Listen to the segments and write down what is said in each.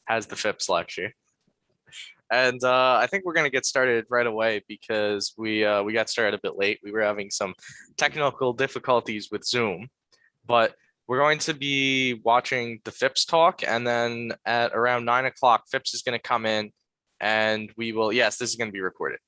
has the Phipps lecture. And I think we're going to get started right away because we got started a bit late. We were having some technical difficulties with Zoom, but we're going to be watching the Phipps talk, and then at around 9 o'clock, Phipps is going to come in, and we will. Yes, this is going to be recorded.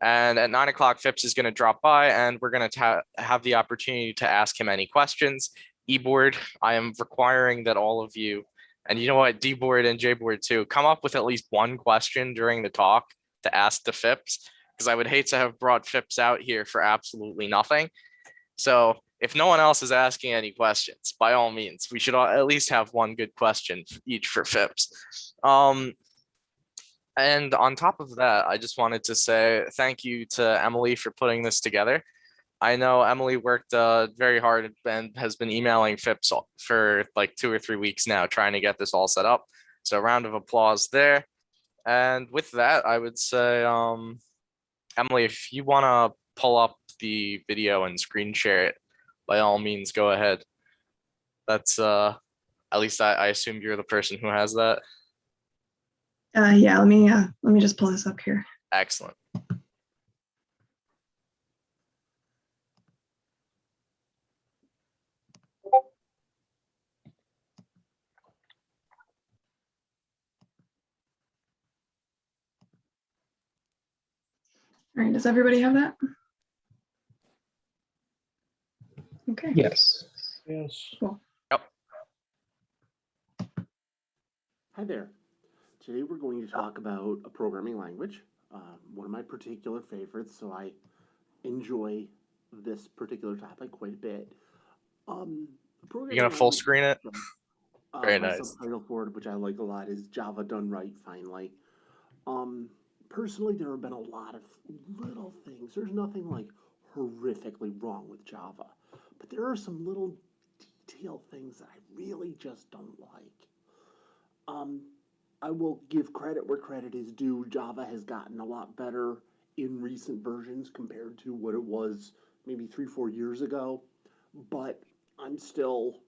And at 9 o'clock, Phipps is going to drop by, and we're going to have the opportunity to ask him any questions. E-board, I am requiring that all of you, and you know what, D-board and J-board too, come up with at least one question during the talk to ask the Phipps, because I would hate to have brought Phipps out here for absolutely nothing. So if no one else is asking any questions, by all means, we should at least have one good question each for Phipps. And on top of that, I just wanted to say thank you to Emily for putting this together. I know Emily worked very hard and has been emailing Phipps for like 2 or 3 weeks now, trying to get this all set up. So a round of applause there. And with that, I would say, Emily, if you want to pull up the video and screen share it, by all means, go ahead. That's at least I assume you're the person who has that. Yeah, let me just pull this up here. Excellent. All right, does everybody have that? Okay. Yes. Yes. Cool. Yep. Hi there. Today we're going to talk about a programming language, one of my particular favorites, so I enjoy this particular topic quite a bit. You're gonna full screen it? Very my nice. subtitle for it, which I like a lot, is Java done right, finally. Personally, there have been a lot of little things. There's nothing like horrifically wrong with Java, but there are some little detail things that I really just don't like. I will give credit where credit is due. Java has gotten a lot better in recent versions compared to what it was maybe 3-4 years ago, but I'm still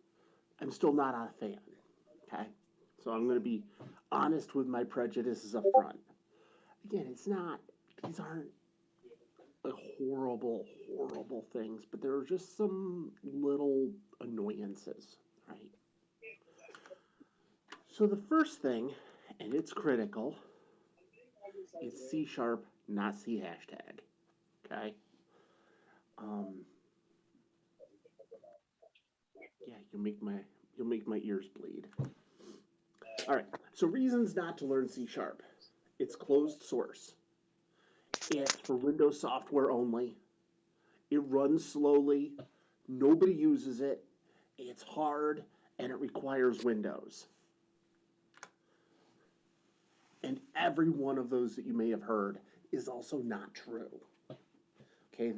not a fan. Okay, so I'm going to be honest with my prejudices up front. Again, these aren't like horrible things, but there are just some little annoyances, right? So the first thing, and it's critical, is C#, not C#. Okay? Yeah, you'll make my ears bleed. All right. So reasons not to learn C#. It's closed source. It's for Windows software only. It runs slowly. Nobody uses it. It's hard, and it requires Windows. And every one of those that you may have heard is also not true. Okay,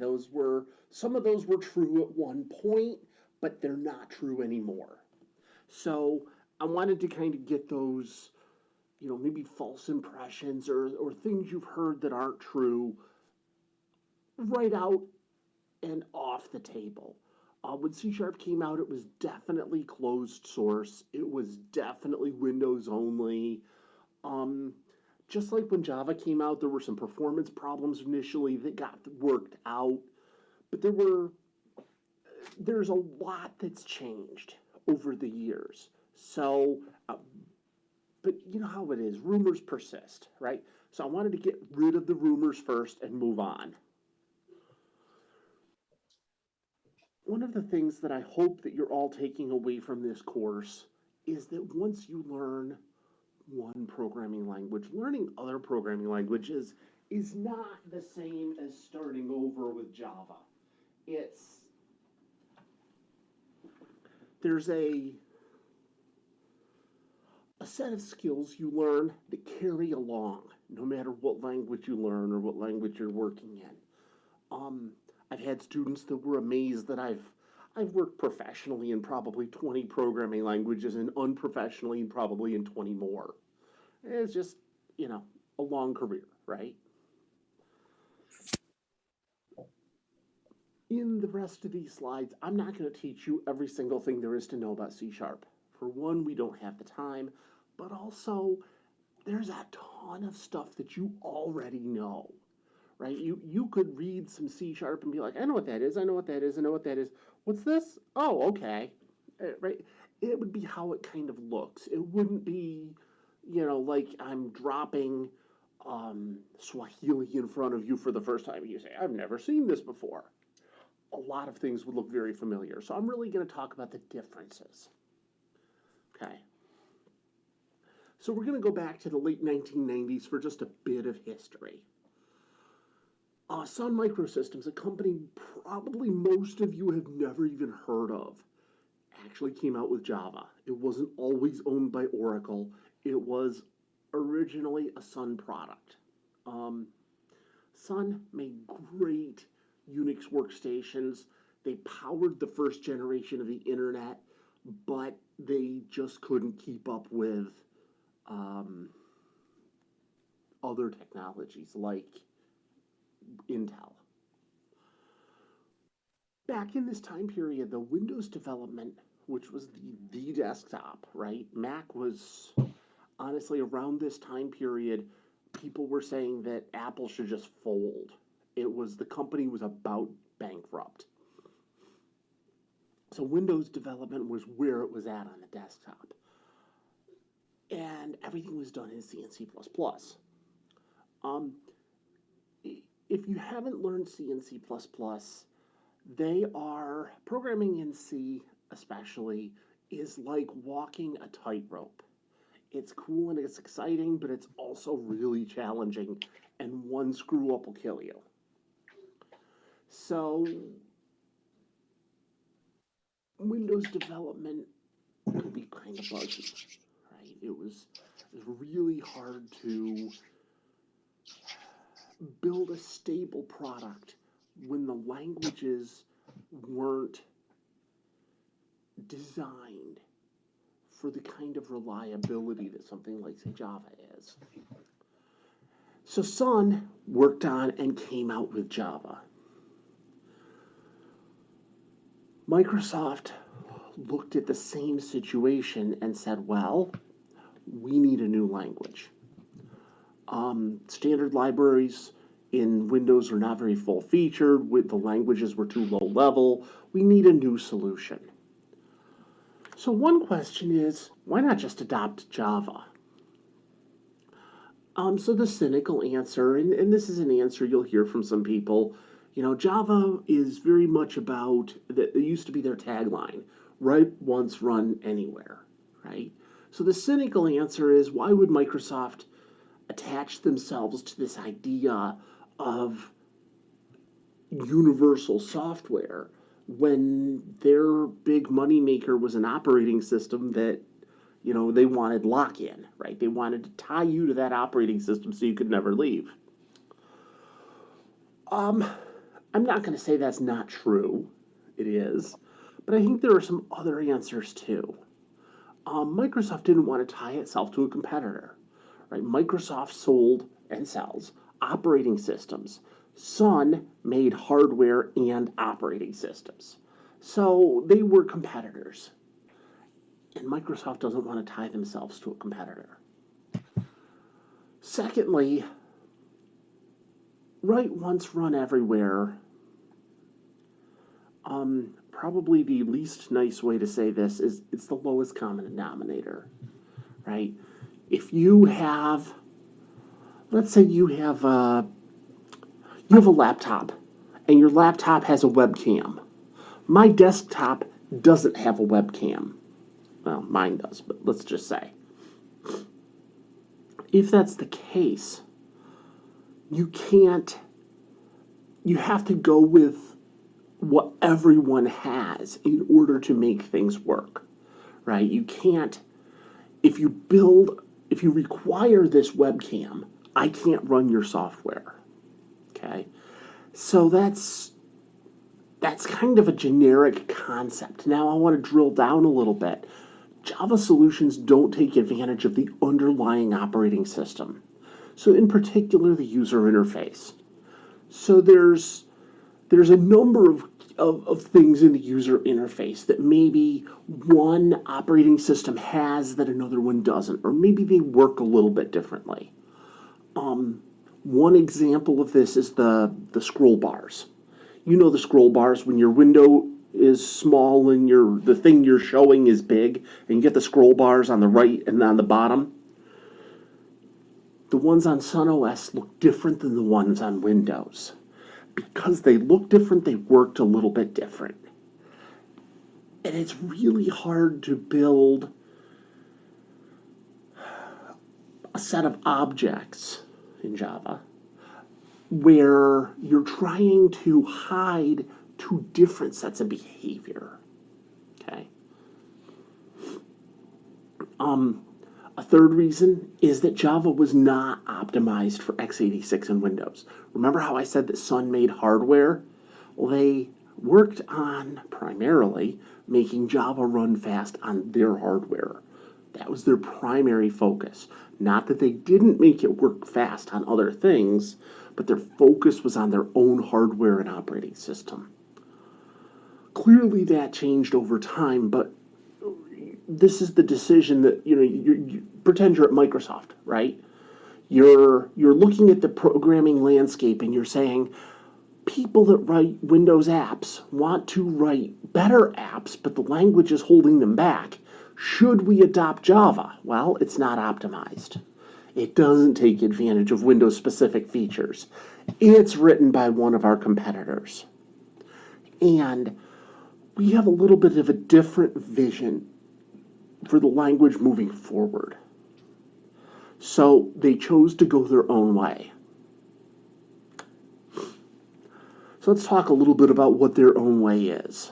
some of those were true at one point, but they're not true anymore. So I wanted to kind of get those, maybe false impressions or things you've heard that aren't true right out and off the table. When C# came out, it was definitely closed source. It was definitely Windows only. Just like when Java came out, there were some performance problems initially that got worked out, but there's a lot that's changed over the years. So, but you know how it is, rumors persist, right? So I wanted to get rid of the rumors first and move on. One of the things that I hope that you're all taking away from this course is that once you learn one programming language, learning other programming languages is not the same as starting over with Java. There's a set of skills you learn that carry along no matter what language you learn or what language you're working in. I've had students that were amazed that I've worked professionally in probably 20 programming languages and unprofessionally probably in 20 more. It's just, a long career, right? In the rest of these slides, I'm not going to teach you every single thing there is to know about C#. For one, we don't have the time. but also there's a ton of stuff that you already know, right? You could read some C# and be like, I know what that is, I know what that is, I know what that is. What's this? Oh, okay. Right? It would be how it kind of looks. It wouldn't be, like I'm dropping Swahili in front of you for the first time. You say, I've never seen this before. A lot of things would look very familiar. So I'm really going to talk about the differences. Okay. So we're going to go back to the late 1990s for just a bit of history. Sun Microsystems, a company probably most of you have never even heard of, actually came out with Java. It wasn't always owned by Oracle. It was originally a Sun product. Sun made great Unix workstations. They powered the first generation of the internet, but they just couldn't keep up with other technologies like Intel. Back in this time period, the Windows development, which was the desktop, right? Mac was honestly around this time period, people were saying that Apple should just fold. The company was about bankrupt. So Windows development was where it was at on the desktop. And everything was done in C and C++. If you haven't learned C and C++, programming in C especially is like walking a tightrope. It's cool and it's exciting, but it's also really challenging, and one screw up will kill you. So Windows development could be kind of buggy, right? It was really hard to build a stable product when the languages weren't designed for the kind of reliability that something like, say, Java is. So Sun worked on and came out with Java. Microsoft looked at the same situation and said, well, we need a new language. Standard libraries in Windows are not very full-featured. The languages were too low-level. We need a new solution. So one question is, why not just adopt Java? So the cynical answer, and this is an answer you'll hear from some people, Java is very much about, it used to be their tagline, write once, run anywhere, right? So the cynical answer is, why would Microsoft attach themselves to this idea of universal software when their big moneymaker was an operating system that, they wanted lock-in, right? They wanted to tie you to that operating system so you could never leave. I'm not going to say that's not true. It is. But I think there are some other answers too. Microsoft didn't want to tie itself to a competitor, right? Microsoft sold and sells operating systems. Sun made hardware and operating systems. So they were competitors. And Microsoft doesn't want to tie themselves to a competitor. Secondly, write once, run everywhere. Probably the least nice way to say this is it's the lowest common denominator, right? If you have, let's say you have a laptop, and your laptop has a webcam. My desktop doesn't have a webcam. Well, mine does, but let's just say. If that's the case, you have to go with what everyone has in order to make things work, right? You can't, if you require this webcam, I can't run your software, okay? So that's kind of a generic concept. Now I want to drill down a little bit. Java solutions don't take advantage of the underlying operating system. So in particular, the user interface. So there's a number of things in the user interface that maybe one operating system has that another one doesn't, or maybe they work a little bit differently. One example of this is the scroll bars. You know the scroll bars when your window is small and the thing you're showing is big, and you get the scroll bars on the right and on the bottom. The ones on SunOS look different than the ones on Windows. Because they look different, they worked a little bit different. And it's really hard to build a set of objects in Java where you're trying to hide two different sets of behavior. Okay. A third reason is that Java was not optimized for x86 and Windows. Remember how I said that Sun made hardware? Well, they worked on primarily making Java run fast on their hardware. That was their primary focus. Not that they didn't make it work fast on other things, but their focus was on their own hardware and operating system. Clearly that changed over time, but this is the decision that, you pretend you're at Microsoft, right? You're looking at the programming landscape and you're saying, people that write Windows apps want to write better apps, but the language is holding them back. Should we adopt Java? Well, it's not optimized. It doesn't take advantage of Windows-specific features. It's written by one of our competitors. And we have a little bit of a different vision for the language moving forward. So they chose to go their own way. So let's talk a little bit about what their own way is.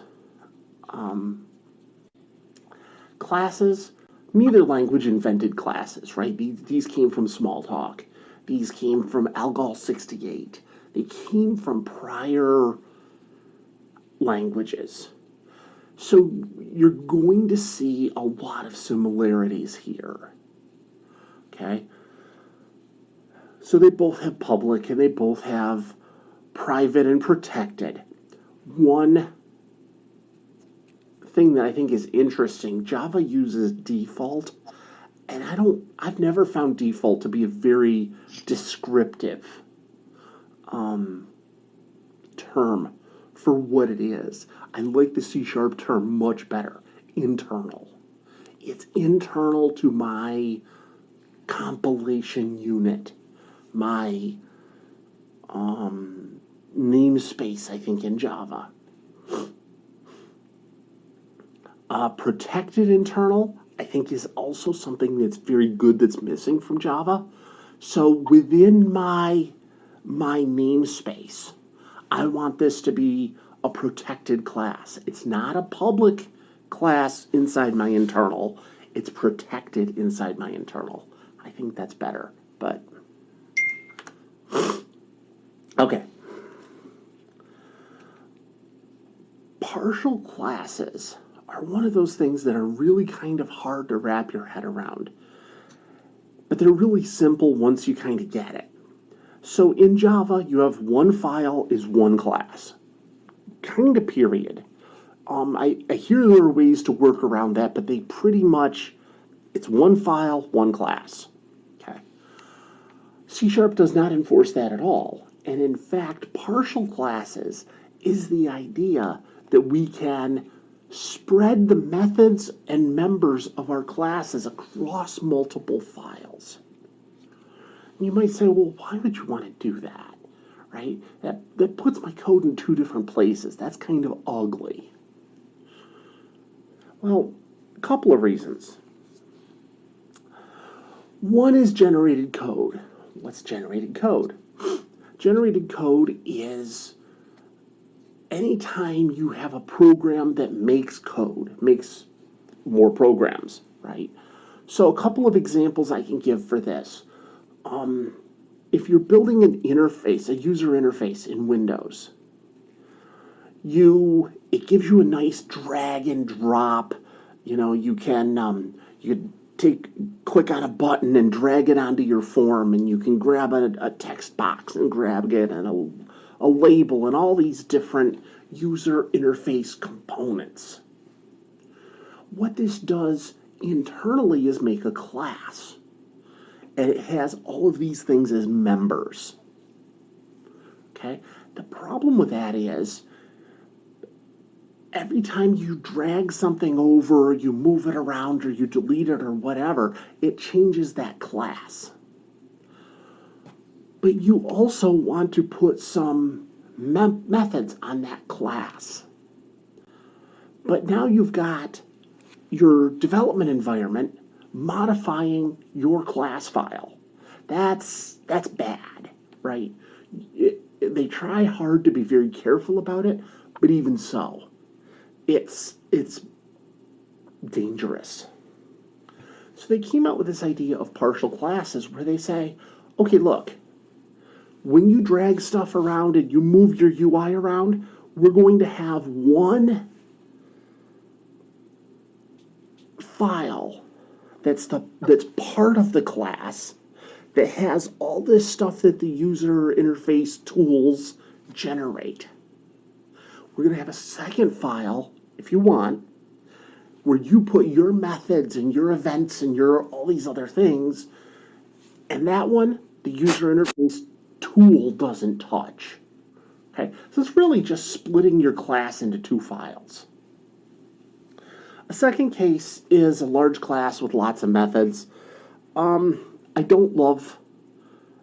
Classes, neither language invented classes, right? These came from Smalltalk. These came from Algol 68. They came from prior languages. So you're going to see a lot of similarities here. Okay? So they both have public and they both have private and protected. One thing that I think is interesting, Java uses default, and I've never found default to be a very descriptive term for what it is. I like the C# term much better. Internal. It's internal to my compilation unit, my namespace, I think, in Java. Protected internal, I think, is also something that's very good that's missing from Java. So within my namespace, I want this to be a protected class. It's not a public class inside my internal. It's protected inside my internal. I think that's better, but okay. Partial classes are one of those things that are really kind of hard to wrap your head around. But they're really simple once you kind of get it. So in Java, you have one file is one class. Kind of period. I hear there are ways to work around that, but they pretty much, it's one file, one class. Okay. C# does not enforce that at all. And in fact, partial classes is the idea that we can spread the methods and members of our classes across multiple files. And you might say, well, why would you want to do that? Right? That puts my code in two different places. That's kind of ugly. Well, a couple of reasons. One is generated code. What's generated code? Generated code is anytime you have a program that makes code, makes more programs, right? So a couple of examples I can give for this. If you're building an interface, a user interface in Windows, it gives you a nice drag and drop. You can click on a button and drag it onto your form, and you can grab a text box and grab it and a label and all these different user interface components. What this does internally is make a class, and it has all of these things as members. Okay? The problem with that is every time you drag something over, you move it around, or you delete it, or whatever, it changes that class. But you also want to put some methods on that class. But now you've got your development environment modifying your class file. That's bad, right? They try hard to be very careful about it, but even so, it's dangerous. So they came out with this idea of partial classes where they say, okay, look, when you drag stuff around and you move your UI around, we're going to have one file that's part of the class that has all this stuff that the user interface tools generate. We're going to have a second file, if you want, where you put your methods and your events and your all these other things, and that one, the user interface tool doesn't touch. Okay, so it's really just splitting your class into two files. A second case is a large class with lots of methods. I don't love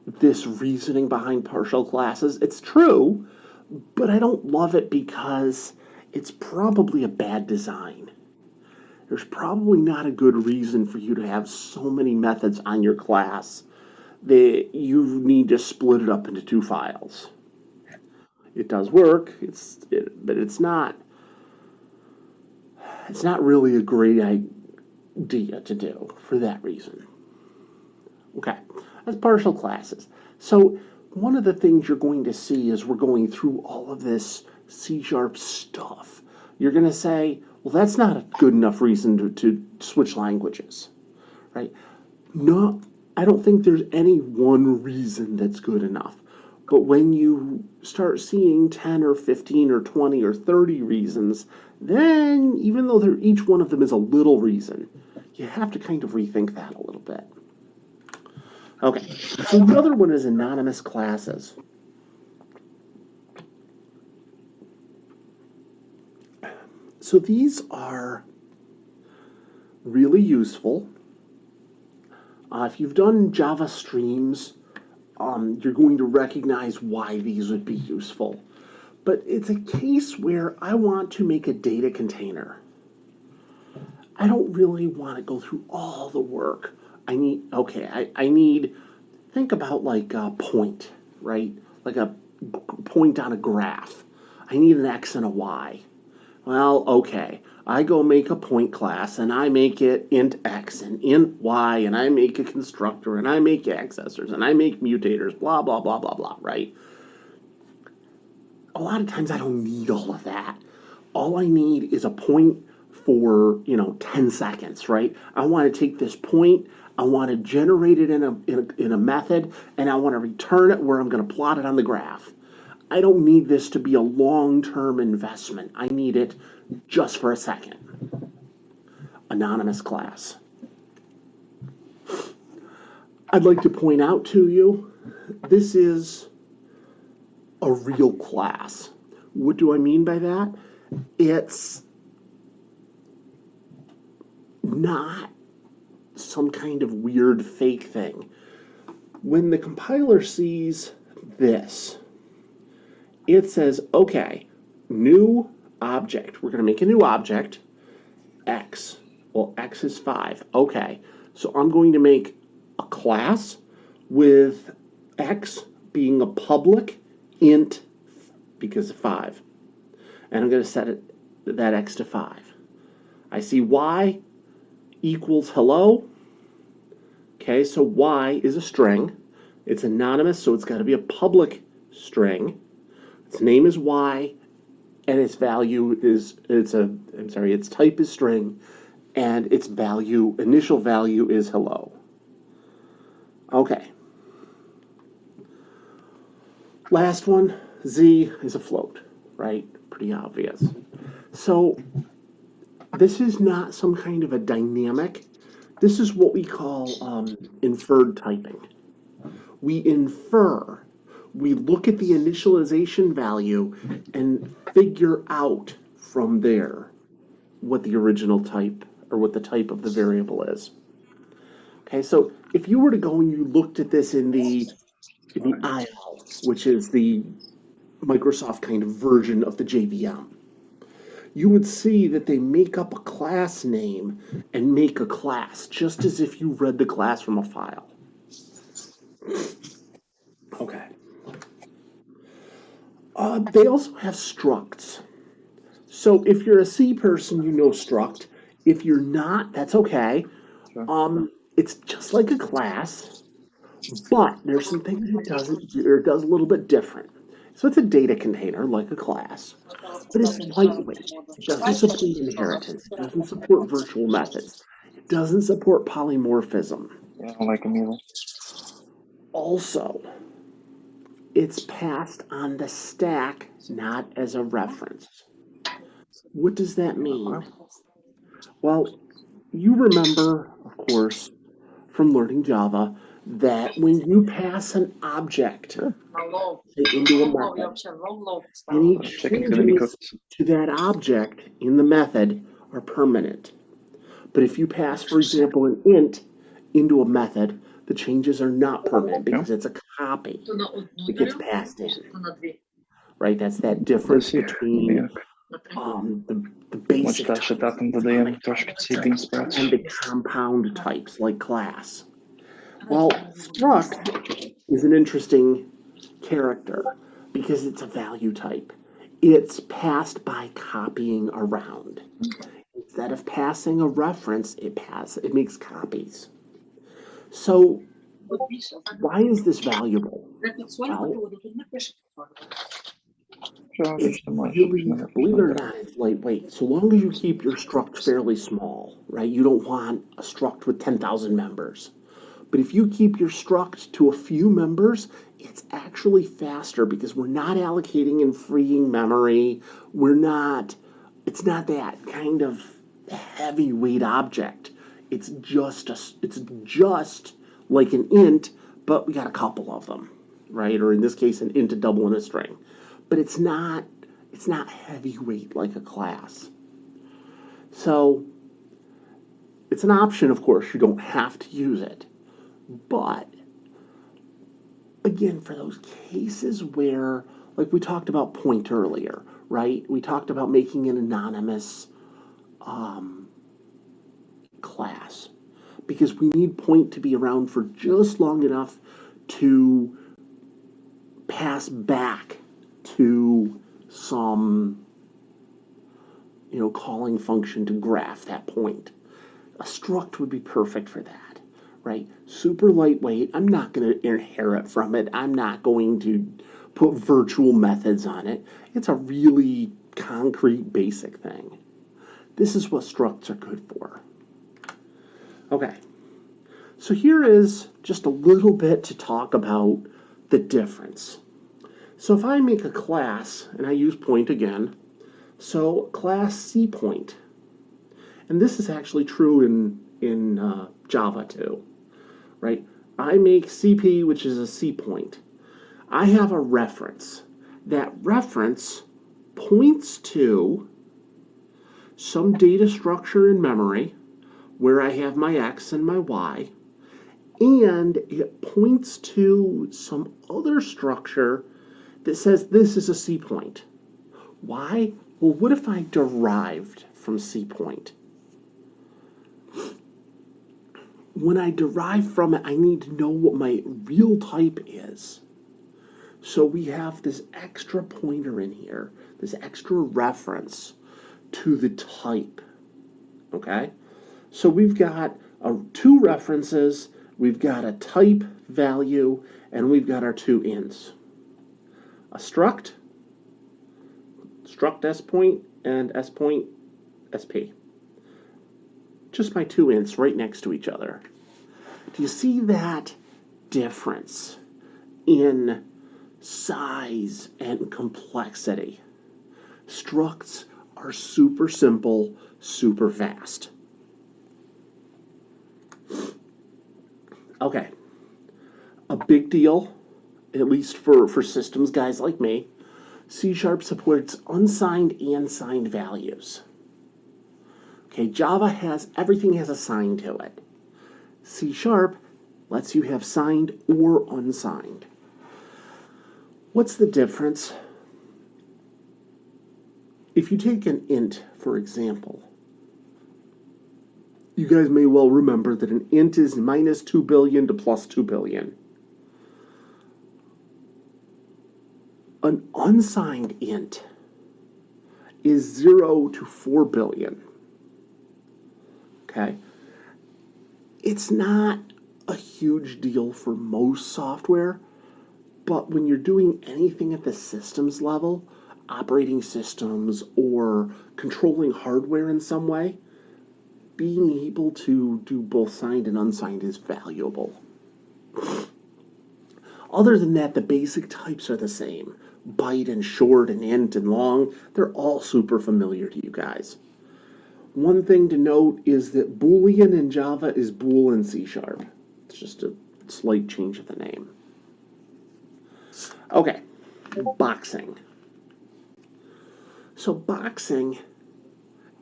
this reasoning behind partial classes. It's true, but I don't love it because it's probably a bad design. There's probably not a good reason for you to have so many methods on your class that you need to split it up into two files. It does work, but it's not really a great idea to do for that reason. Okay, that's partial classes. So one of the things you're going to see as we're going through all of this C# stuff, you're going to say, well, that's not a good enough reason to switch languages, right? No, I don't think there's any one reason that's good enough. But when you start seeing 10 or 15 or 20 or 30 reasons, then even though each one of them is a little reason, you have to kind of rethink that a little bit. Okay, so the other one is anonymous classes. So these are really useful. If you've done Java streams, you're going to recognize why these would be useful. But it's a case where I want to make a data container. I don't really want to go through all the work. I need, think about like a point, right? Like a point on a graph. I need an X and a Y. Well, okay, I go make a point class and I make it int X and int Y and I make a constructor and I make accessors and I make mutators, blah, blah, blah, blah, blah, right? A lot of times I don't need all of that. All I need is a point for, 10 seconds, right? I want to take this point, I want to generate it in a method, and I want to return it where I'm going to plot it on the graph. I don't need this to be a long-term investment. I need it just for a second. Anonymous class. I'd like to point out to you, this is a real class. What do I mean by that? It's not some kind of weird fake thing. When the compiler sees this, it says, okay, new object. We're going to make a new object, X. Well, X is 5. Okay, so I'm going to make a class with X being a public int because of 5. And I'm going to set that X to 5. I see Y equals hello. Okay, so Y is a string. It's anonymous, so it's got to be a public string. Its name is Y, and its value is its type is string, and its initial value is hello. Okay. Last one, Z is a float, right? pretty obvious. So this is not some kind of a dynamic. This is what we call inferred typing. We infer. We look at the initialization value and figure out from there what the original type or what the type of the variable is. Okay, so if you were to go and you looked at this in the IL, which is the Microsoft kind of version of the JVM, you would see that they make up a class name and make a class, just as if you read the class from a file. Okay. They also have structs. So if you're a C person, you know struct. If you're not, that's okay. It's just like a class, but there's some things it doesn't do, or it does a little bit different. So it's a data container like a class, but it's lightweight. It doesn't support inheritance. It doesn't support virtual methods. It doesn't support polymorphism. Yeah, I don't like them either. Also, it's passed on the stack, not as a reference. What does that mean? Well, you remember, of course, from learning Java, that when you pass an object into a method, any Chicken's gonna be changes cooked. to that object in the method are permanent. But if you pass, for example, an int into a method, the changes are not permanent because it's a copy that gets passed in. Right? That's that difference between the basic Much types там додаємо трошки цієї bean sprouts. and the compound types like class. Well, struct is an interesting character because it's a value type. It's passed by copying around. Instead of passing a reference, it makes copies. So why is this valuable? Well, it's really, believe it or not, it's lightweight. So long as you keep your struct fairly small, right? You don't want a struct with 10,000 members. But if you keep your struct to a few members, it's actually faster because we're not allocating and freeing memory. It's not that kind of heavyweight object. It's just like an int, but we got a couple of them, right? Or in this case, an int, a double, and a string. But it's not heavyweight like a class. So it's an option, of course. You don't have to use it. But again, for those cases where, like we talked about point earlier, right? We talked about making an anonymous class because we need point to be around for just long enough to pass back to some, calling function to graph that point. A struct would be perfect for that, right? Super lightweight. I'm not going to inherit from it. I'm not going to put virtual methods on it. It's a really concrete, basic thing. This is what structs are good for. Okay, so here is just a little bit to talk about the difference. So if I make a class, and I use point again, so class C point, and this is actually true in Java too, right? I make CP, which is a C point. I have a reference. That reference points to some data structure in memory where I have my X and my Y, and it points to some other structure that says this is a C point. Why? Well, what if I derived from C point? When I derive from it, I need to know what my real type is. So we have this extra pointer in here, this extra reference to the type. Okay? So we've got two references, we've got a type value, and we've got our two ints. A struct S point, and S point SP. Just my two ints right next to each other. Do you see that difference in size and complexity? Structs are super simple, super fast. Okay. A big deal, at least for systems guys like me, C# supports unsigned and signed values. Okay, Java everything has a sign to it. C# lets you have signed or unsigned. What's the difference? If you take an int, for example, you guys may well remember that an int is minus 2 billion to plus 2 billion. An unsigned int is 0 to 4 billion. Okay? It's not a huge deal for most software, but when you're doing anything at the systems level, operating systems or controlling hardware in some way, being able to do both signed and unsigned is valuable. Other than that, the basic types are the same. Byte and short and int and long, they're all super familiar to you guys. One thing to note is that Boolean in Java is bool in C#. It's just a slight change of the name. Okay, boxing. So boxing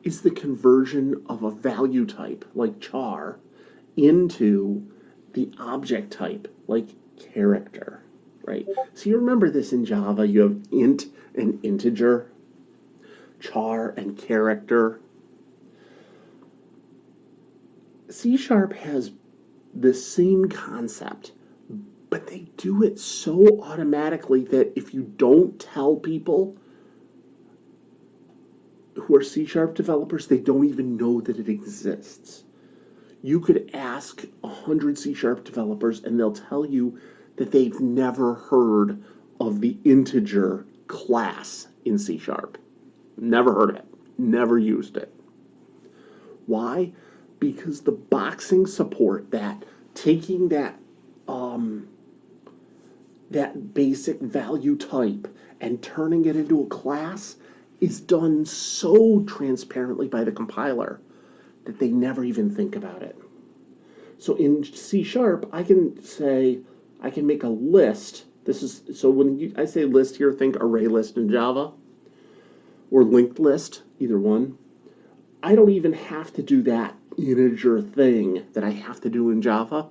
is the conversion of a value type, like char, into the object type, like character, right? So you remember this in Java, you have int and integer, char and character. C# has the same concept, but they do it so automatically that if you don't tell people who are C# developers, they don't even know that it exists. You could ask 100 C# developers and they'll tell you that they've never heard of the integer class in C#. Never heard of it. Never used it. Why? Because the boxing support that, taking that basic value type and turning it into a class is done so transparently by the compiler that they never even think about it. So in C#, I can make a list. So when I say list here, think array list in Java or linked list, either one. I don't even have to do that integer thing that I have to do in Java.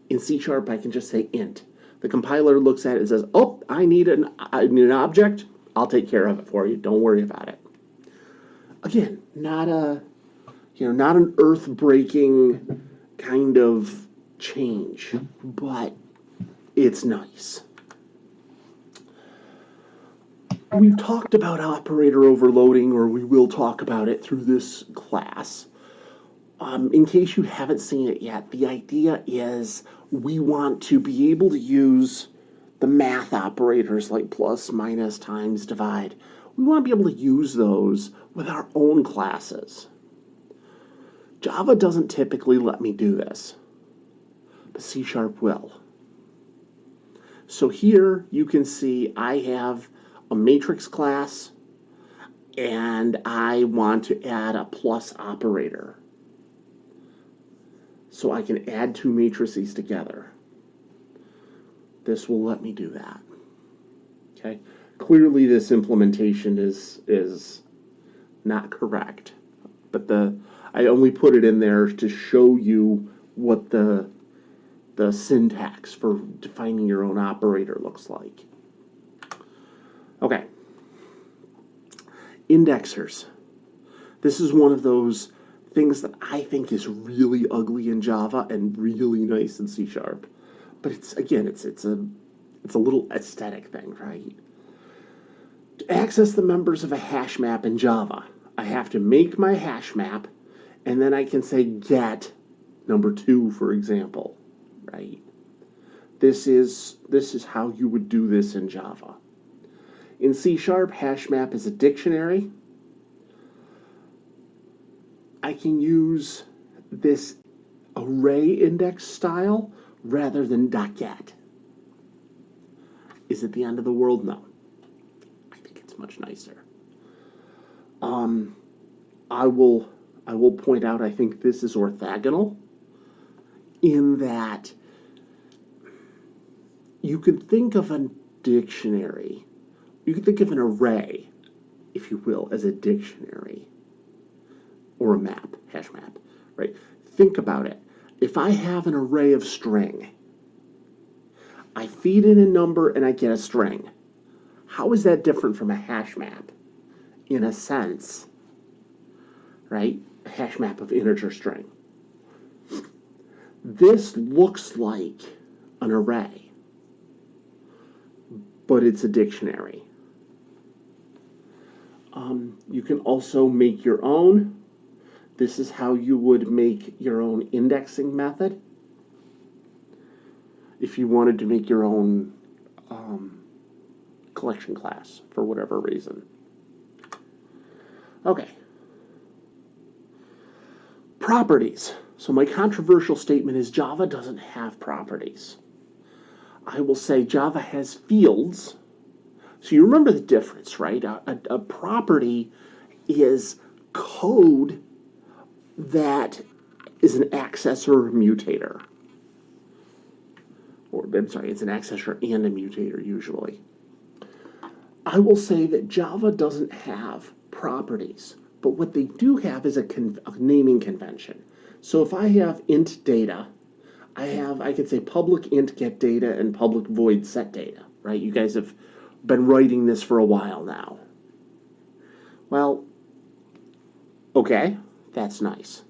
In C#, I can just say int. The compiler looks at it and says, "Oh, I need an object. I'll take care of it for you. Don't worry about it." Again, not an earth-breaking kind of change, but it's nice. We've talked about operator overloading, or we will talk about it through this class. In case you haven't seen it yet, the idea is we want to be able to use the math operators like plus, minus, times, divide. We want to be able to use those with our own classes. Java doesn't typically let me do this, but C# will. So here you can see I have a matrix class and I want to add a plus operator. So I can add two matrices together. This will let me do that. Okay. Clearly this implementation is not correct, but I only put it in there to show you what the syntax for defining your own operator looks like. Okay. Indexers. This is one of those things that I think is really ugly in Java and really nice in C#. But it's a little aesthetic thing, right? To access the members of a hash map in Java, I have to make my hash map, and then I can say get number 2, for example, right? This is how you would do this in Java. In C#, hash map is a dictionary. I can use this array index style rather than .get. Is it the end of the world? No. I think it's much nicer. I will point out I think this is orthogonal in that you could think of a dictionary, you could think of an array, if you will, as a dictionary or a map, hash map, right? Think about it. If I have an array of string, I feed in a number and I get a string. How is that different from a hash map? In a sense, right? A hash map of integer string. This looks like an array, but it's a dictionary. You can also make your own. This is how you would make your own indexing method. If you wanted to make your own collection class for whatever reason. Okay. Properties. So my controversial statement is Java doesn't have properties. I will say Java has fields. So you remember the difference, right? A property is code that is an accessor or mutator. Or, I'm sorry, it's an accessor and a mutator usually. I will say that Java doesn't have properties, but what they do have is a naming convention. So if I have int data, I could say public int get data and public void set data, right? You guys have been writing this for a while now. Well, okay, that's nice.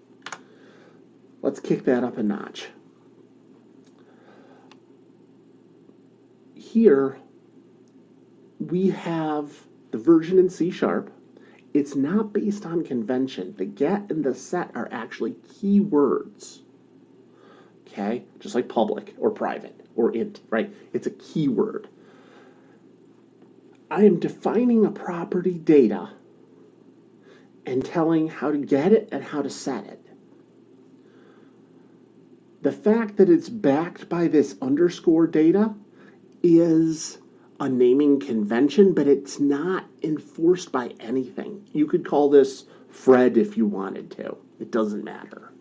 Let's kick that up a notch. Here, we have the version in C#. It's not based on convention. The get and the set are actually keywords. Okay? Just like public or private or int, right? It's a keyword. I am defining a property data and telling how to get it and how to set it. The fact that it's backed by this underscore data is a naming convention, but it's not enforced by anything. You could call this Fred if you wanted to. It doesn't matter.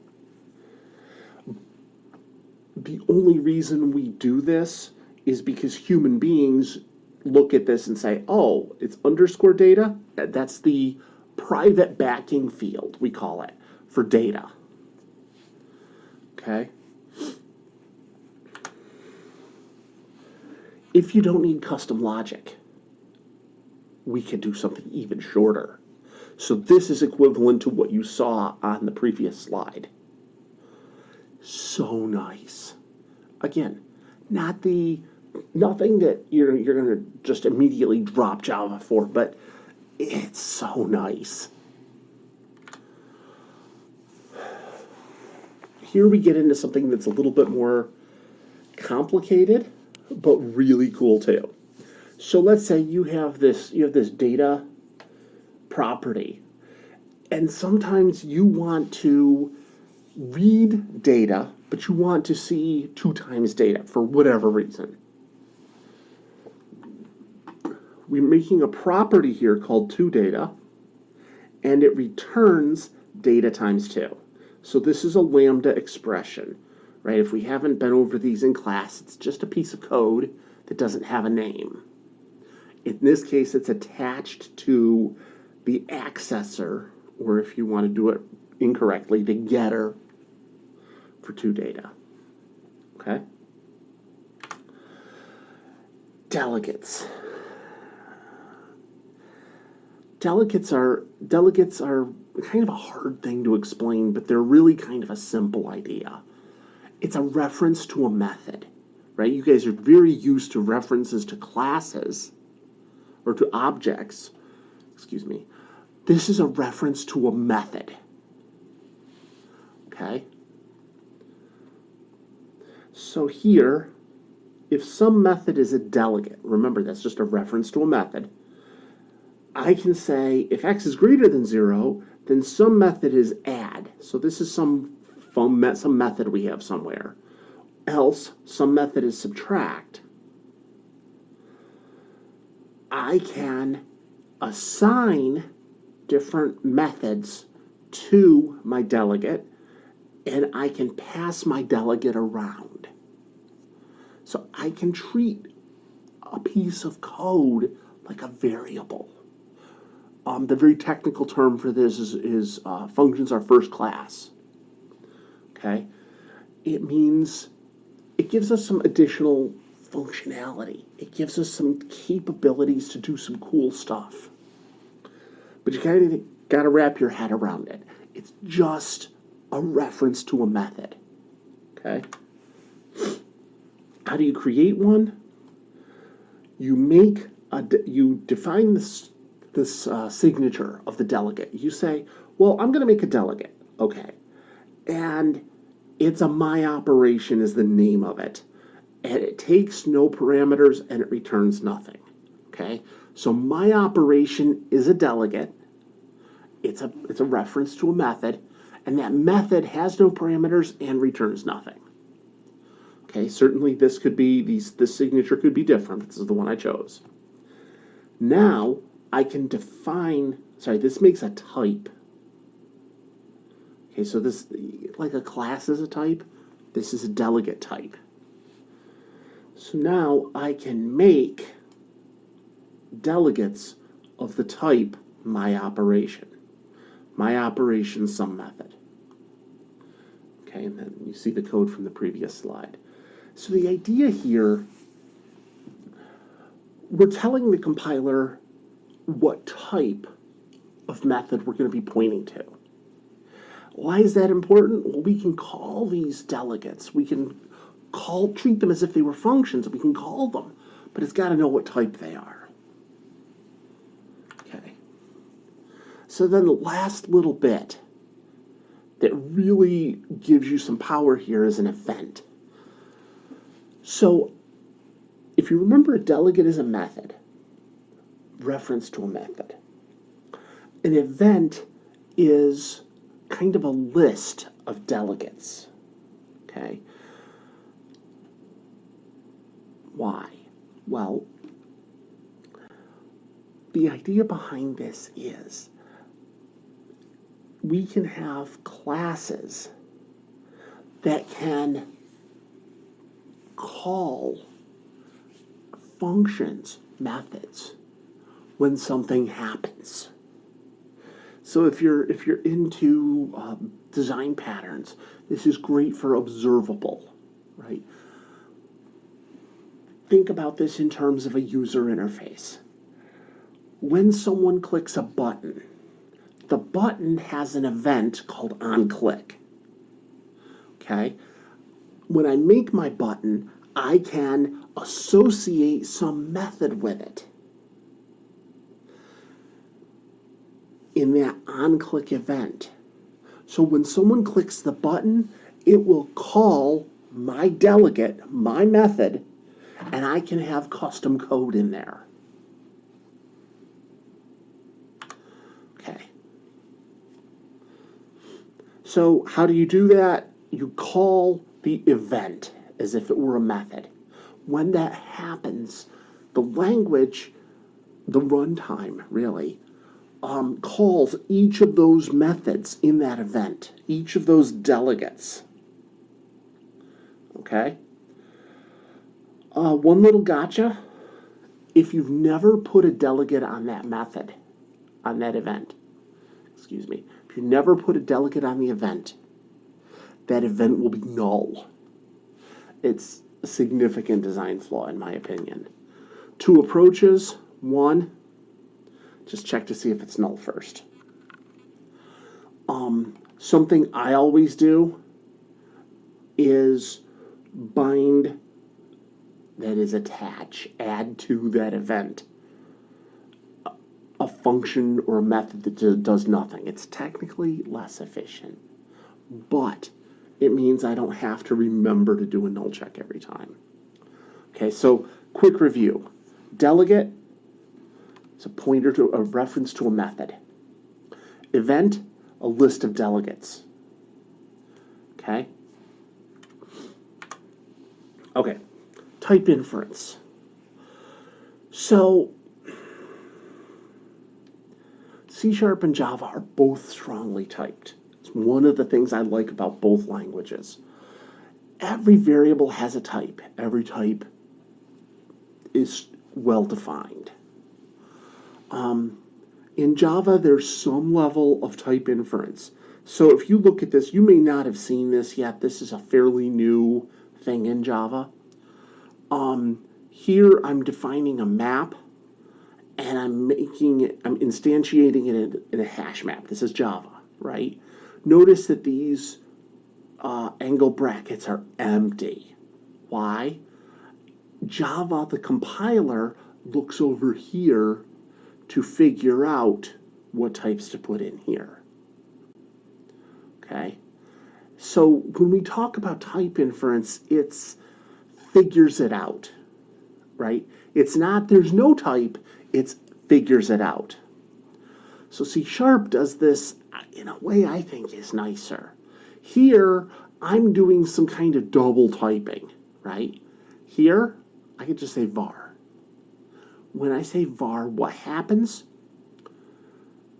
The only reason we do this is because human beings look at this and say, oh, it's underscore data? That's the private backing field, we call it, for data. Okay? If you don't need custom logic, we can do something even shorter. So this is equivalent to what you saw on the previous slide. So nice. Again, nothing that you're going to just immediately drop Java for, but it's so nice. Here we get into something that's a little bit more complicated, but really cool too. So let's say you have this data property, and sometimes you want to read data, but you want to see 2 times data for whatever reason. We're making a property here called toData, and it returns data times 2. So this is a lambda expression, right? If we haven't been over these in class, it's just a piece of code that doesn't have a name. In this case, it's attached to the accessor, or if you want to do it incorrectly, the getter for toData. Okay? Delegates. Delegates are kind of a hard thing to explain, but they're really kind of a simple idea. It's a reference to a method, right? You guys are very used to references to classes or to objects. Excuse me. This is a reference to a method. Okay? So here, if some method is a delegate, remember that's just a reference to a method, I can say if x is greater than 0, then some method is add. So this is some method we have somewhere. Else, some method is subtract. I can assign different methods to my delegate, and I can pass my delegate around. So I can treat a piece of code like a variable. The very technical term for this is functions are first class. Okay? It means it gives us some additional functionality. It gives us some capabilities to do some cool stuff. But you gotta wrap your head around it. It's just a reference to a method. Okay? How do you create one? You define this signature of the delegate. You say, well, I'm going to make a delegate. Okay. And it's a my operation is the name of it. And it takes no parameters and it returns nothing. Okay. So my operation is a delegate. It's a reference to a method. And that method has no parameters and returns nothing. Okay. Certainly this signature could be different. This is the one I chose. Now I can define, this makes a type. Okay, so this, like a class is a type, this is a delegate type. So now I can make delegates of the type my operation. My operation some method. Okay, and then you see the code from the previous slide. So the idea here, we're telling the compiler what type of method we're going to be pointing to. Why is that important? Well, we can call these delegates. We can treat them as if they were functions. We can call them, but it's got to know what type they are. Okay. So then the last little bit that really gives you some power here is an event. So if you remember, a delegate is a method, reference to a method. An event is kind of a list of delegates. Okay? Why? Well, the idea behind this is we can have classes that can call functions, methods, when something happens. So if you're into design patterns, this is great for observable, right? Think about this in terms of a user interface. When someone clicks a button, the button has an event called onClick. Okay? When I make my button, I can associate some method with it. In that onClick event. So when someone clicks the button, it will call my delegate, my method, and I can have custom code in there. Okay. So how do you do that? You call the event as if it were a method. When that happens, the language, the runtime, really, calls each of those methods in that event, each of those delegates. Okay? One little gotcha. If you've never put a delegate on that method, on that event, if you never put a delegate on the event, that event will be null. It's a significant design flaw, in my opinion. Two approaches. One, just check to see if it's null first. Something I always do is bind, that is attach, add to that event a function or a method that does nothing. It's technically less efficient, but it means I don't have to remember to do a null check every time. Okay, so quick review. Delegate is a pointer to a reference to a method. Event, a list of delegates. Okay? Okay, type inference. C# and Java are both strongly typed. It's one of the things I like about both languages. Every variable has a type. Every type is well defined. In Java, there's some level of type inference. So if you look at this, you may not have seen this yet. This is a fairly new thing in Java. Here I'm defining a map, and I'm instantiating it in a hash map. This is Java, right? Notice that these angle brackets are empty. Why? Java, the compiler, looks over here to figure out what types to put in here. Okay? So when we talk about type inference, it's figures it out, right? It's not there's no type, it's figures it out. So C# does this in a way I think is nicer. Here, I'm doing some kind of double typing, right? Here, I could just say var. When I say var, what happens?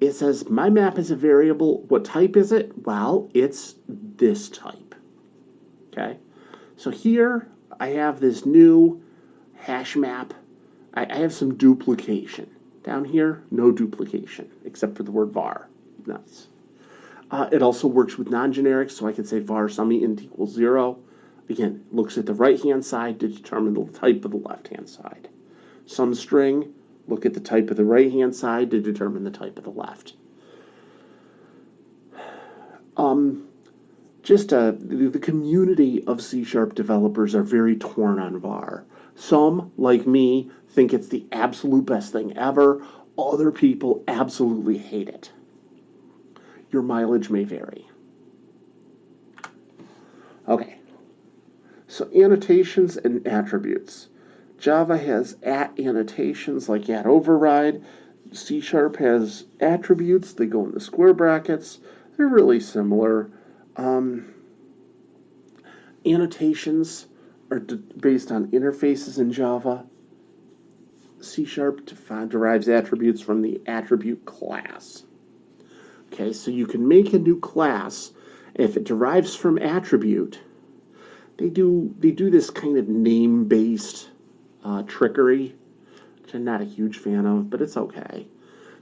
It says my map is a variable. What type is it? Well, it's this type. Okay? So here, I have this new hash map. I have some duplication. Down here, no duplication, except for the word var. Nice. It also works with non-generics, so I can say var sumInt equals 0. Again, looks at the right-hand side to determine the type of the left-hand side. SumString, look at the type of the right-hand side to determine the type of the left. The community of C# developers are very torn on var. Some, like me, think it's the absolute best thing ever. Other people absolutely hate it. Your mileage may vary. Okay. So annotations and attributes. Java has annotations like @override. C# has attributes. They go in the square brackets. They're really similar. Annotations are based on interfaces in Java. C# derives attributes from the attribute class. Okay, so you can make a new class. If it derives from attribute, they do this kind of name-based trickery, which I'm not a huge fan of, but it's okay.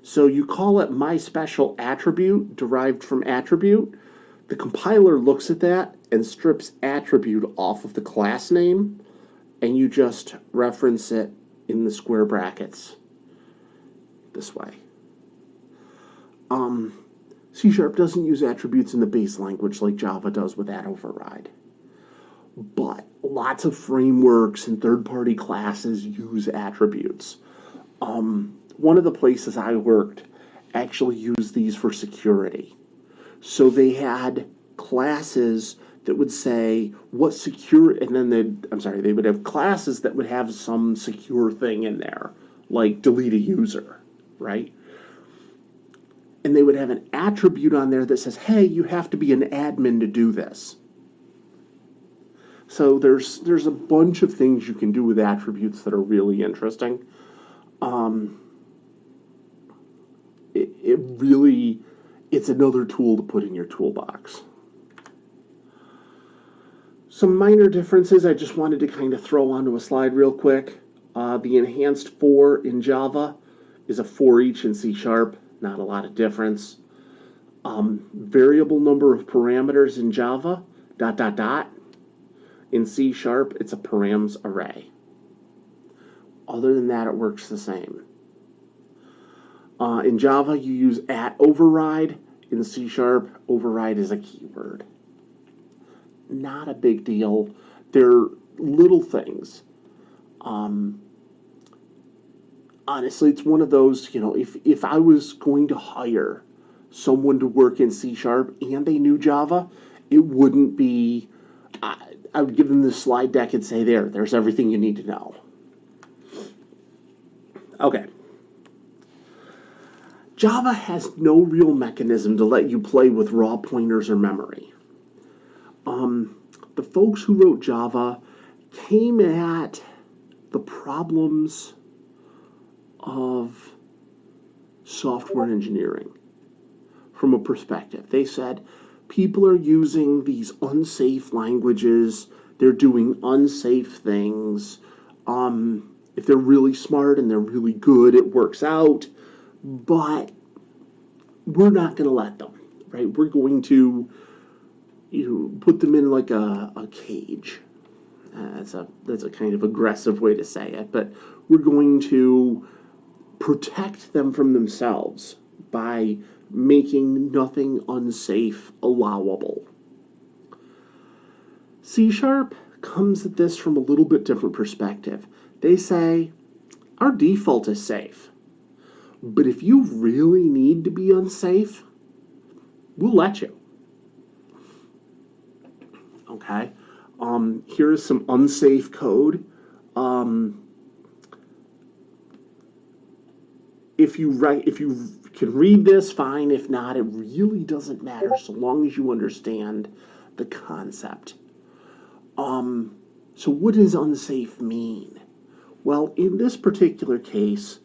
So you call it my special attribute derived from attribute. The compiler looks at that and strips attribute off of the class name, and you just reference it in the square brackets this way. C# doesn't use attributes in the base language like Java does with @override. But lots of frameworks and third-party classes use attributes. One of the places I worked actually used these for security. So they had classes that would say what secure, and then they would have classes that would have some secure thing in there, like delete a user, right? And they would have an attribute on there that says, hey, you have to be an admin to do this. So there's a bunch of things you can do with attributes that are really interesting. It's another tool to put in your toolbox. Some minor differences I just wanted to kind of throw onto a slide real quick. The enhanced for in Java is a for each in C#. Not a lot of difference. Variable number of parameters in Java, ... In C#, it's a params array. Other than that, it works the same. In Java, you use @override. In C#, override is a keyword. Not a big deal. They're little things. Honestly, it's one of those, if I was going to hire someone to work in C# and they knew Java, it wouldn't be, I would give them this slide deck and say, there's everything you need to know. Okay. Java has no real mechanism to let you play with raw pointers or memory. The folks who wrote Java came at the problems of software engineering from a perspective. They said people are using these unsafe languages, they're doing unsafe things. If they're really smart and they're really good, it works out, but we're not going to let them, right? We're going to put them in like a cage. That's a kind of aggressive way to say it, but we're going to protect them from themselves by making nothing unsafe allowable. C# comes at this from a little bit different perspective. They say, our default is safe, but if you really need to be unsafe, we'll let you. Okay? Here's some unsafe code. If you can read this, fine. If not, it really doesn't matter so long as you understand the concept. So what does unsafe mean? Well, in this particular case,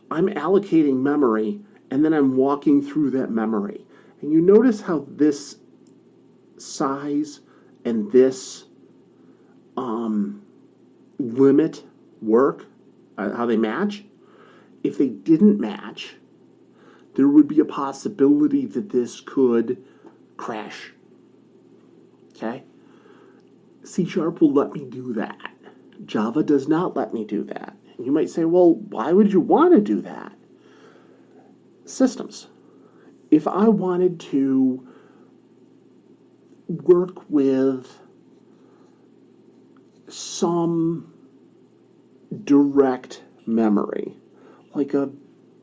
I'm allocating memory and then I'm walking through that memory. And you notice how this size and this limit work, how they match. If they didn't match, there would be a possibility that this could crash. Okay? C# will let me do that. Java does not let me do that. And you might say, well, why would you want to do that? Systems. If I wanted to work with some direct memory, like a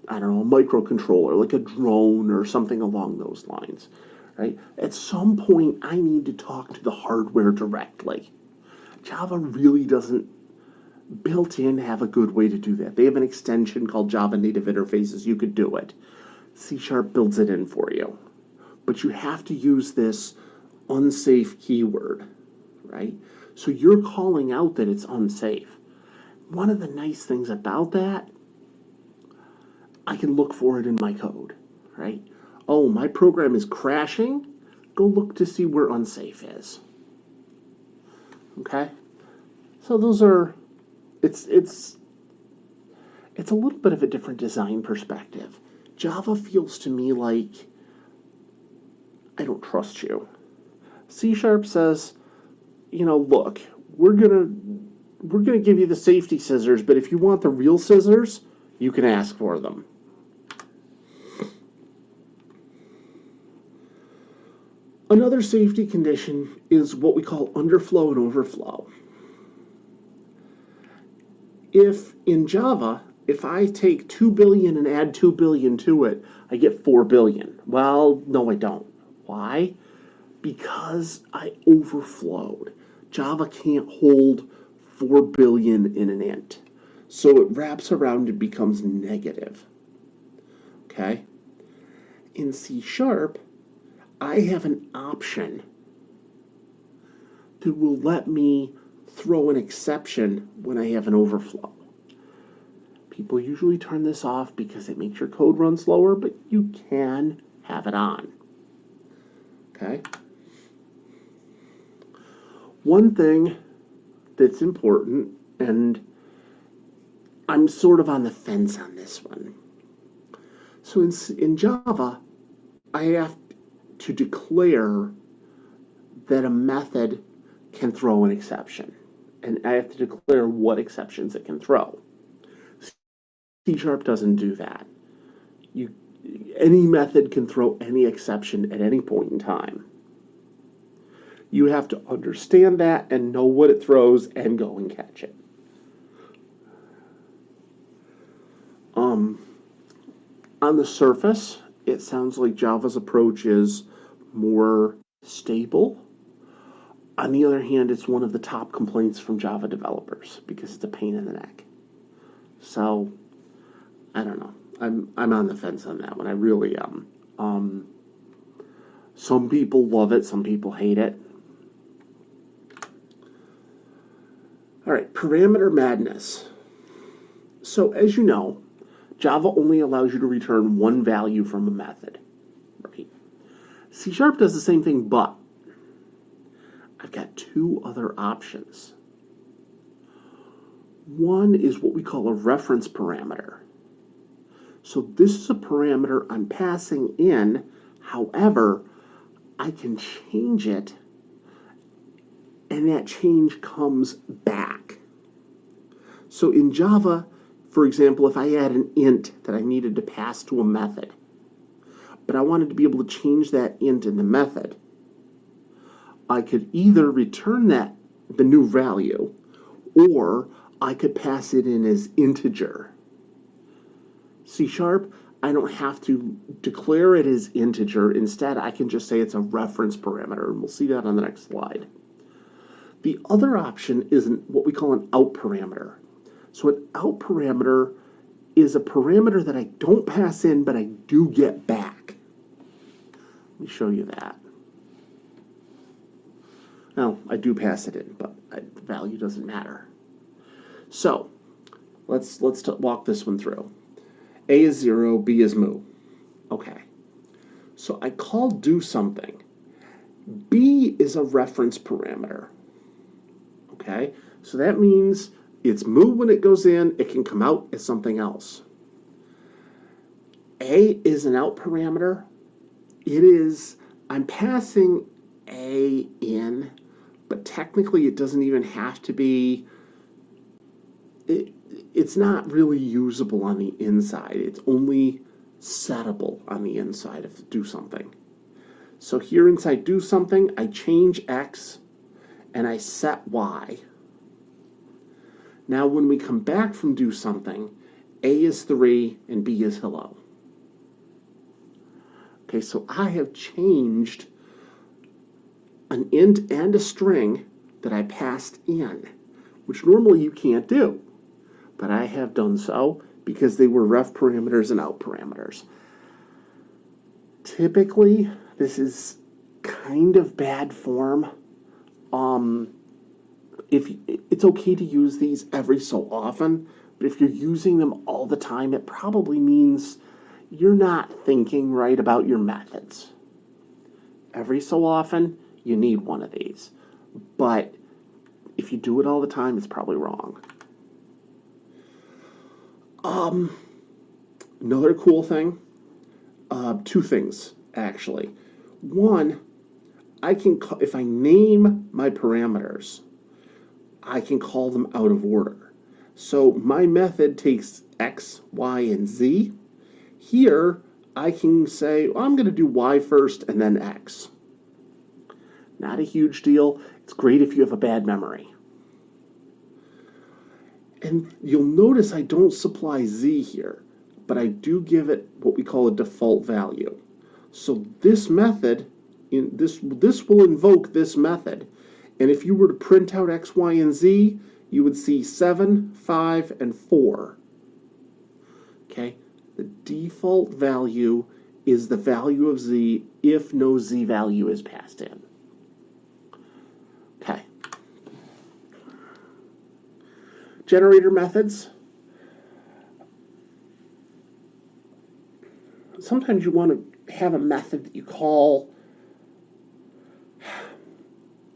microcontroller, like a drone or something along those lines, right? At some point, I need to talk to the hardware directly. Java really doesn't built in have a good way to do that. They have an extension called Java Native Interfaces. You could do it. C# builds it in for you. But you have to use this unsafe keyword, right? So you're calling out that it's unsafe. One of the nice things about that, I can look for it in my code, right? Oh, my program is crashing. Go look to see where unsafe is. Okay? So those are, it's a little bit of a different design perspective. Java feels to me like I don't trust you. C# says, look, we're gonna give you the safety scissors, but if you want the real scissors, you can ask for them. Another safety condition is what we call underflow and overflow. If in Java, if I take 2 billion and add 2 billion to it, I get 4 billion. Well, no, I don't. Why? Because I overflowed. Java can't hold 4 billion in an int. So it wraps around and becomes negative. Okay? In C#, I have an option that will let me throw an exception when I have an overflow. People usually turn this off because it makes your code run slower, but you can have it on. Okay? One thing that's important, and I'm sort of on the fence on this one. So in Java, I have to declare that a method can throw an exception. And I have to declare what exceptions it can throw. C# doesn't do that. Any method can throw any exception at any point in time. You have to understand that and know what it throws and go and catch it. On the surface, it sounds like Java's approach is more stable. On the other hand, it's one of the top complaints from Java developers because it's a pain in the neck. So, I don't know. I'm on the fence on that one. I really am. Some people love it, some people hate it. All right, parameter madness. So as you know, Java only allows you to return one value from a method, right? C# does the same thing, but I've got two other options. One is what we call a reference parameter. So this is a parameter I'm passing in. However, I can change it, and that change comes back. So in Java, for example, if I had an int that I needed to pass to a method, but I wanted to be able to change that int in the method, I could either return the new value, or I could pass it in as integer. C#, I don't have to declare it as integer. Instead, I can just say it's a reference parameter, and we'll see that on the next slide. The other option is what we call an out parameter. So an out parameter is a parameter that I don't pass in, but I do get back. Let me show you that. Now, I do pass it in, but the value doesn't matter. So, let's walk this one through. A is 0, B is moo. Okay. So I call do something. B is a reference parameter. Okay? So that means it's moo when it goes in, it can come out as something else. A is an out parameter. I'm passing A in, but technically it doesn't even have to be, it's not really usable on the inside. It's only settable on the inside of do something. So here inside do something, I change X and I set Y. Now when we come back from do something, A is 3 and B is hello. Okay, so I have changed an int and a string that I passed in, which normally you can't do. But I have done so because they were ref parameters and out parameters. Typically, this is kind of bad form. It's okay to use these every so often, but if you're using them all the time, it probably means you're not thinking right about your methods. Every so often, you need one of these. But if you do it all the time, it's probably wrong. Another cool thing, two things actually. One, if I name my parameters, I can call them out of order. So my method takes X, Y, and Z. Here, I can say, well, I'm going to do Y first and then X. Not a huge deal. It's great if you have a bad memory. And you'll notice I don't supply Z here, but I do give it what we call a default value. So this method, this will invoke this method. And if you were to print out X, Y, and Z, you would see 7, 5, and 4. Okay? The default value is the value of Z if no Z value is passed in. Okay. Generator methods. Sometimes you want to have a method that you call.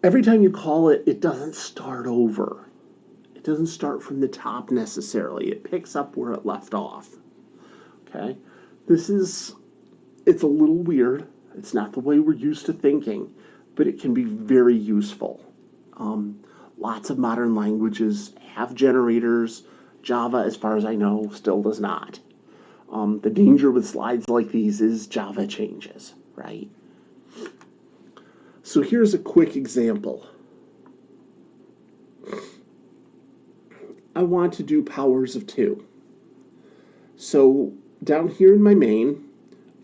Every time you call it, it doesn't start over. It doesn't start from the top necessarily. It picks up where it left off. Okay? It's a little weird. It's not the way we're used to thinking, but it can be very useful. Lots of modern languages have generators. Java, as far as I know, still does not. The danger with slides like these is Java changes, right? So here's a quick example. I want to do powers of 2. So down here in my main,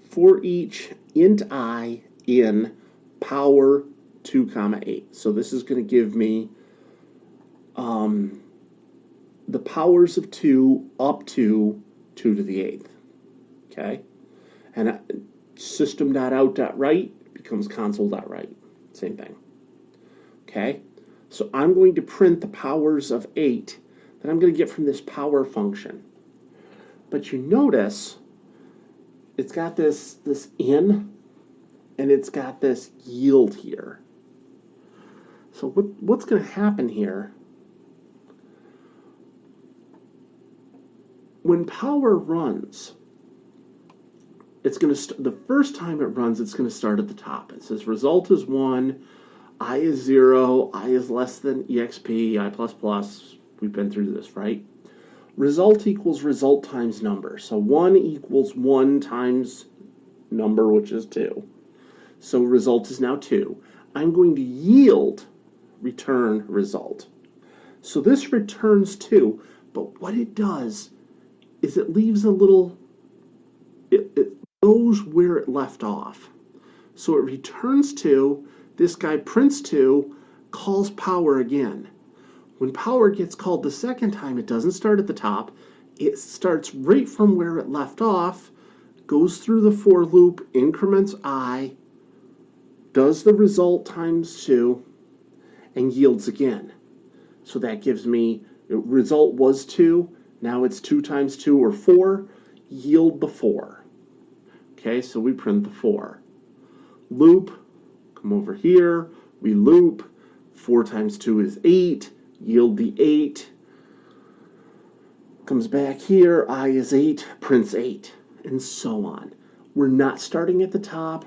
for each int I in power 2, 8. So this is going to give me the powers of 2 up to 2 to the 8th. Okay? And system.out.write becomes console.write. Same thing. Okay? So I'm going to print the powers of 8 that I'm going to get from this power function. But you notice it's got this in, and it's got this yield here. So what's going to happen here? When power runs, it's going to the first time it runs, it's going to start at the top. It says result is 1, I is 0, I is less than exp, I plus plus. We've been through this, right? Result equals result times number. So 1 equals 1 times number, which is 2. So result is now 2. I'm going to yield return result. So this returns 2, but what it does is it leaves a little, it knows where it left off. So it returns 2, this guy prints 2, calls power again. When power gets called the second time, it doesn't start at the top. It starts right from where it left off, goes through the for loop, increments I, does the result times 2, and yields again. So that gives me, result was 2, now it's 2 times 2 or 4, yield the 4. Okay, so we print the 4. Loop, come over here, we loop, 4 times 2 is 8, yield the 8, comes back here, I is 8, prints 8, and so on. We're not starting at the top,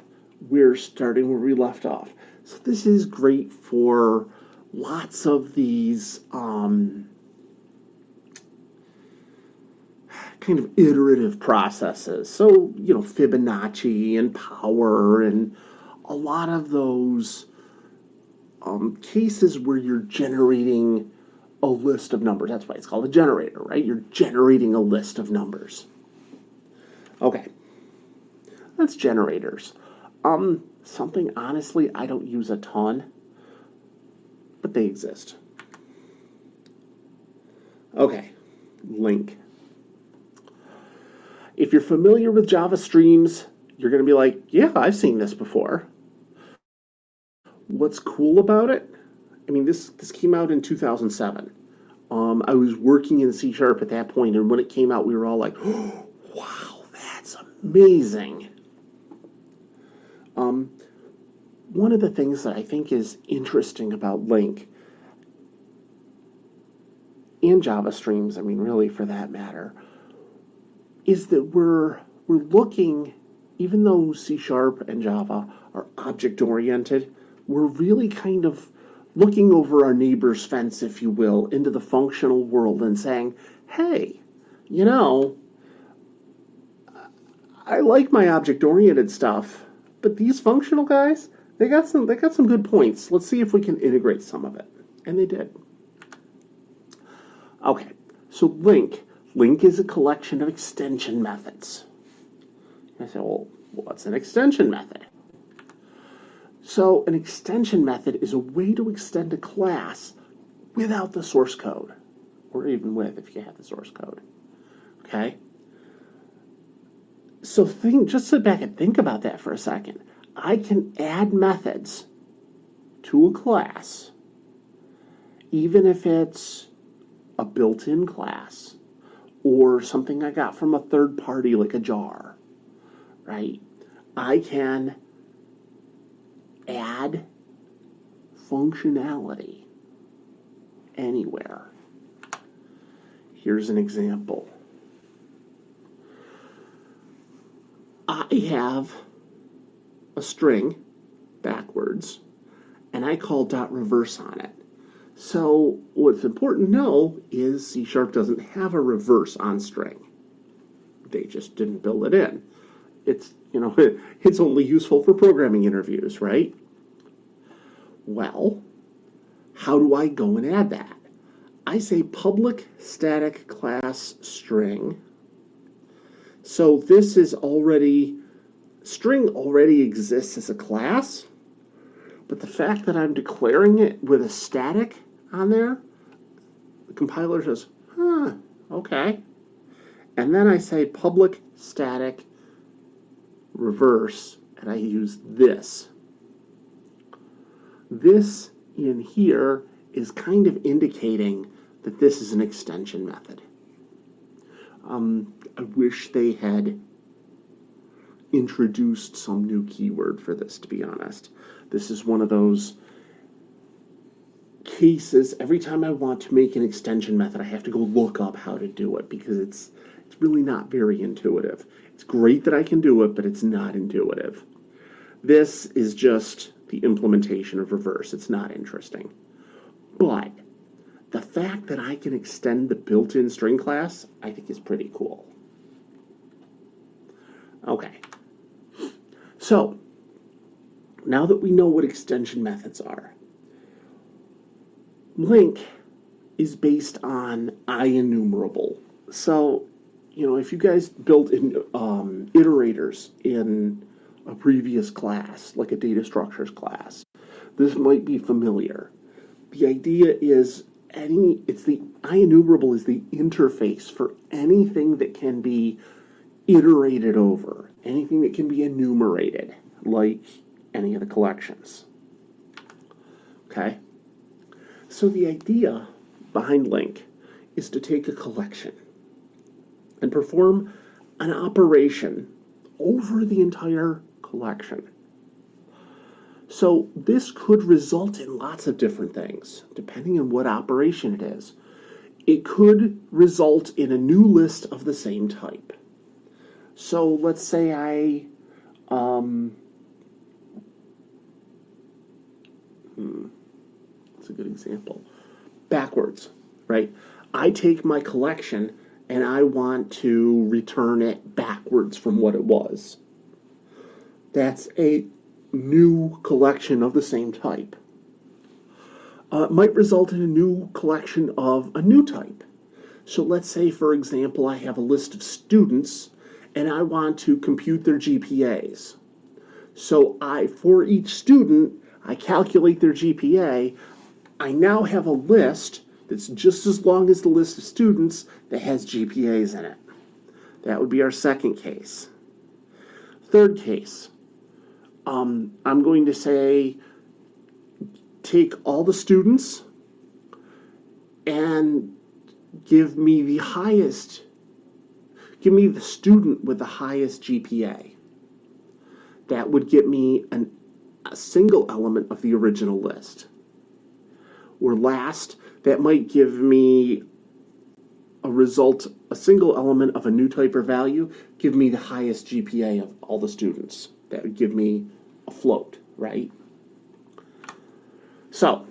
we're starting where we left off. So this is great for lots of these kind of iterative processes. So, you know, Fibonacci and power and a lot of those cases where you're generating a list of numbers. That's why it's called a generator, right? You're generating a list of numbers. Okay, that's generators. Something, honestly, I don't use a ton, but they exist. Okay, link. If you're familiar with Java streams, you're going to be like, yeah, I've seen this before. What's cool about it? I mean, this came out in 2007. I was working in C# at that point, and when it came out, we were all like, oh, wow, that's amazing. One of the things that I think is interesting about link and Java streams, I mean, really for that matter, is that we're looking, even though C# and Java are object-oriented, we're really kind of looking over our neighbor's fence, if you will, into the functional world and saying, hey, you know, I like my object-oriented stuff, but these functional guys, they got some good points. Let's see if we can integrate some of it. And they did. Okay, so link. Link is a collection of extension methods. I say, well, what's an extension method? So an extension method is a way to extend a class without the source code, or even with if you have the source code. Okay? So just sit back and think about that for a second. I can add methods to a class, even if it's a built-in class, or something I got from a third party like a jar, right? I can add functionality anywhere. Here's an example. I have a string backwards, and I call .reverse on it. So what's important to know is C# doesn't have a reverse on string. They just didn't build it in. It's, you know, it's only useful for programming interviews, right? Well, how do I go and add that? I say public static class string. So this is already, string already exists as a class, but the fact that I'm declaring it with a static on there, the compiler says, huh, okay. And then I say public static reverse, and I use this. This in here is kind of indicating that this is an extension method. I wish they had introduced some new keyword for this, to be honest. This is one of those cases, every time I want to make an extension method, I have to go look up how to do it because it's really not very intuitive. It's great that I can do it, but it's not intuitive. This is just the implementation of reverse. It's not interesting. But the fact that I can extend the built-in string class, I think is pretty cool. Okay. So, now that we know what extension methods are, link is based on IEnumerable. So, if you guys built in iterators in a previous class, like a data structures class, this might be familiar. The idea is the IEnumerable is the interface for anything that can be iterated over, anything that can be enumerated, like any of the collections. Okay? So the idea behind link is to take a collection and perform an operation over the entire collection. So this could result in lots of different things, depending on what operation it is. It could result in a new list of the same type. So let's say that's a good example. Backwards, right? I take my collection and I want to return it backwards from what it was. That's a new collection of the same type. It might result in a new collection of a new type. So let's say, for example, I have a list of students and I want to compute their GPAs. So for each student, I calculate their GPA. I now have a list that's just as long as the list of students that has GPAs in it. That would be our second case. Third case, I'm going to say, take all the students and give me the student with the highest GPA. That would get me a single element of the original list. Or last, that might give me a single element of a new type or value, give me the highest GPA of all the students. That would give me a float, right? So,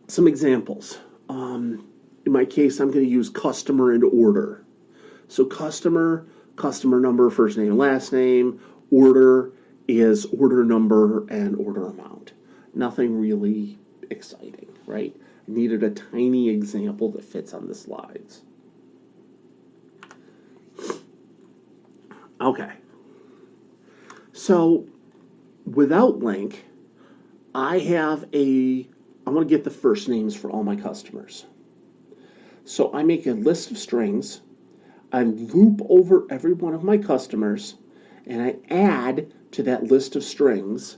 some examples. In my case, I'm going to use customer and order. So customer number, first name, last name. Order is order number and order amount. Nothing really exciting, right? I needed a tiny example that fits on the slides. Okay. So, without link, I want to get the first names for all my customers. So I make a list of strings, I loop over every one of my customers, and I add to that list of strings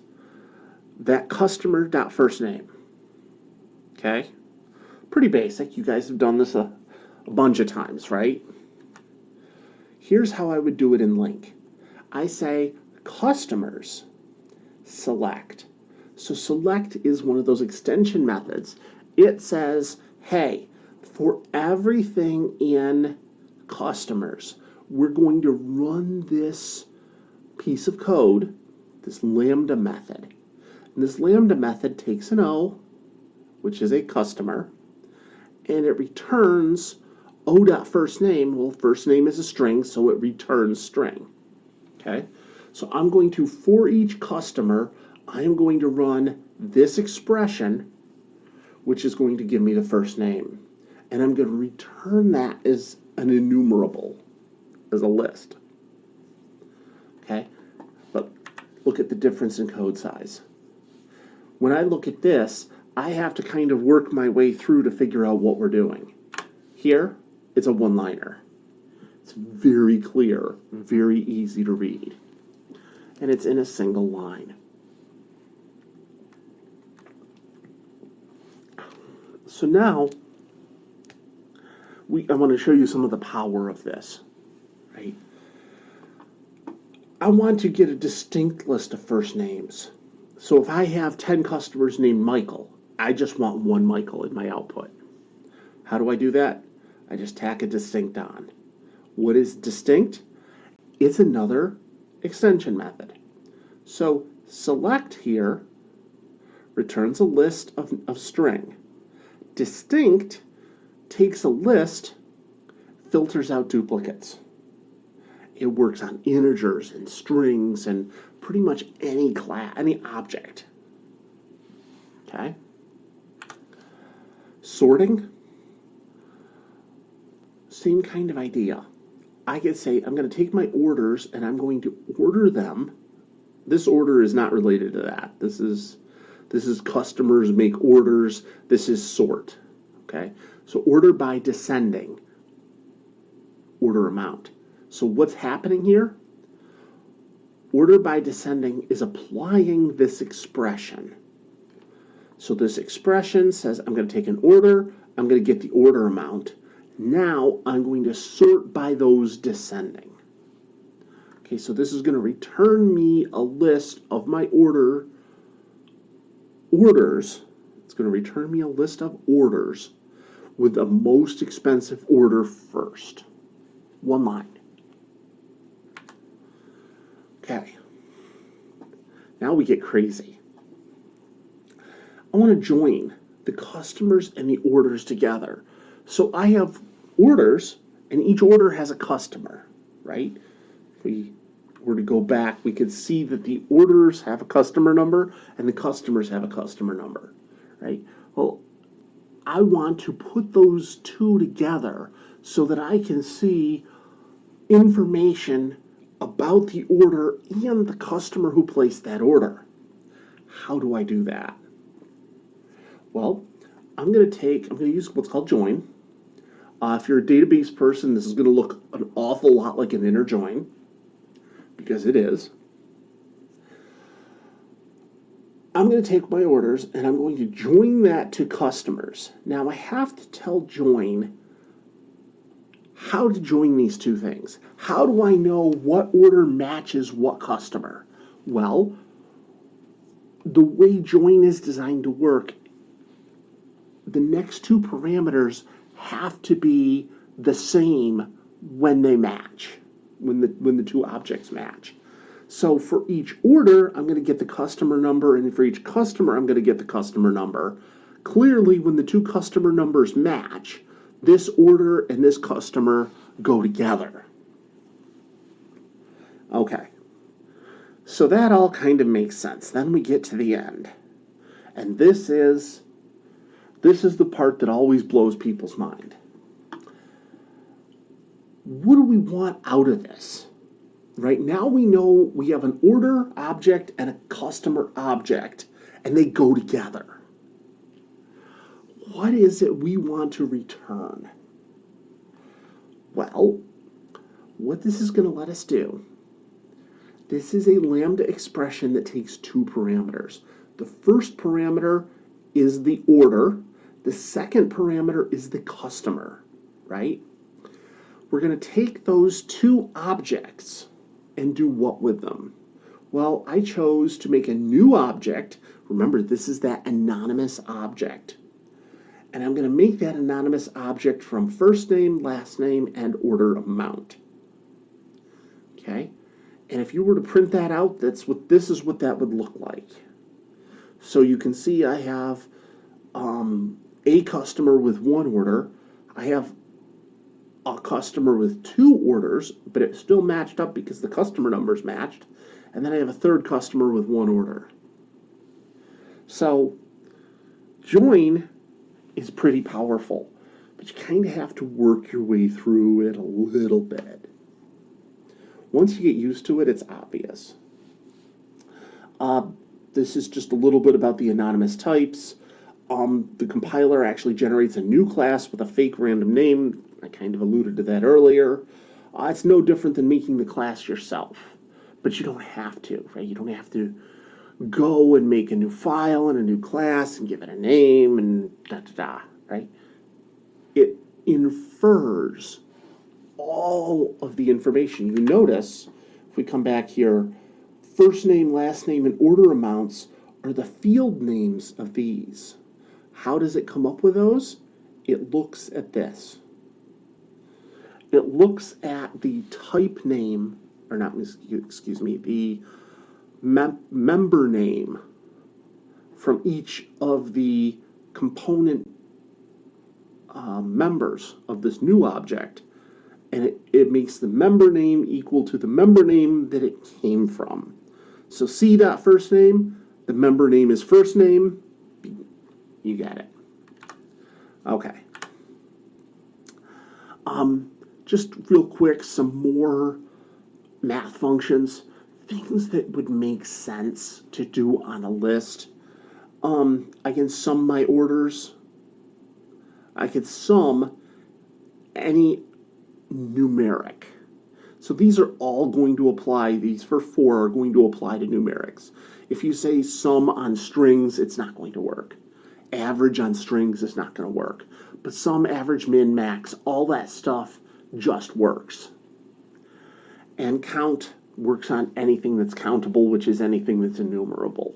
that customer.firstname. Okay? Pretty basic. You guys have done this a bunch of times, right? Here's how I would do it in link. I say customers select. So select is one of those extension methods. It says, hey, for everything in customers, we're going to run this piece of code, this lambda method. And this lambda method takes an O, which is a customer, and it returns O.firstname. Well, first name is a string, so it returns string. Okay? So I'm going to, for each customer, I am going to run this expression, which is going to give me the first name. And I'm going to return that as an enumerable, as a list. Okay? But look at the difference in code size. When I look at this, I have to kind of work my way through to figure out what we're doing. Here, it's a one-liner. It's very clear, very easy to read. And it's in a single line. So now, I want to show you some of the power of this. right? I want to get a distinct list of first names. So if I have 10 customers named Michael, I just want one Michael in my output. How do I do that? I just tack a distinct on. What is distinct? It's another extension method. So select here returns a list of string. Distinct takes a list, filters out duplicates. It works on integers and strings and pretty much any class, any object. Okay? Sorting, same kind of idea. I could say I'm going to take my orders and I'm going to order them. This order is not related to that. This is customers make orders. This is sort. Okay? So order by descending. Order amount. So what's happening here? Order by descending is applying this expression. So this expression says I'm going to take an order, I'm going to get the order amount. Now I'm going to sort by those descending. Okay, so this is going to return me a list of my orders. It's going to return me a list of orders with the most expensive order first. One line. Okay. Now we get crazy. I want to join the customers and the orders together. So I have orders, and each order has a customer, right? If we were to go back, we could see that the orders have a customer number and the customers have a customer number, right? Well, I want to put those two together so that I can see information about the order and the customer who placed that order. How do I do that? Well, I'm going to use what's called join. If you're a database person, this is going to look an awful lot like an inner join, because it is. I'm going to take my orders and I'm going to join that to customers. Now I have to tell join how to join these two things. How do I know what order matches what customer? Well, the way join is designed to work, the next two parameters have to be the same when they match, when the two objects match. So for each order, I'm going to get the customer number, and for each customer, I'm going to get the customer number. Clearly, when the two customer numbers match, this order and this customer go together. Okay, so that all kind of makes sense. Then we get to the end. And this is the part that always blows people's mind. What do we want out of this? Right now we know we have an order object and a customer object, and they go together. What is it we want to return? Well, what this is going to let us do, this is a lambda expression that takes two parameters. The first parameter is the order. The second parameter is the customer, right? We're going to take those two objects and do what with them? Well, I chose to make a new object. Remember, this is that anonymous object. And I'm going to make that anonymous object from first name, last name, and order amount. Okay? And if you were to print that out, this is what that would look like. So you can see I have a customer with one order. I have a customer with two orders, but it still matched up because the customer numbers matched. And then I have a third customer with one order. So join is pretty powerful, but you kind of have to work your way through it a little bit. Once you get used to it, it's obvious. This is just a little bit about the anonymous types. The compiler actually generates a new class with a fake random name. I kind of alluded to that earlier. It's no different than making the class yourself, but you don't have to, right? You don't have to go and make a new file and a new class and give it a name and right? It infers all of the information. You notice, if we come back here, first name, last name, and order amounts are the field names of these. How does it come up with those? It looks at this. It looks at the type name, or not, excuse me, the member name from each of the component members of this new object, and it makes the member name equal to the member name that it came from. So c.first name, the member name is first name. You got it. Okay. Just real quick, some more math functions, things that would make sense to do on a list. I can sum my orders. I could sum any numeric. So these are all going to apply, these first four are going to apply to numerics. If you say sum on strings, it's not going to work. Average on strings is not going to work. But sum, average, min, max, all that stuff just works. And count works on anything that's countable, which is anything that's enumerable.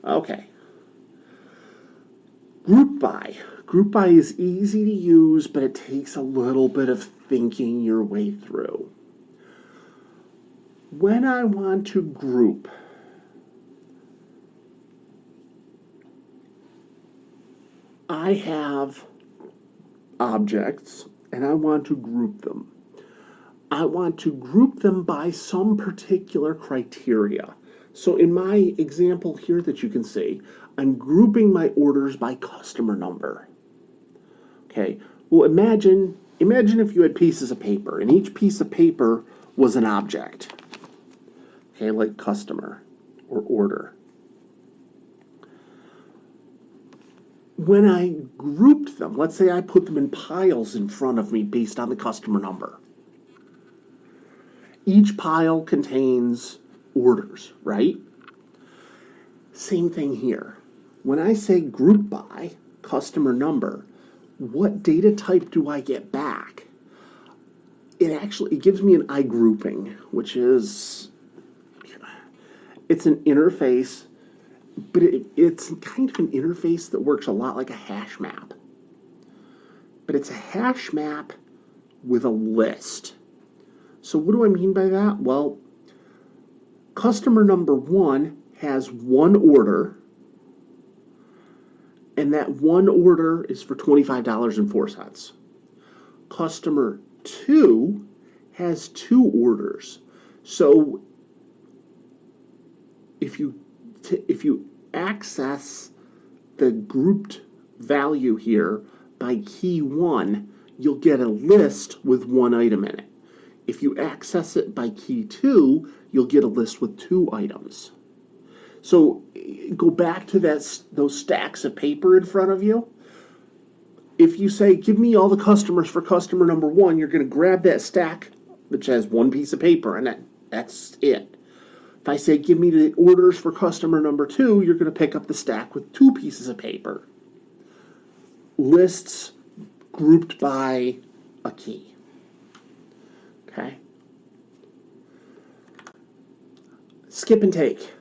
Okay. Group by. Group by is easy to use, but it takes a little bit of thinking your way through. When I want to group, I have objects and I want to group them. I want to group them by some particular criteria. So in my example here that you can see, I'm grouping my orders by customer number. Okay, well imagine if you had pieces of paper and each piece of paper was an object. Okay, like customer or order. When I grouped them, let's say I put them in piles in front of me based on the customer number. Each pile contains orders, right? Same thing here. When I say group by customer number, what data type do I get back? It gives me an I grouping, which is, it's an interface, but it's kind of an interface that works a lot like a hash map. But it's a hash map with a list. So what do I mean by that? Well, customer number 1 has one order, and that one order is for $25.04. Customer 2 has 2 orders. So if you access the grouped value here by key 1, you'll get a list with one item in it. If you access it by key 2, you'll get a list with 2 items. So go back to those stacks of paper in front of you. If you say, give me all the customers for customer number 1, you're going to grab that stack, which has one piece of paper, and that's it. If I say, give me the orders for customer number 2, you're going to pick up the stack with 2 pieces of paper. Lists grouped by a key. Okay. Skip and take.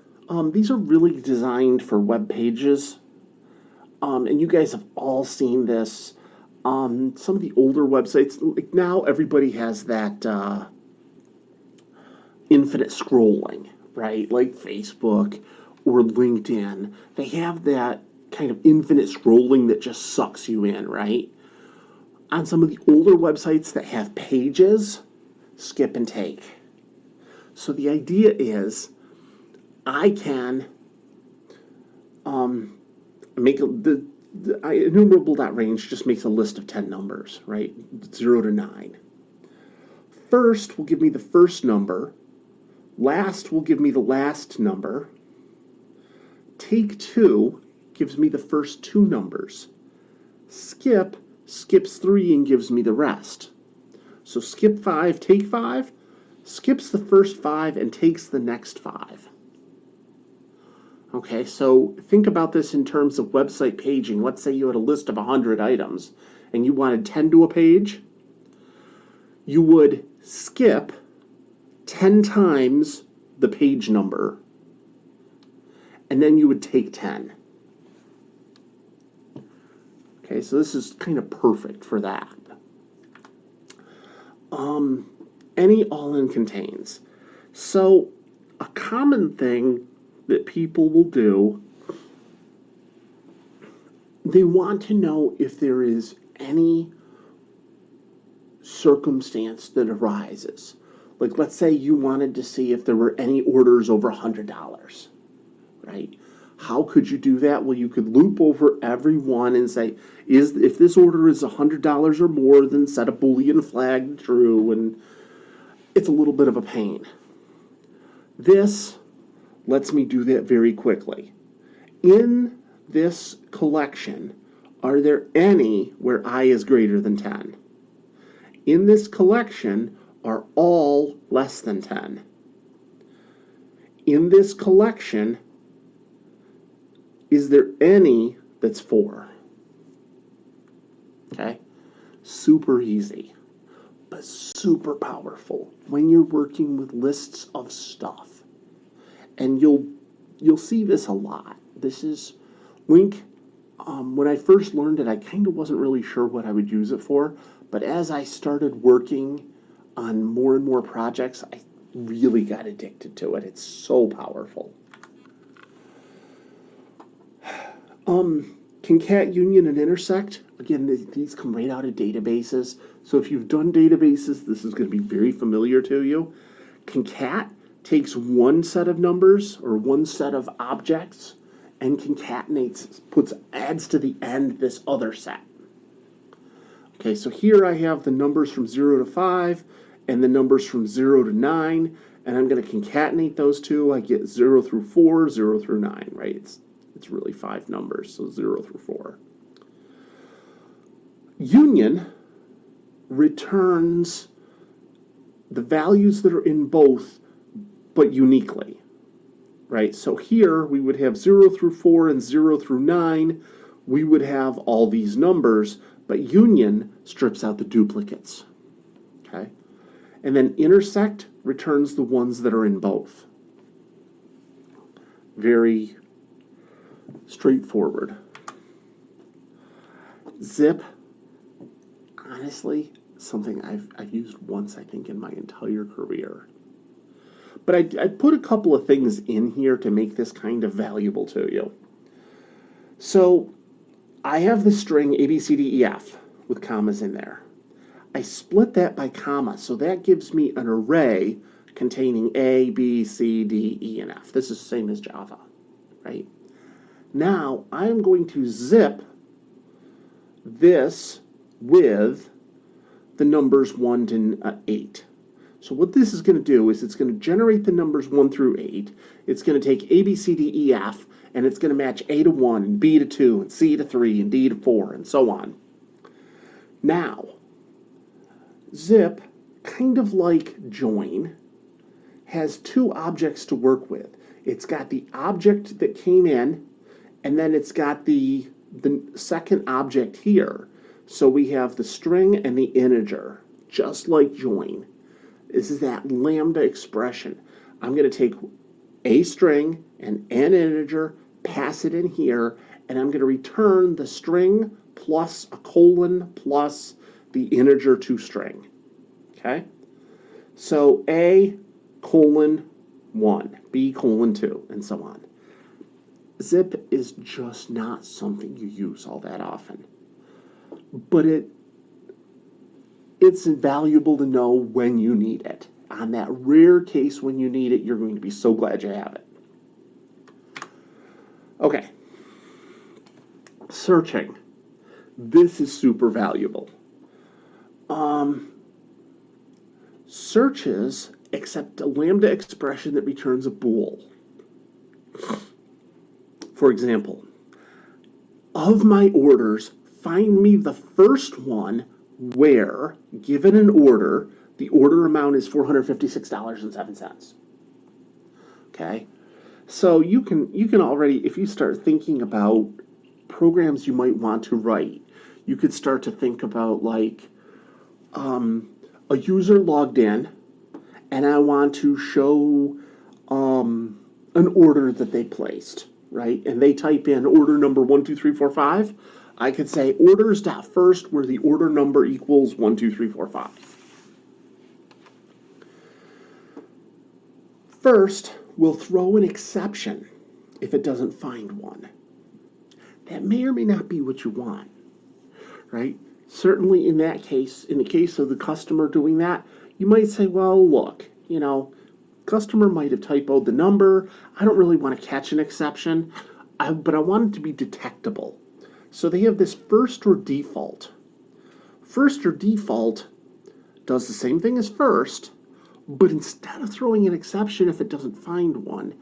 These are really designed for web pages. And you guys have all seen this. Some of the older websites, like now everybody has that infinite scrolling, right? Like Facebook or LinkedIn. They have that kind of infinite scrolling that just sucks you in, right? On some of the older websites that have pages, skip and take. So the idea is I can make the enumerable.range just makes a list of 10 numbers, right? 0 to 9. First will give me the first number. Last will give me the last number. Take 2 gives me the first 2 numbers. Skip skips 3 and gives me the rest. So skip 5, take 5, skips the first 5 and takes the next 5. Okay, so think about this in terms of website paging. Let's say you had a list of 100 items and you wanted 10 to a page. you would skip 10 times the page number, and then you would take 10. Okay, so this is kind of perfect for that. Any all-in contains. So a common thing that people will do, they want to know if there is any circumstance that arises. Like, let's say you wanted to see if there were any orders over $100, right? How could you do that? Well, you could loop over every one and say, if this order is $100 or more, then set a Boolean flag true, and it's a little bit of a pain. This lets me do that very quickly. In this collection, are there any where I is greater than 10? In this collection, are all less than 10? In this collection, is there any that's 4? Okay? Super easy, but super powerful when you're working with lists of stuff. And you'll see this a lot. This is LINQ. When I first learned it, I kind of wasn't really sure what I would use it for, but as I started working on more and more projects, I really got addicted to it. It's so powerful. Concat, union, and intersect. Again, these come right out of databases. So if you've done databases, this is going to be very familiar to you. Concat takes one set of numbers or one set of objects and concatenates, adds to the end this other set. Okay, so here I have the numbers from 0 to 5 and the numbers from 0 to 9, and I'm going to concatenate those two. I get 0 through 4, 0 through 9, right? It's really 5 numbers, so 0 through 4. Union returns the values that are in both, but uniquely, right? So here we would have 0 through 4 and 0 through 9. We would have all these numbers, but union strips out the duplicates, okay? And then intersect returns the ones that are in both. Very straightforward. Zip, honestly, something I've used once, I think, in my entire career. But I put a couple of things in here to make this kind of valuable to you. So I have the string ABCDEF with commas in there. I split that by comma, so that gives me an array containing A, B, C, D, E, and F. This is the same as Java, right? Now I'm going to zip this with the numbers 1 to 8. So what this is going to do is it's going to generate the numbers 1 through 8. It's going to take A, B, C, D, E, F, and it's going to match A to 1, and B to 2, and C to 3, and D to 4, and so on. Now, zip, kind of like join, has two objects to work with. It's got the object that came in, and then it's got the second object here. So we have the string and the integer, just like join. This is that lambda expression. I'm going to take a string and an integer, pass it in here, and I'm going to return the string plus a colon plus the integer to string. Okay? So A colon 1, B colon 2, and so on. Zip is just not something you use all that often. But it's valuable to know when you need it. On that rare case when you need it, you're going to be so glad you have it. Okay. Searching. This is super valuable. Searches accept a lambda expression that returns a bool. For example, of my orders, find me the first one where, given an order, the order amount is $456.07. Okay? So you can already, if you start thinking about programs you might want to write, you could start to think about like, a user logged in and I want to show an order that they placed, right? And they type in order number 12345. I could say orders.first where the order number equals 12345. First, we'll throw an exception if it doesn't find one. That may or may not be what you want, right? Certainly in that case, in the case of the customer doing that, you might say, well, look, customer might have typoed the number. I don't really want to catch an exception, but I want it to be detectable. So they have this first or default. First or default does the same thing as first, but instead of throwing an exception if it doesn't find one,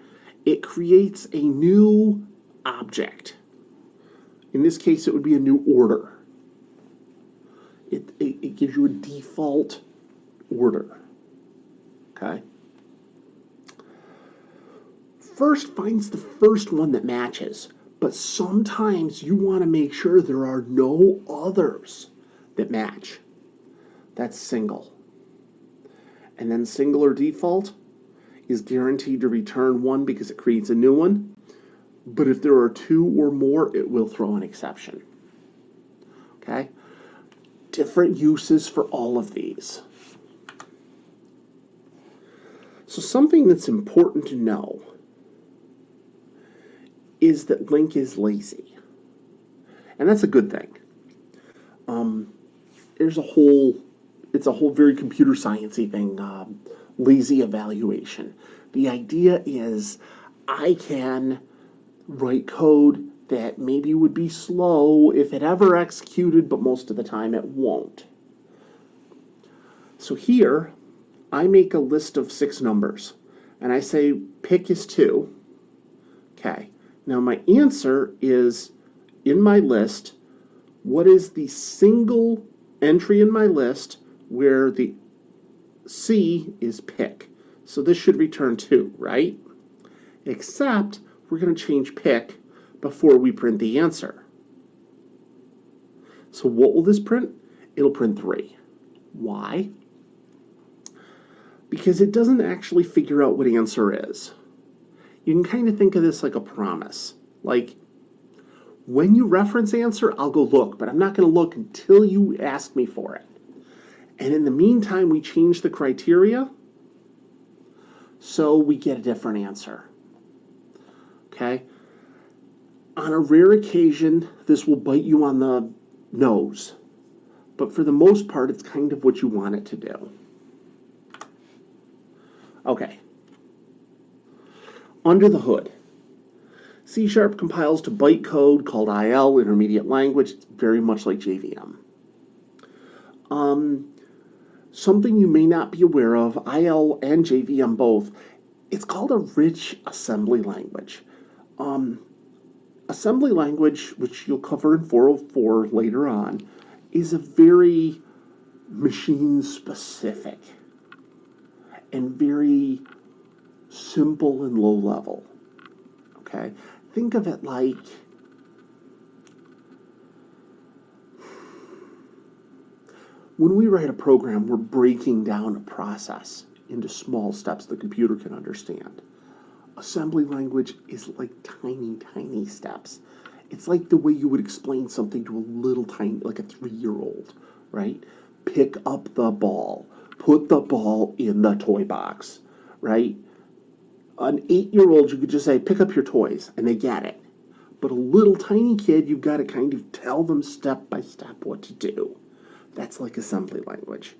it creates a new object. In this case, it would be a new order. It gives you a default order. Okay? First finds the first one that matches, but sometimes you want to make sure there are no others that match. That's single. And then single or default is guaranteed to return one because it creates a new one. But if there are two or more, it will throw an exception. Okay? Different uses for all of these. So something that's important to know is that LINQ is lazy. And that's a good thing. It's a whole very computer sciencey thing, lazy evaluation. The idea is I can write code that maybe would be slow if it ever executed, but most of the time it won't. So here, I make a list of 6 numbers, and I say pick is 2. Okay, now my answer is, in my list, what is the single entry in my list where the C is pick? So this should return 2, right? Except we're going to change pick before we print the answer. So what will this print? It'll print 3. Why? Because it doesn't actually figure out what answer is. You can kind of think of this like a promise. Like, when you reference answer, I'll go look, but I'm not going to look until you ask me for it. And in the meantime, we change the criteria so we get a different answer. Okay? On a rare occasion, this will bite you on the nose. But for the most part, it's kind of what you want it to do. Okay. Under the hood. C# compiles to bytecode called IL, intermediate language. It's very much like JVM. Something you may not be aware of, IL and JVM both, it's called a rich assembly language. Assembly language, which you'll cover in 404 later on, is a very machine-specific and very simple and low level. Okay? Think of it like when we write a program, we're breaking down a process into small steps the computer can understand. Assembly language is like tiny, tiny steps. It's like the way you would explain something to a little tiny, like a 3-year-old, right? Pick up the ball. Put the ball in the toy box, right? An 8-year-old, you could just say, pick up your toys, and they get it. But a little tiny kid, you've got to kind of tell them step by step what to do. That's like assembly language.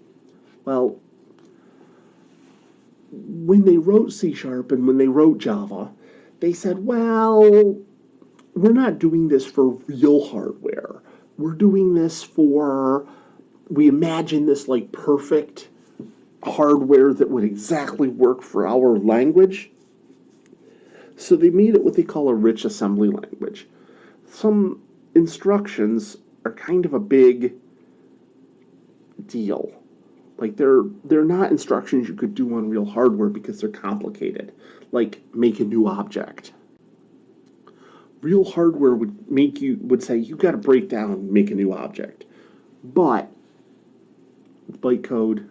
Well, when they wrote C# and when they wrote Java, they said, well, we're not doing this for real hardware. We're doing this for, we imagine this like perfect hardware that would exactly work for our language. So they made it what they call a rich assembly language. Some instructions are kind of a big deal. Like they're not instructions you could do on real hardware because they're complicated. Like make a new object. Real hardware would say you got to break down and make a new object. But with bytecode,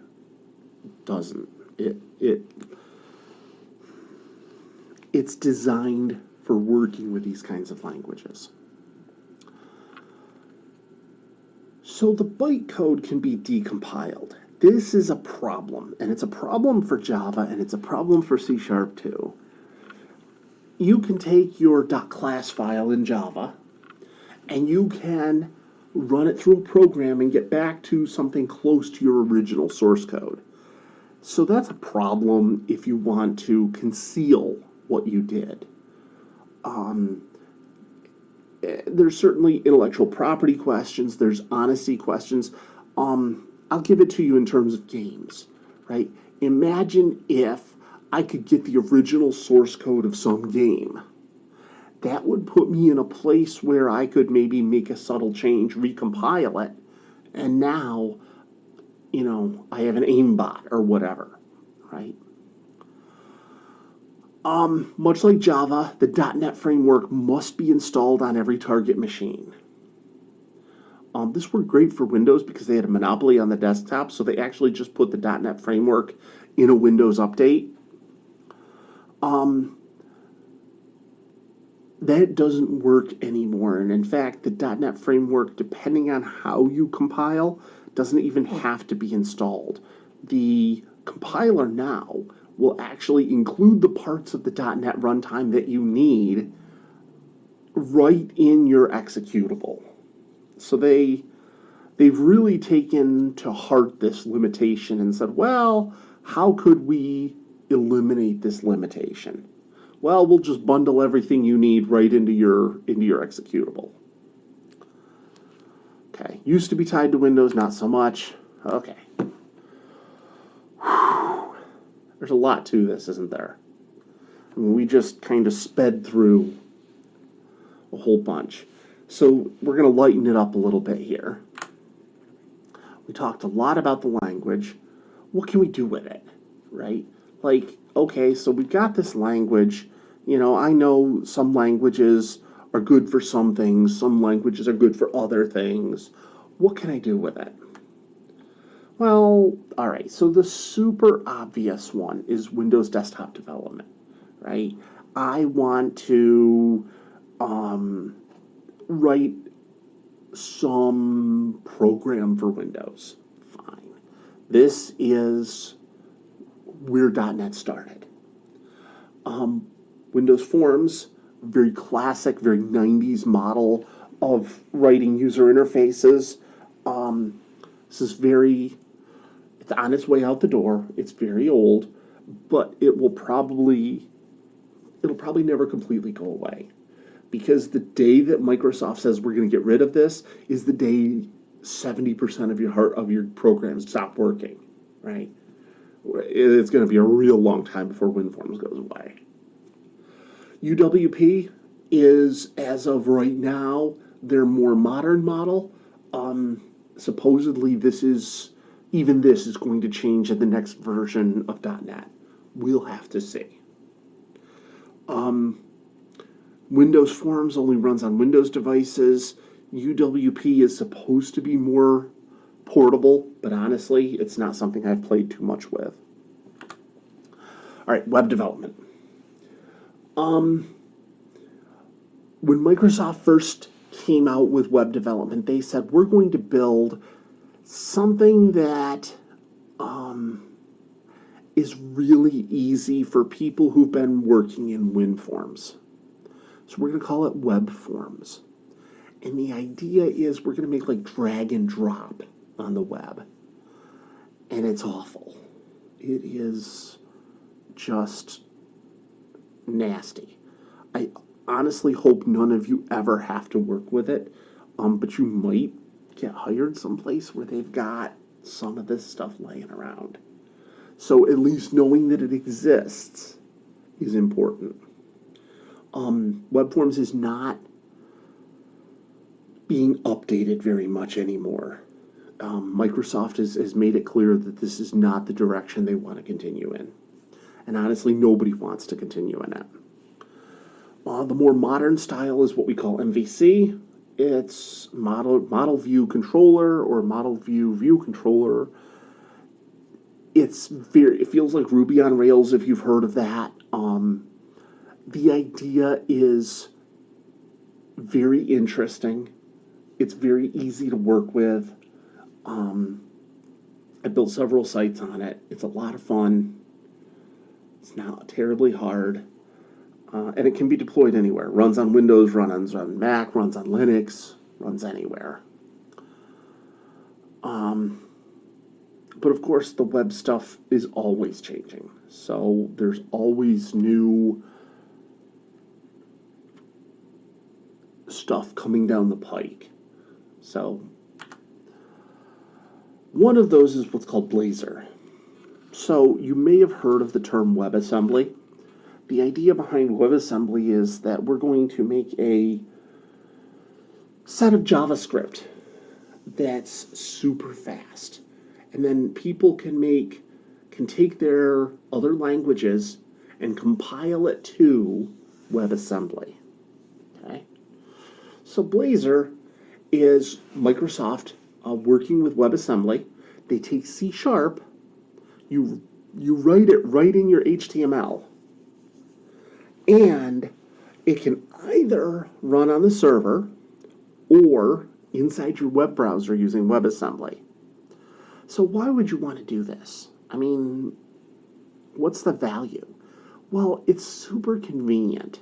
doesn't. It's designed for working with these kinds of languages. So the bytecode can be decompiled. This is a problem, and it's a problem for Java, and it's a problem for C# too. You can take your .class file in Java, and you can run it through a program and get back to something close to your original source code. So that's a problem if you want to conceal what you did. There's certainly intellectual property questions, there's honesty questions. I'll give it to you in terms of games, right? Imagine if I could get the original source code of some game. That would put me in a place where I could maybe make a subtle change, recompile it, and now, I have an aimbot or whatever, right? Much like Java, the .NET framework must be installed on every target machine. This worked great for Windows because they had a monopoly on the desktop, so they actually just put the .NET framework in a Windows update. That doesn't work anymore, and in fact, the .NET framework, depending on how you compile, doesn't even have to be installed. The compiler now will actually include the parts of the .NET runtime that you need right in your executable. So they've really taken to heart this limitation and said, well, how could we eliminate this limitation? Well, we'll just bundle everything you need right into your executable. Okay, used to be tied to Windows, not so much. Okay. Whew. There's a lot to this, isn't there? I mean, we just kind of sped through a whole bunch. So we're going to lighten it up a little bit here. We talked a lot about the language. What can we do with it, right? Like, okay, so we've got this language. I know some languages are good for some things. Some languages are good for other things. What can I do with it? Well, all right, so the super obvious one is Windows desktop development, right? I want to write some program for Windows. Fine. This is where .NET started. Windows Forms, very classic, very 90s model of writing user interfaces. This is it's on its way out the door. It's very old, but it'll probably never completely go away. Because the day that Microsoft says we're going to get rid of this is the day 70% of your programs stop working, right? It's going to be a real long time before WinForms goes away. UWP is, as of right now, their more modern model. Supposedly this is going to change in the next version of .NET. We'll have to see. Windows Forms only runs on Windows devices. UWP is supposed to be more portable, but honestly, it's not something I've played too much with. All right, web development. When Microsoft first came out with web development, they said, we're going to build something that is really easy for people who've been working in WinForms. So we're going to call it Web Forms. And the idea is we're going to make like drag and drop on the web. And it's awful. It is just nasty. I honestly hope none of you ever have to work with it, but you might get hired someplace where they've got some of this stuff laying around. So at least knowing that it exists is important. Web Forms is not being updated very much anymore. Microsoft has made it clear that this is not the direction they want to continue in. And honestly, nobody wants to continue in it. The more modern style is what we call MVC. It's model view controller or model view controller. it feels like Ruby on Rails if you've heard of that. The idea is very interesting. It's very easy to work with. I built several sites on it. It's a lot of fun. It's not terribly hard. And it can be deployed anywhere. Runs on Windows, runs on Mac, runs on Linux, runs anywhere. But of course, the web stuff is always changing. So there's always new stuff coming down the pike. So one of those is what's called Blazor. So you may have heard of the term Webassembly. The idea behind Webassembly is that we're going to make a set of JavaScript that's super fast. And then people can take their other languages and compile it to WebAssembly. Okay? So Blazor is Microsoft working with WebAssembly. They take C#, you write it right in your HTML, and it can either run on the server or inside your web browser using WebAssembly. So why would you want to do this? I mean, what's the value? Well, it's super convenient.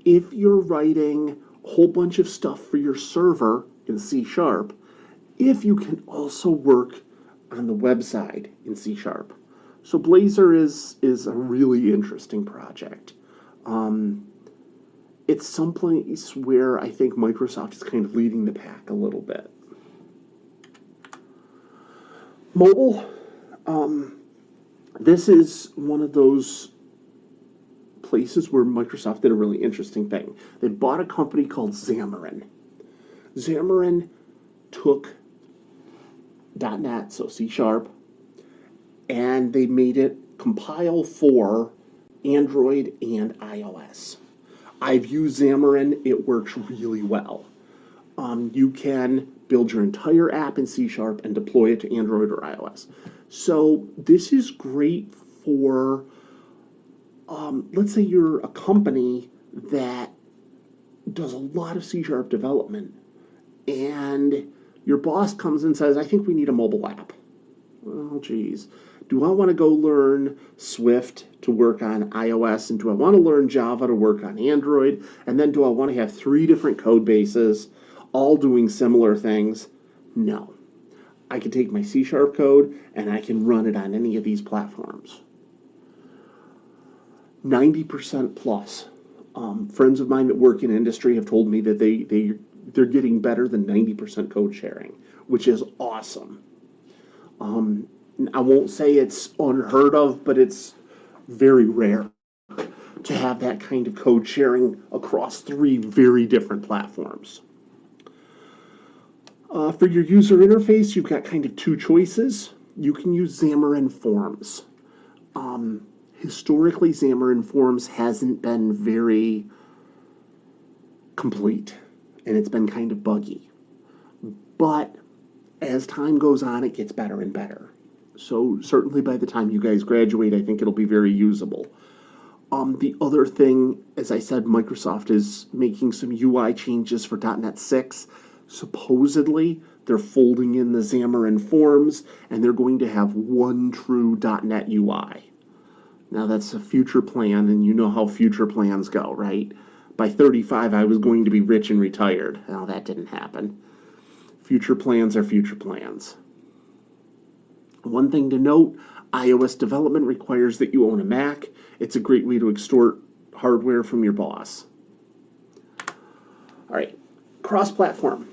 If you're writing a whole bunch of stuff for your server in C#, if you can also work on the website in C#. So Blazor is a really interesting project. It's someplace where I think Microsoft is kind of leading the pack a little bit. Mobile, this is one of those places where Microsoft did a really interesting thing. They bought a company called Xamarin. Xamarin took .NET, so C#, and they made it compile for Android and iOS. I've used Xamarin. It works really well. You can build your entire app in C# and deploy it to Android or iOS. So this is great for, let's say you're a company that does a lot of C# development, and your boss comes and says, I think we need a mobile app. Oh, geez. Do I want to go learn Swift to work on iOS, and do I want to learn Java to work on Android, and then do I want to have 3 different code bases all doing similar things? No. I can take my C# code and I can run it on any of these platforms. 90% plus. Friends of mine that work in industry have told me that they're getting better than 90% code sharing, which is awesome. I won't say it's unheard of, but it's very rare to have that kind of code sharing across 3 very different platforms. For your user interface, you've got kind of 2 choices. You can use Xamarin Forms. Historically, Xamarin Forms hasn't been very complete, and it's been kind of buggy. But as time goes on, it gets better and better. So certainly by the time you guys graduate, I think it'll be very usable. The other thing, as I said, Microsoft is making some UI changes for .NET 6. Supposedly, they're folding in the Xamarin Forms, and they're going to have one true .NET UI. Now, that's a future plan, and you know how future plans go, right? By 35, I was going to be rich and retired. Well, that didn't happen. Future plans are future plans. One thing to note, iOS development requires that you own a Mac. It's a great way to extort hardware from your boss. All right, cross-platform.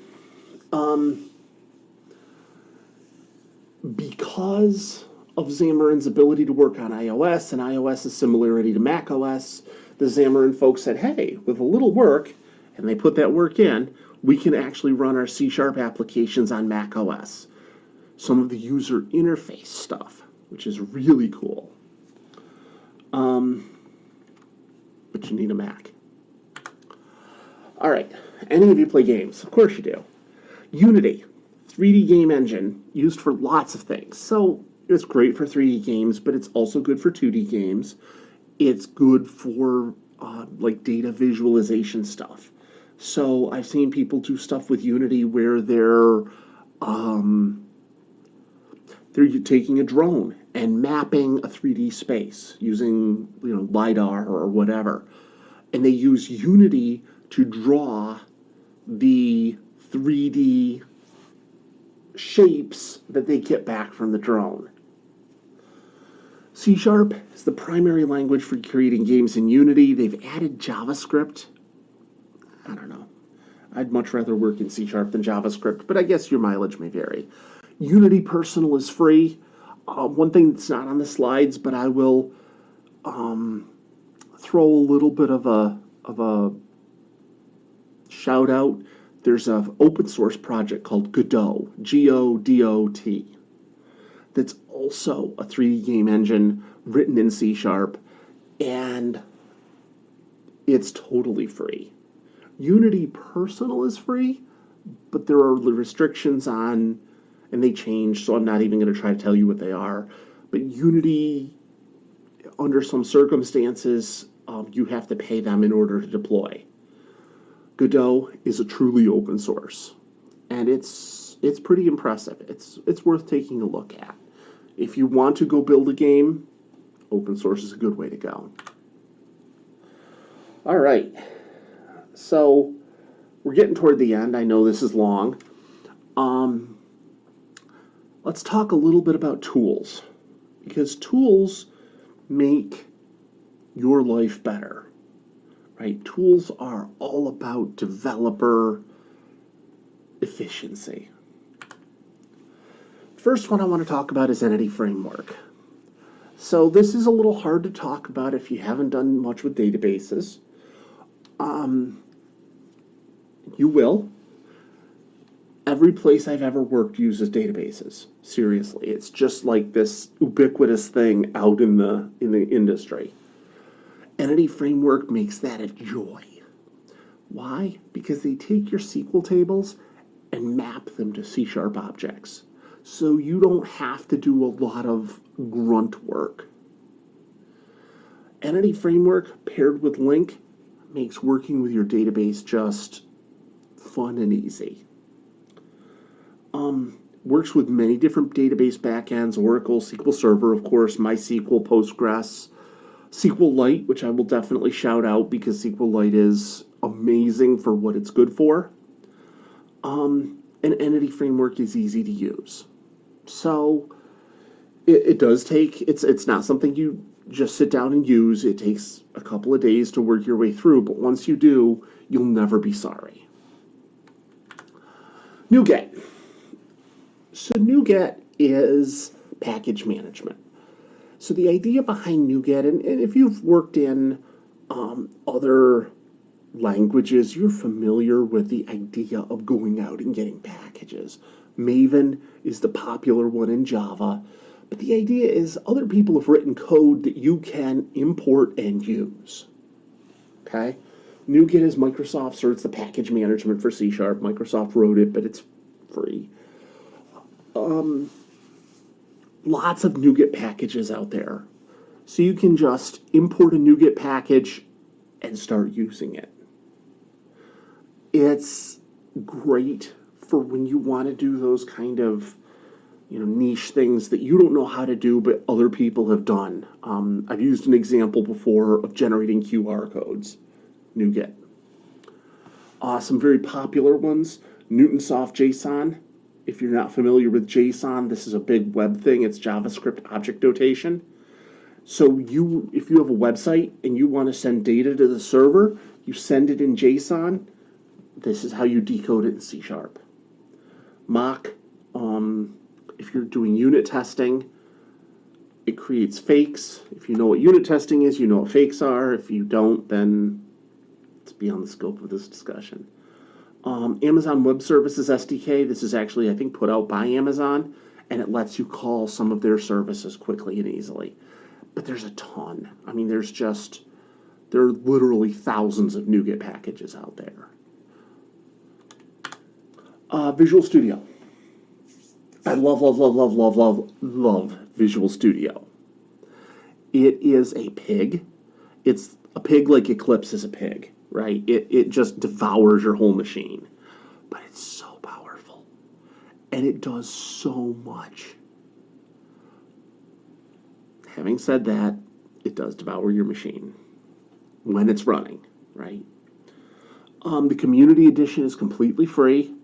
Because of Xamarin's ability to work on iOS and iOS's similarity to macOS, the Xamarin folks said, hey, with a little work, and they put that work in, we can actually run our C# applications on macOS. Some of the user interface stuff, which is really cool. But you need a Mac. All right, any of you play games? Of course you do. Unity, 3D game engine, used for lots of things. So It's great for 3D games, but it's also good for 2D games. It's good for like data visualization stuff. So I've seen people do stuff with Unity where they're taking a drone and mapping a 3D space using LiDAR or whatever, and they use Unity to draw the 3D shapes that they get back from the drone. C# is the primary language for creating games in Unity. They've added JavaScript. I don't know. I'd much rather work in C# than JavaScript, but I guess your mileage may vary. Unity Personal is free. One thing that's not on the slides, but I will throw a little bit of a shout out. There's an open source project called Godot, Godot, that's also a 3D game engine written in C#, and it's totally free. Unity Personal is free, but there are restrictions on, and they change, so I'm not even going to try to tell you what they are. But Unity, under some circumstances, you have to pay them in order to deploy. Godot is a truly open source, and it's pretty impressive. It's worth taking a look at. If you want to go build a game, open source is a good way to go. All right, so we're getting toward the end. I know this is long. Let's talk a little bit about tools, because tools make your life better, right? Tools are all about developer efficiency. First one I want to talk about is Entity Framework. So this is a little hard to talk about if you haven't done much with databases. You will. Every place I've ever worked uses databases. Seriously, it's just like this ubiquitous thing out in the industry. Entity Framework makes that a joy. Why? Because they take your SQL tables and map them to C# objects. So you don't have to do a lot of grunt work. Entity Framework paired with Link makes working with your database just fun and easy. Works with many different database backends, Oracle, SQL Server, of course, MySQL, Postgres, SQLite, which I will definitely shout out because SQLite is amazing for what it's good for. And Entity Framework is easy to use. So it does take, it's not something you just sit down and use. It takes a couple of days to work your way through, but once you do, you'll never be sorry. NuGet. So NuGet is package management. So the idea behind NuGet, and if you've worked in other languages, you're familiar with the idea of going out and getting packages. Maven is the popular one in Java, but the idea is other people have written code that you can import and use. Okay? NuGet is Microsoft, so it's the package management for C#. Microsoft wrote it, but it's free. Lots of NuGet packages out there. So you can just import a NuGet package and start using it. It's great for when you want to do those kind of niche things that you don't know how to do, but other people have done. I've used an example before of generating QR codes. NuGet. Some very popular ones. Newtonsoft Json. If you're not familiar with JSON, this is a big web thing. It's JavaScript object notation. So if you have a website and you want to send data to the server, you send it in JSON. This is how you decode it in C#. Mock, if you're doing unit testing, it creates fakes. If you know what unit testing is, you know what fakes are. If you don't, then it's beyond the scope of this discussion. Amazon Web Services SDK, this is actually, I think, put out by Amazon, and it lets you call some of their services quickly and easily. But there's a ton. I mean, there are literally thousands of NuGet packages out there. Visual Studio. I love Visual Studio. It is a pig. It's a pig like Eclipse is a pig, right? It just devours your whole machine. But it's so powerful. And it does so much. Having said that, it does devour your machine when it's running, right? The Community Edition is completely free.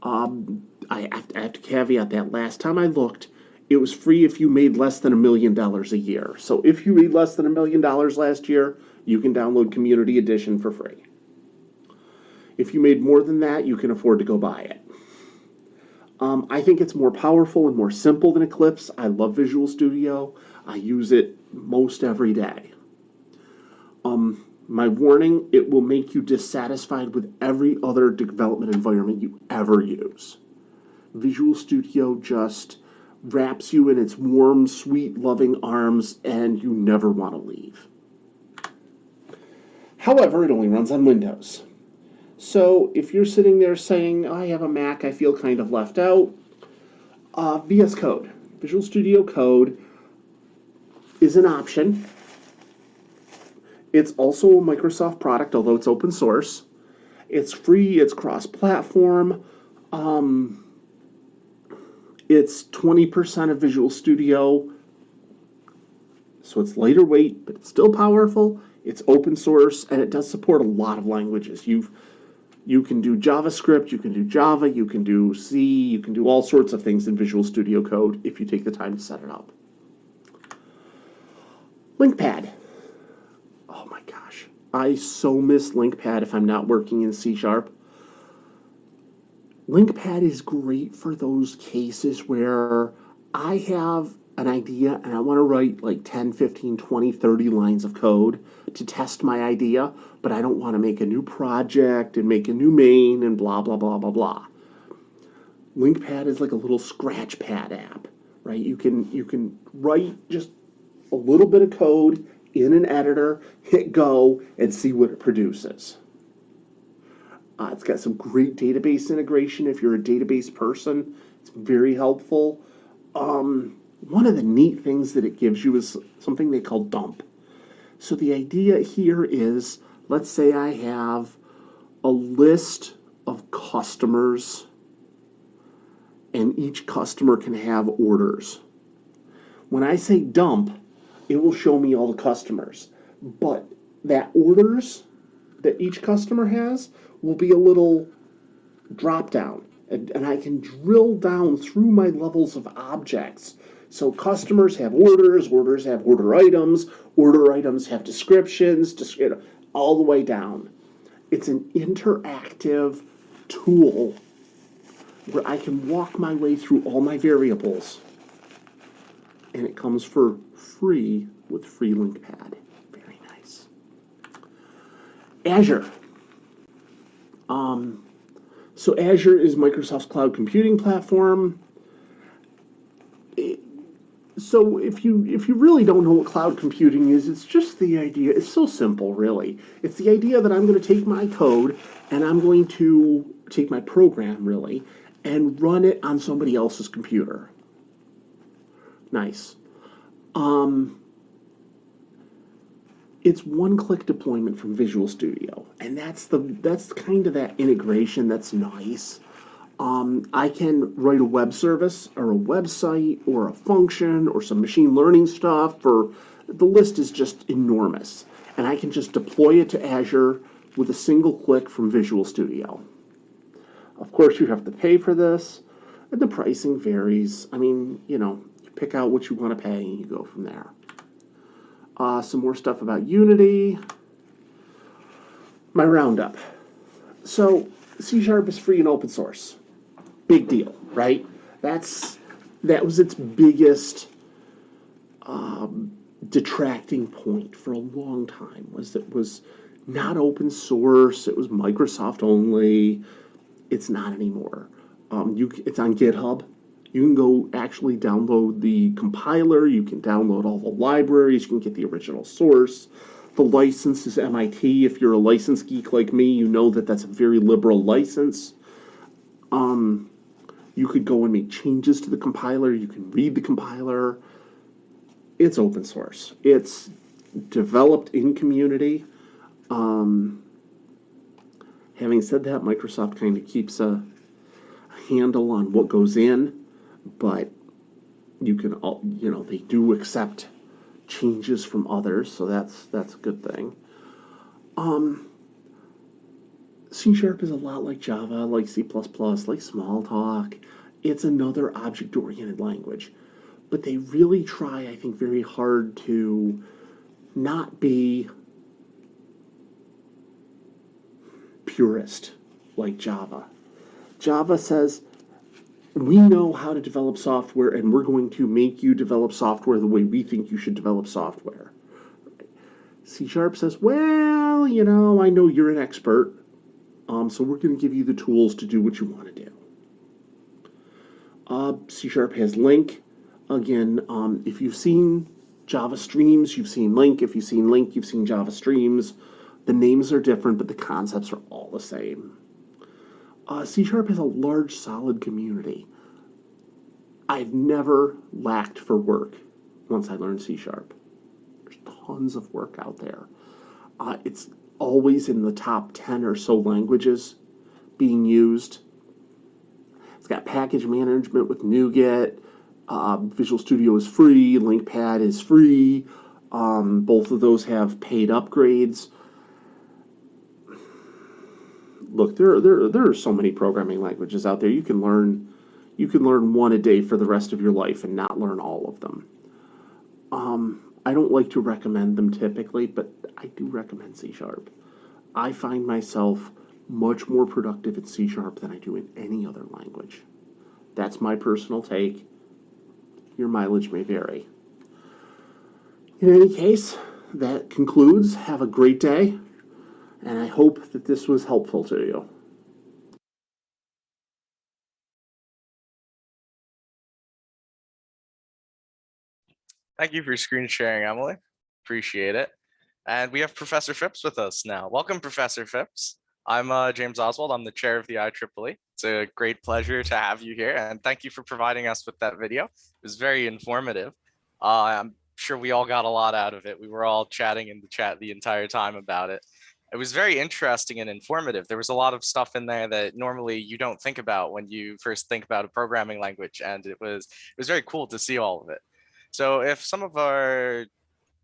I have to caveat that last time I looked, it was free if you made less than $1 million a year. So if you made less than $1 million last year, you can download Community Edition for free. If you made more than that, you can afford to go buy it. I think it's more powerful and more simple than Eclipse. I love Visual Studio. I use it most every day. My warning, it will make you dissatisfied with every other development environment you ever use. Visual Studio just wraps you in its warm, sweet, loving arms, and you never want to leave. However, it only runs on Windows. So if you're sitting there saying, I have a Mac, I feel kind of left out, VS Code, Visual Studio Code, is an option. It's also a Microsoft product, although it's open source. It's free, it's cross-platform. It's 20% of Visual Studio, so it's lighter weight, but it's still powerful. It's open source, and it does support a lot of languages. You can do JavaScript, you can do Java, you can do C, you can do all sorts of things in Visual Studio Code if you take the time to set it up. LinkPad. Oh my gosh. I so miss LinkPad if I'm not working in C#. LinkPad is great for those cases where I have an idea and I want to write like 10, 15, 20, 30 lines of code to test my idea, but I don't want to make a new project and make a new main and blah, blah, blah, blah, blah. LinkPad is like a little scratch pad app, right? You can write just a little bit of code in an editor, hit go, and see what it produces. It's got some great database integration if you're a database person. It's very helpful. One of the neat things that it gives you is something they call dump. So the idea here is, let's say I have a list of customers, and each customer can have orders. When I say dump, it will show me all the customers. But that orders that each customer has will be a little drop down. And I can drill down through my levels of objects. So customers have orders have order items have descriptions, all the way down. It's an interactive tool where I can walk my way through all my variables. And it comes for free with free LinkPad. Very nice. Azure. So Azure is Microsoft's cloud computing platform. So if you really don't know what cloud computing is, it's just the idea. It's so simple, really. It's the idea that I'm going to take my code and I'm going to take my program, really, and run it on somebody else's computer. Nice. It's one-click deployment from Visual Studio, and that's kind of that integration that's nice. I can write a web service or a website or a function or some machine learning stuff, or the list is just enormous, and I can just deploy it to Azure with a single click from Visual Studio. Of course, you have to pay for this, and the pricing varies. I mean, you pick out what you want to pay and you go from there. Some more stuff about Unity. My roundup. So C# is free and open source. Big deal, right? That was its biggest detracting point for a long time, was that it was not open source. It was Microsoft only. It's not anymore. It's on GitHub. You can go actually download the compiler. You can download all the libraries. You can get the original source. The license is MIT. If you're a license geek like me, you know that that's a very liberal license. You could go and make changes to the compiler. You can read the compiler. it's open source. It's developed in community. Having said that, Microsoft kind of keeps a handle on what goes in, but you can, they do accept changes from others, so that's a good thing. C# is a lot like Java, like C++, like Smalltalk. It's another object-oriented language, but they really try, I think, very hard to not be purist like Java. Java says, we know how to develop software, and we're going to make you develop software the way we think you should develop software. C# says, well, I know you're an expert, so we're going to give you the tools to do what you want to do. C# has Link. Again, if you've seen Java Streams, you've seen Link. If you've seen Link, you've seen Java Streams. The names are different, but the concepts are all the same. C# has a large, solid community. I've never lacked for work once I learned C#. There's tons of work out there. It's always in the top 10 or so languages being used. It's got package management with NuGet. Visual Studio is free. LinkPad is free. Both of those have paid upgrades. Look, there are so many programming languages out there. You can learn one a day for the rest of your life and not learn all of them. I don't like to recommend them typically, but I do recommend C#. I find myself much more productive in C# than I do in any other language. That's my personal take. Your mileage may vary. In any case, that concludes. Have a great day, and I hope that this was helpful to you. Thank you for screen sharing, Emily. Appreciate it. And we have Professor Phipps with us now. Welcome, Professor Phipps. I'm James Oswald. I'm the chair of the IEEE. It's a great pleasure to have you here, and thank you for providing us with that video. It was very informative. I'm sure we all got a lot out of it. We were all chatting in the chat the entire time about it. It was very interesting and informative. There was a lot of stuff in there that normally you don't think about when you first think about a programming language, and it was very cool to see all of it. So if some of our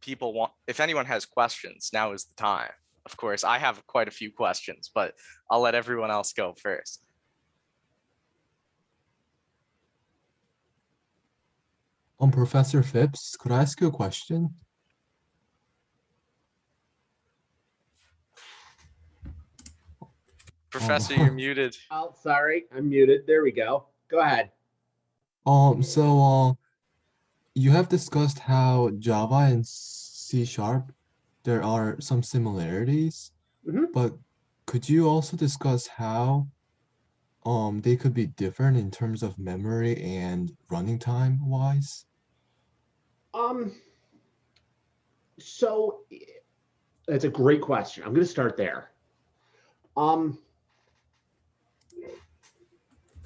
people if anyone has questions, now is the time. Of course, I have quite a few questions, but I'll let everyone else go first. Professor Phipps, could I ask you a question? Professor, you're muted. Oh, sorry, I'm muted. There we go. Go ahead. So you have discussed how Java and C# there are some similarities, but could you also discuss how they could be different in terms of memory and running time wise? So that's a great question. I'm going to start there.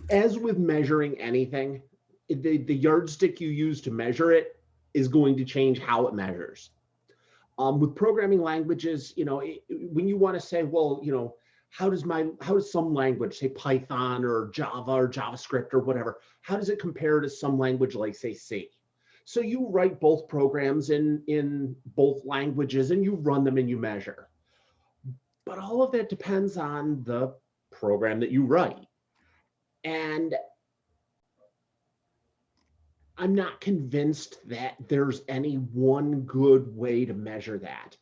As with measuring anything, the yardstick you use to measure it is going to change how it measures. With programming languages, when you want to say, well, how does some language, say Python or Java or JavaScript or whatever, how does it compare to some language like, say, C? So you write both programs in both languages and you run them and you measure. But all of that depends on the program that you write. And I'm not convinced that there's any one good way to measure that.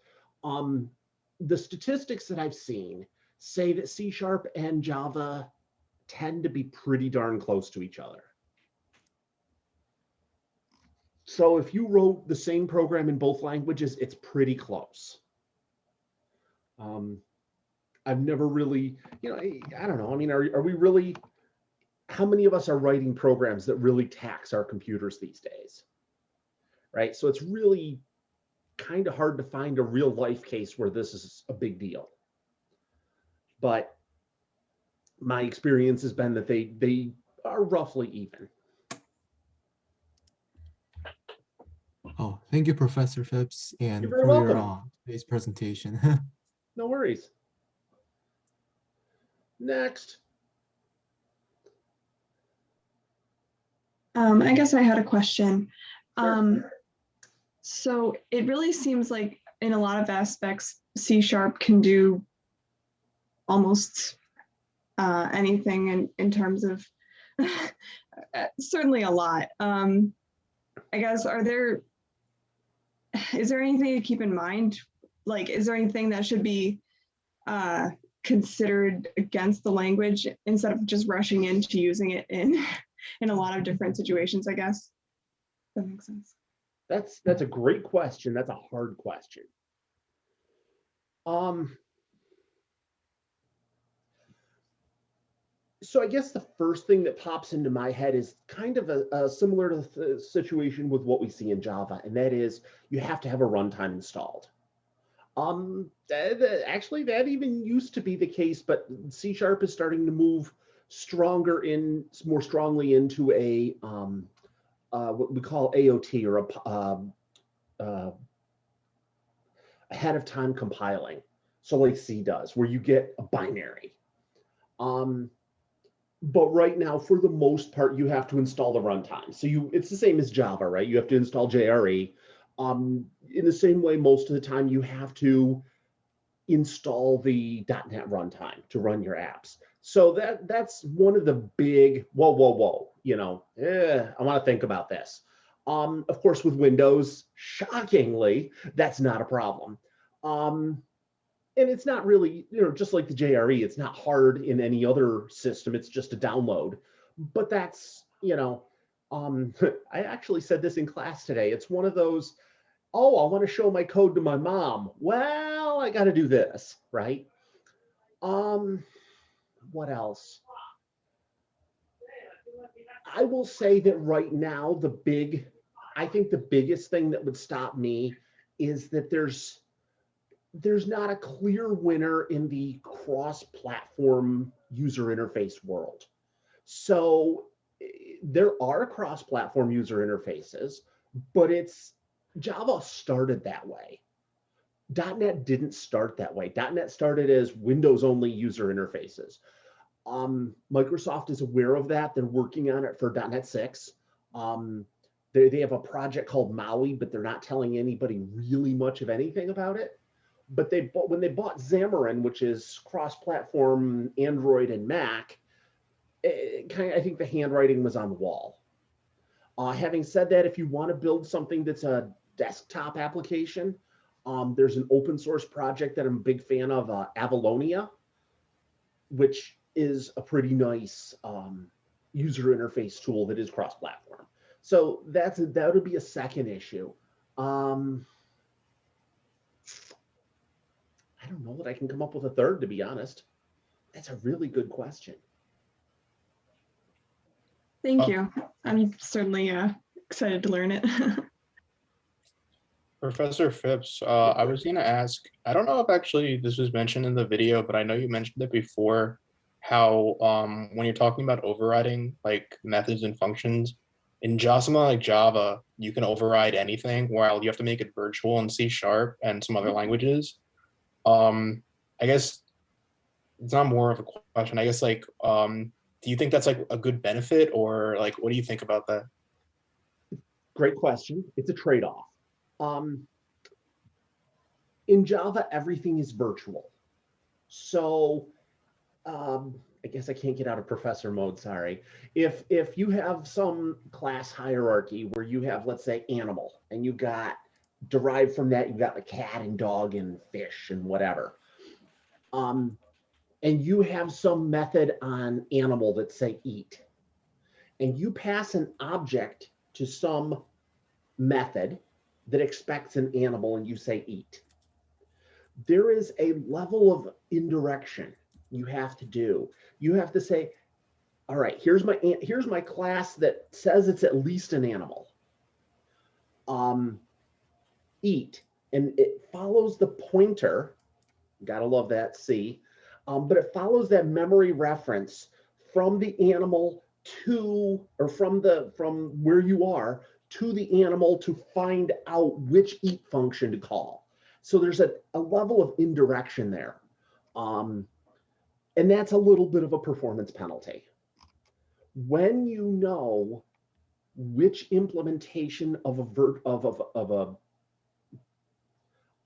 The statistics that I've seen say that C# and Java tend to be pretty darn close to each other. So if you wrote the same program in both languages, it's pretty close. I've never really, I don't know. I mean, are we really, how many of us are writing programs that really tax our computers these days? Right? So it's really kind of hard to find a real life case where this is a big deal. But my experience has been that they are roughly even. Oh, thank you, Professor Phipps, and You're very for your welcome. today's presentation. No worries. Next. I guess I had a question. Sure. So it really seems like in a lot of aspects, C# can do almost anything in terms of certainly a lot. I guess, is there anything to keep in mind? Like, is there anything that should be considered against the language instead of just rushing into using it in a lot of different situations, I guess? That makes sense. That's a great question. That's a hard question. So I guess the first thing that pops into my head is kind of a similar to the situation with what we see in Java, and that is you have to have a runtime installed. Actually, that even used to be the case, but C# is starting to move more strongly into a what we call AOT, or ahead of time compiling. So like C does, where you get a binary. But right now, for the most part, you have to install the runtime. So it's the same as Java, right? You have to install JRE. In the same way, most of the time, you have to install the .NET runtime to run your apps. So that's one of the big, whoa, I want to think about this. Of course, with Windows, shockingly, that's not a problem. And it's not really, just like the JRE, it's not hard in any other system. It's just a download. But that's, I actually said this in class today. It's one of those, oh, I want to show my code to my mom. Well, I got to do this, right? What else? I will say that right now, I think the biggest thing that would stop me is that there's not a clear winner in the cross-platform user interface world. So there are cross-platform user interfaces, but Java started that way. .NET didn't start that way. .NET started as Windows-only user interfaces. Microsoft is aware of that. They're working on it for .NET 6. They have a project called Maui, but they're not telling anybody really much of anything about it. But when they bought Xamarin, which is cross-platform Android and Mac, I think the handwriting was on the wall. Having said that, if you want to build something that's a desktop application, there's an open source project that I'm a big fan of, Avalonia, which is a pretty nice user interface tool that is cross-platform. So that would be a second issue. I don't know that I can come up with a third, to be honest. That's a really good question. Thank you. I'm certainly excited to learn it. Professor Phipps, I was going to ask, I don't know if actually this was mentioned in the video, but I know you mentioned it before, how when you're talking about overriding like methods and functions, in something like Java, you can override anything, while you have to make it virtual in C# and some other languages. I guess it's not more of a question. I guess like, do you think that's like a good benefit, or like, what do you think about that? Great question. It's a trade-off. In Java, everything is virtual. So I guess I can't get out of professor mode, sorry. If you have some class hierarchy where you have, let's say, animal, and you got, derived from that, you got a cat and dog and fish and whatever. And you have some method on animal that say eat. And you pass an object to some method that expects an animal, and you say eat. There is a level of indirection you have to do. You have to say, all right, here's my class that says it's at least an animal. Eat, and it follows the pointer. Gotta love that, C. But it follows that memory reference from the animal to, or from where you are to the animal to find out which eat function to call. So there's a level of indirection there. And that's a little bit of a performance penalty. When you know which implementation of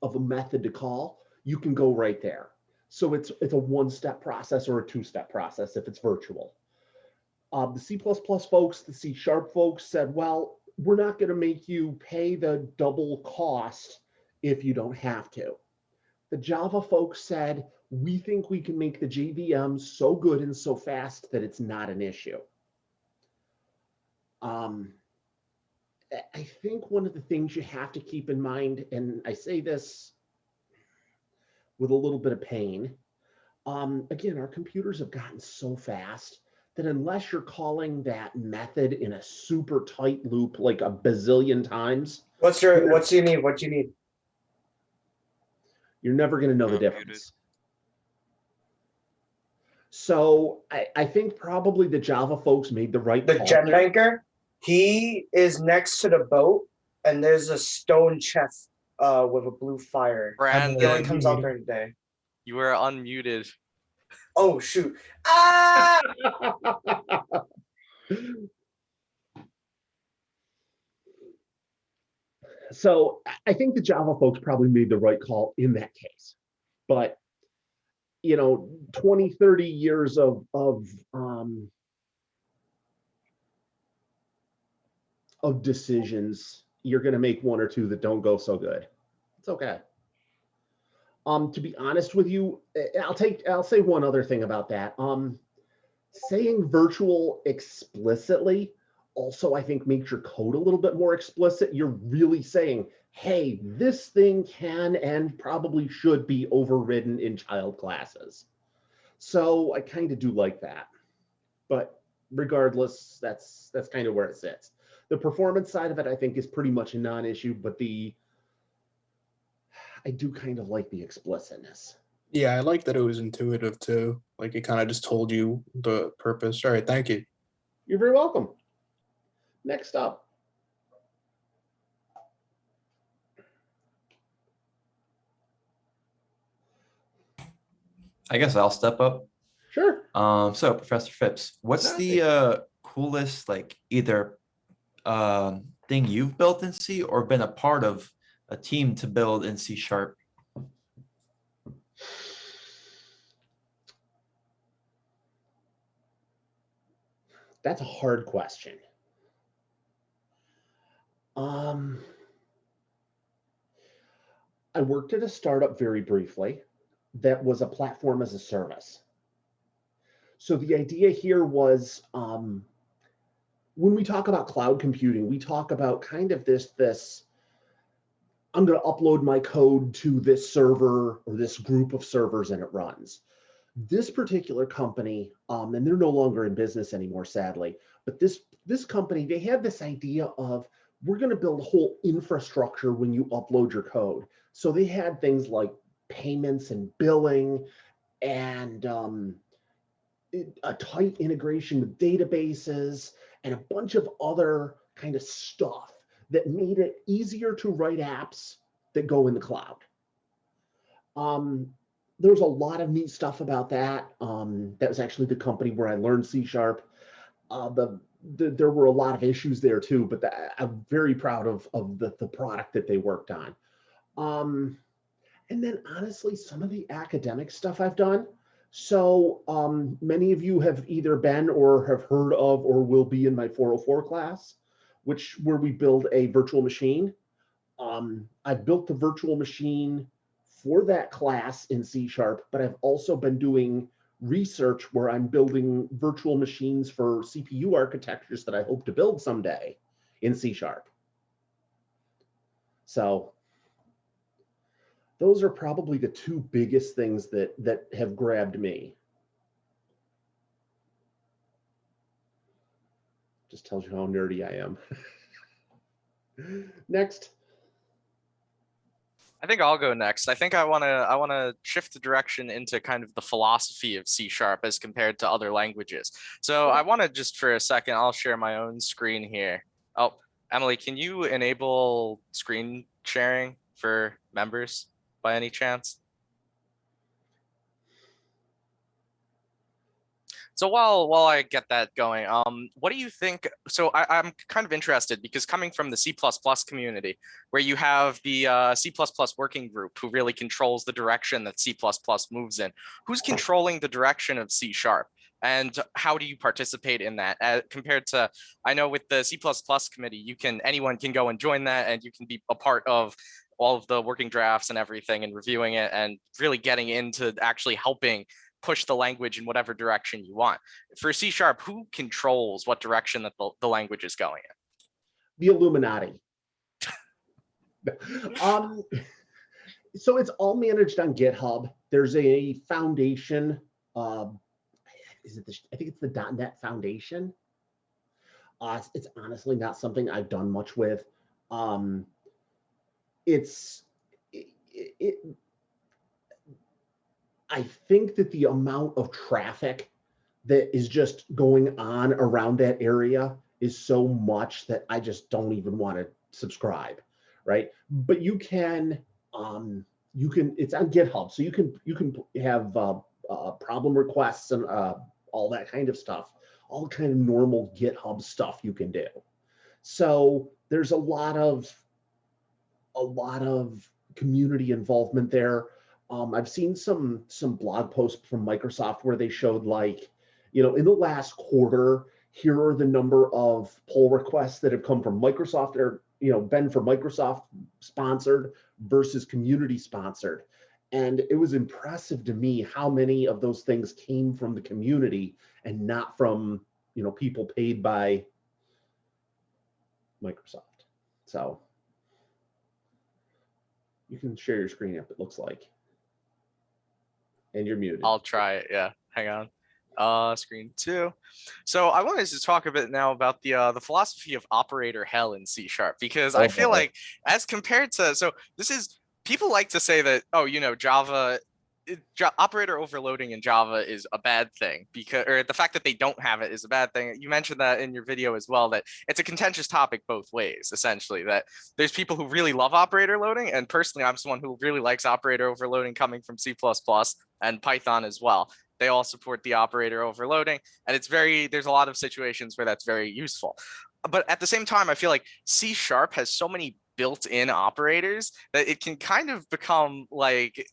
a method to call, you can go right there. So it's a one-step process or a two-step process if it's virtual. The C++ folks, the C# folks said, well, we're not going to make you pay the double cost if you don't have to. The Java folks said, we think we can make the JVM so good and so fast that it's not an issue. I think one of the things you have to keep in mind, and I say this with a little bit of pain, again, our computers have gotten so fast that unless you're calling that method in a super tight loop like a bazillion times, What do you need? What do you need? you're never going to know the difference. So I think probably the Java folks made the right The call gem there. banker, he is next to the boat, and there's a stone chest with a blue fire. He only Brandon, comes out during the day. you were unmuted. Oh shoot! Ah! So I think the Java folks probably made the right call in that case. But, 20, 30 years of decisions, you're going to make one or two that don't go so good. It's okay. To be honest with you, I'll say one other thing about that. Saying virtual explicitly also, I think, makes your code a little bit more explicit. You're really saying, hey, this thing can and probably should be overridden in child classes. So I kind of do like that. But regardless, that's kind of where it sits. The performance side of it, I think, is pretty much a non-issue, but I do kind of like the explicitness. Yeah, I like that it was intuitive too. Like it kind of just told you the purpose. All right, thank you. You're very welcome. Next up. I guess I'll step up. Sure. So Professor Phipps, what's the coolest either thing you've built in C or been a part of a team to build in C#? That's a hard question. I worked at a startup very briefly that was a platform as a service. So the idea here was when we talk about cloud computing, we talk about kind of this I'm going to upload my code to this server or this group of servers and it runs. This particular company, and they're no longer in business anymore, sadly, but this company, they had this idea of we're going to build a whole infrastructure when you upload your code. So they had things like payments and billing and a tight integration with databases and a bunch of other kind of stuff that made it easier to write apps that go in the cloud. There's a lot of neat stuff about that. That was actually the company where I learned C#. There were a lot of issues there too, but I'm very proud of the product that they worked on. And then honestly, some of the academic stuff I've done. So many of you have either been or have heard of or will be in my 404 class, where we build a virtual machine. I built the virtual machine for that class in C#, but I've also been doing research where I'm building virtual machines for CPU architectures that I hope to build someday in C#. So those are probably the two biggest things that have grabbed me. Just tells you how nerdy I am. Next. I think I'll go next. I think I wanna shift the direction into kind of the philosophy of C# as compared to other languages. So I want to just for a second, I'll share my own screen here. Oh, Emily, can you enable screen sharing for members by any chance? So while I get that going, what do you think? So I'm kind of interested because coming from the C++ community, where you have the C++ working group who really controls the direction that C++ moves in, who's controlling the direction of C#? And how do you participate in that compared to, I know with the C++ committee, anyone can go and join that, and you can be a part of all of the working drafts and everything and reviewing it and really getting into actually helping push the language in whatever direction you want. For C#, who controls what direction that the language is going in? The Illuminati. So it's all managed on GitHub. There's a foundation. I think it's the .NET Foundation. It's honestly not something I've done much with. I think that the amount of traffic that is just going on around that area is so much that I just don't even want to subscribe, right? But you can it's on GitHub, so you can have problem requests and all that kind of stuff, all kind of normal GitHub stuff you can do. So there's a lot of community involvement there. I've seen some blog posts from Microsoft where they showed, like, in the last quarter, here are the number of pull requests that have come from Microsoft or, been for Microsoft sponsored versus community sponsored. And it was impressive to me how many of those things came from the community and not from, people paid by Microsoft. So you can share your screen up, it looks like. And you're muted. I'll try it. Yeah, hang on. Screen 2. So I wanted to talk a bit now about the philosophy of operator hell in C#, because I feel like as compared to, so this is, people like to say that, oh, Java, operator overloading in Java is a bad thing, because, or the fact that they don't have it is a bad thing. You mentioned that in your video as well, that it's a contentious topic both ways, essentially, that there's people who really love operator loading, and personally I'm someone who really likes operator overloading coming from C++ and Python as well. They all support the operator overloading, and there's a lot of situations where that's very useful. But at the same time, I feel like C# has so many built-in operators that it can kind of become like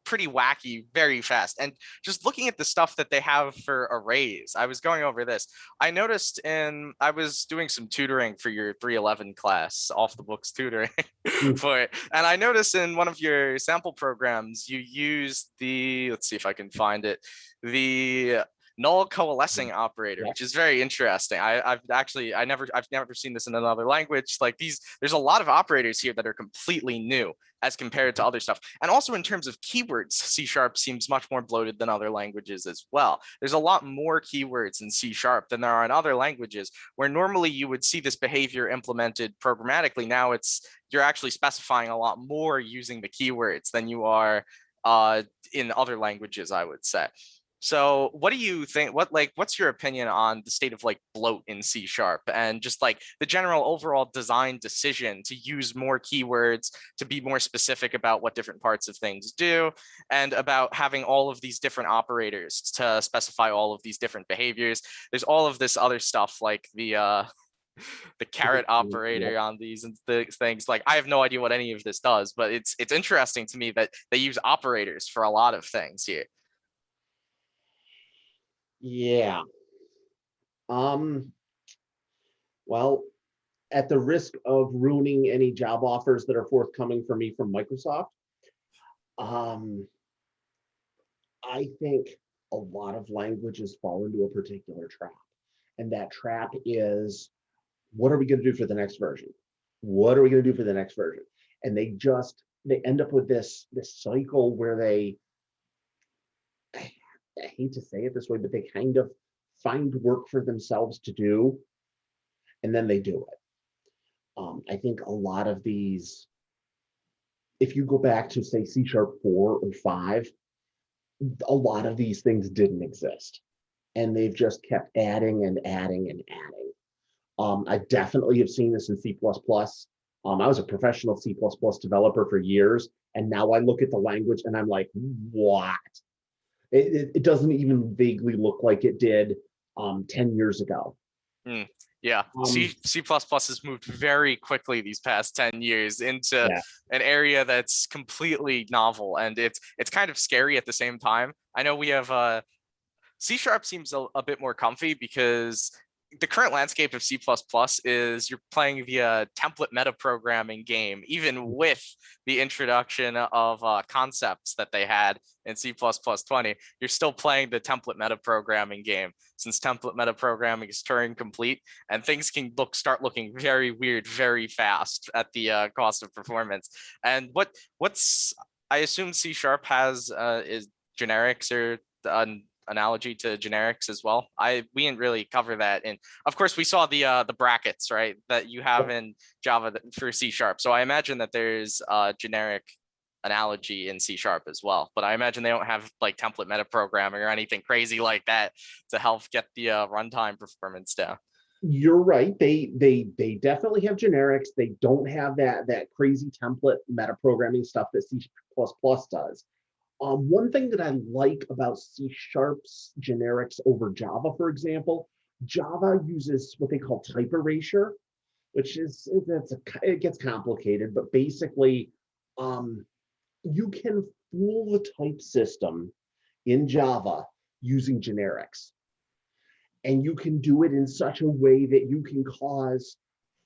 pretty wacky very fast. And just looking at the stuff that they have for arrays, I was going over this. I noticed I was doing some tutoring for your 311 class, off the books tutoring for it. And I noticed in one of your sample programs, you used let's see if I can find it, the null coalescing operator, which is very interesting. I've never seen this in another language. Like there's a lot of operators here that are completely new as compared to other stuff. And also in terms of keywords, C# seems much more bloated than other languages as well. There's a lot more keywords in C# than there are in other languages, where normally you would see this behavior implemented programmatically. Now you're actually specifying a lot more using the keywords than you are in other languages, I would say. So what do you think, what's your opinion on the state of bloat in C# and just the general overall design decision to use more keywords, to be more specific about what different parts of things do, and about having all of these different operators to specify all of these different behaviors? There's all of this other stuff like the caret operator on these and things. I have no idea what any of this does, but it's interesting to me that they use operators for a lot of things here. Yeah. Well, at the risk of ruining any job offers that are forthcoming for me from Microsoft, I think a lot of languages fall into a particular trap. And that trap is, what are we going to do for the next version? What are we going to do for the next version? And they end up with this cycle where I hate to say it this way, but they kind of find work for themselves to do, and then they do it. I think a lot of these, if you go back to say C# 4 or 5, a lot of these things didn't exist, and they've just kept adding and adding and adding. I definitely have seen this in C++. I was a professional C++ developer for years, and now I look at the language and I'm like, what? It doesn't even vaguely look like it did 10 years ago. Yeah, C++ has moved very quickly these past 10 years into an area that's completely novel, and it's kind of scary at the same time. I know we have C# seems a bit more comfy because the current landscape of C++ is you're playing via template metaprogramming game, even with the introduction of concepts that they had in C++20. You're still playing the template metaprogramming game, since template metaprogramming is Turing complete, and things can start looking very weird very fast at the cost of performance. And what's I assume C# has is generics or analogy to generics as well. We didn't really cover that, and of course we saw the brackets, right, that you have in Java for C#. So I imagine that there's a generic analogy in C# as well, but I imagine they don't have like template metaprogramming or anything crazy like that to help get the runtime performance down. You're right. They definitely have generics. They don't have that crazy template metaprogramming stuff that C++ does. One thing that I like about C#'s generics over Java, for example, Java uses what they call type erasure, which is it gets complicated, but basically, you can fool the type system in Java using generics, and you can do it in such a way that you can cause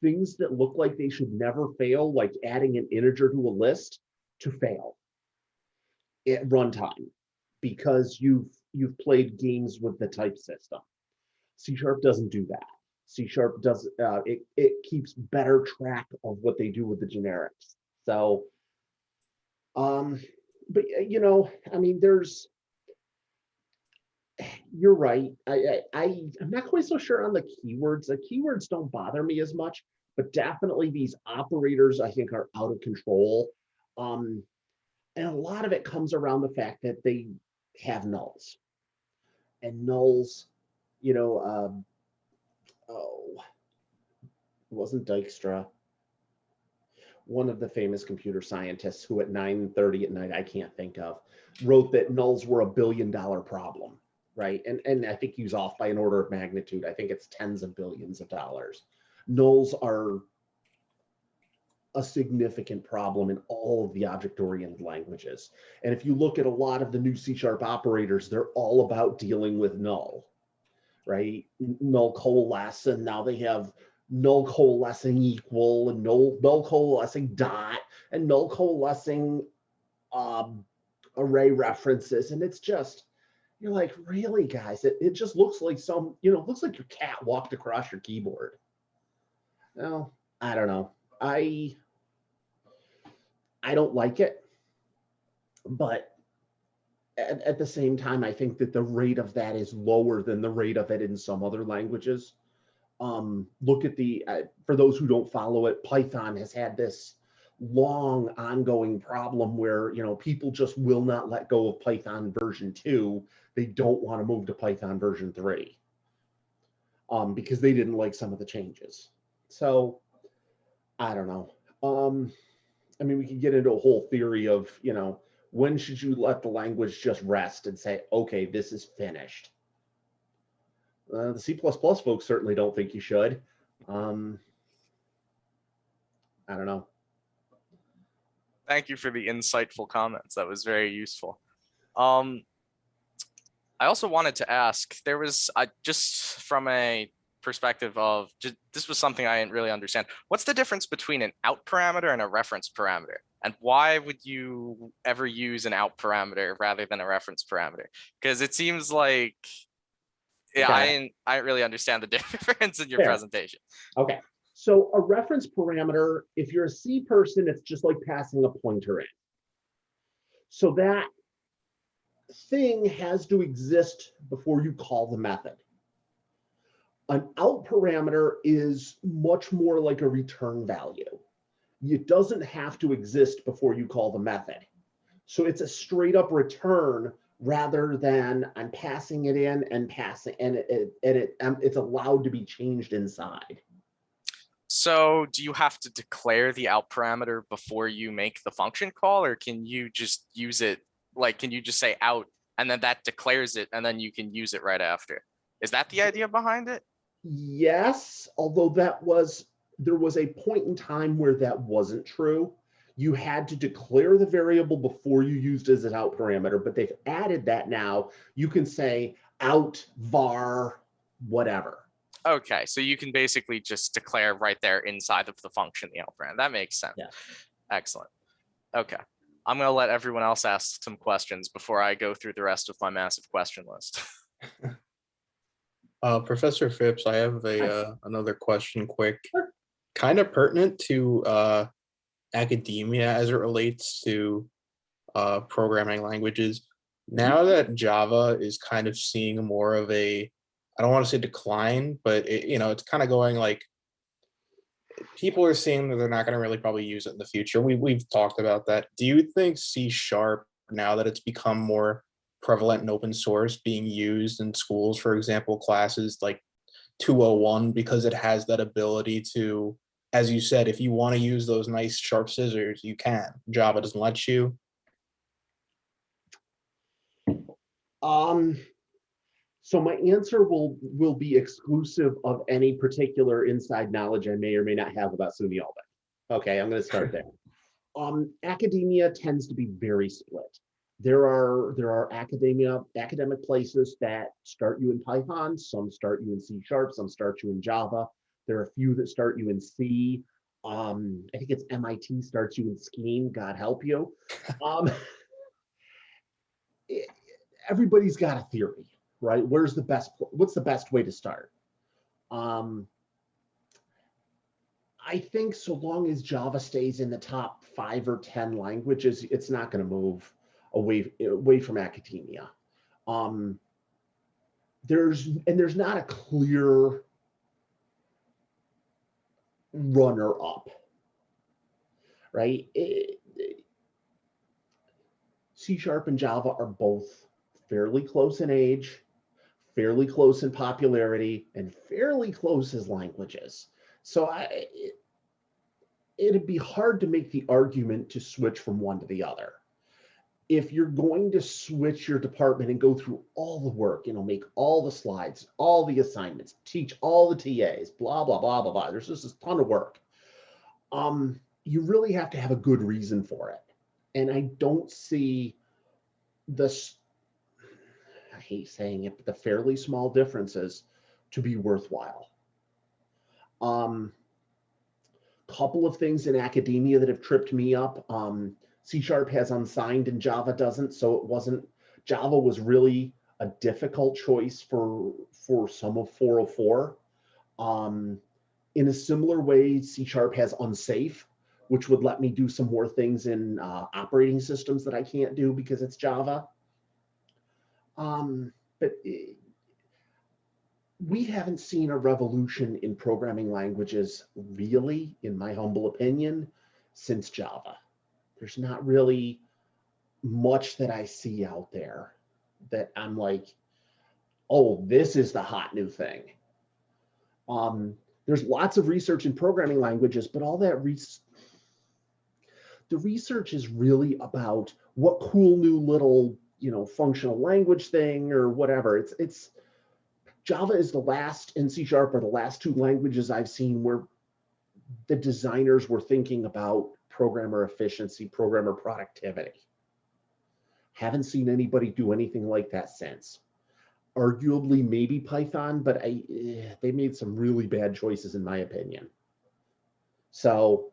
things that look like they should never fail, like adding an integer to a list, to fail at runtime, because you've played games with the type system. C# doesn't do that. C# does it keeps better track of what they do with the generics. So, but I mean, you're right. I'm not quite so sure on the keywords. The keywords don't bother me as much, but definitely these operators I think are out of control. And a lot of it comes around the fact that they have nulls. And nulls, it wasn't Dijkstra, one of the famous computer scientists who at 9:30 at night, I can't think of, wrote that nulls were $1 billion problem, right? And I think he's off by an order of magnitude. I think it's tens of billions of dollars. Nulls are a significant problem in all of the object-oriented languages. And if you look at a lot of the new C# operators, they're all about dealing with null, right? Null coalesce, and now they have null coalescing equal, and null coalescing dot, and null coalescing array references. And it's just, you're like, really, guys? It just looks like looks like your cat walked across your keyboard. Well, I don't know. I don't like it, but at the same time, I think that the rate of that is lower than the rate of it in some other languages. Look at for those who don't follow it, Python has had this long ongoing problem where, people just will not let go of Python version 2. They don't want to move to Python version 3 because they didn't like some of the changes. So I don't know. I mean, we could get into a whole theory of, when should you let the language just rest and say, okay, this is finished? The C++ folks certainly don't think you should. I don't know. Thank you for the insightful comments. That was very useful. I also wanted to ask, there was just from a perspective of this was something I didn't really understand. What's the difference between an out parameter and a reference parameter? And why would you ever use an out parameter rather than a reference parameter? Because it seems like, I didn't really understand the difference in your presentation. Okay. So a reference parameter, if you're a C person, it's just like passing a pointer in. So that thing has to exist before you call the method. An out parameter is much more like a return value. It doesn't have to exist before you call the method. So it's a straight up return rather than I'm passing it in and it's allowed to be changed inside. So do you have to declare the out parameter before you make the function call, or can you just use it? Like, can you just say out and then that declares it and then you can use it right after? Is that the idea behind it? Yes, although there was a point in time where that wasn't true. You had to declare the variable before you used it as an out parameter, but they've added that now. You can say out var whatever. Okay, so you can basically just declare right there inside of the function the out parameter. That makes sense. Yeah. Excellent. Okay, I'm gonna let everyone else ask some questions before I go through the rest of my massive question list. Professor Phipps, I have another question quick, Sure. kind of pertinent to academia as it relates to programming languages. Now that Java is kind of seeing more of a, I don't want to say decline, but it's kind of going like, people are seeing that they're not going to really probably use it in the future. We've talked about that. Do you think C#, now that it's become more prevalent and open source, being used in schools, for example, classes like 201, because it has that ability to, as you said, if you want to use those nice sharp scissors, you can. Java doesn't let you. So my answer will be exclusive of any particular inside knowledge I may or may not have about SUNY Albany. Okay, I'm going to start there. Academia tends to be very split. There are academic places that start you in Python, some start you in C#, some start you in Java. There are a few that start you in C. I think it's MIT starts you in Scheme, God help you. Everybody's got a theory, right? What's the best way to start? I think so long as Java stays in the top 5 or 10 languages, it's not going to move away from academia. There's not a clear runner up, right? C# and Java are both fairly close in age, fairly close in popularity, and fairly close as languages. So it'd be hard to make the argument to switch from one to the other. If you're going to switch your department and go through all the work, make all the slides, all the assignments, teach all the TAs, blah, blah, blah, blah, blah. There's just a ton of work. You really have to have a good reason for it. And I don't see this, I hate saying it, but the fairly small differences to be worthwhile. Couple of things in academia that have tripped me up. C# has unsigned and Java doesn't, so Java was really a difficult choice for some of 404. In a similar way, C# has unsafe, which would let me do some more things in operating systems that I can't do because it's Java. But we haven't seen a revolution in programming languages, really, in my humble opinion, since Java. There's not really much that I see out there that I'm like, oh, this is the hot new thing. There's lots of research in programming languages, but all that the research is really about what cool new little, functional language thing or whatever. It's Java is the last, and C# are the last 2 languages I've seen where the designers were thinking about programmer efficiency, programmer productivity. Haven't seen anybody do anything like that since. Arguably, maybe Python, but they made some really bad choices in my opinion. So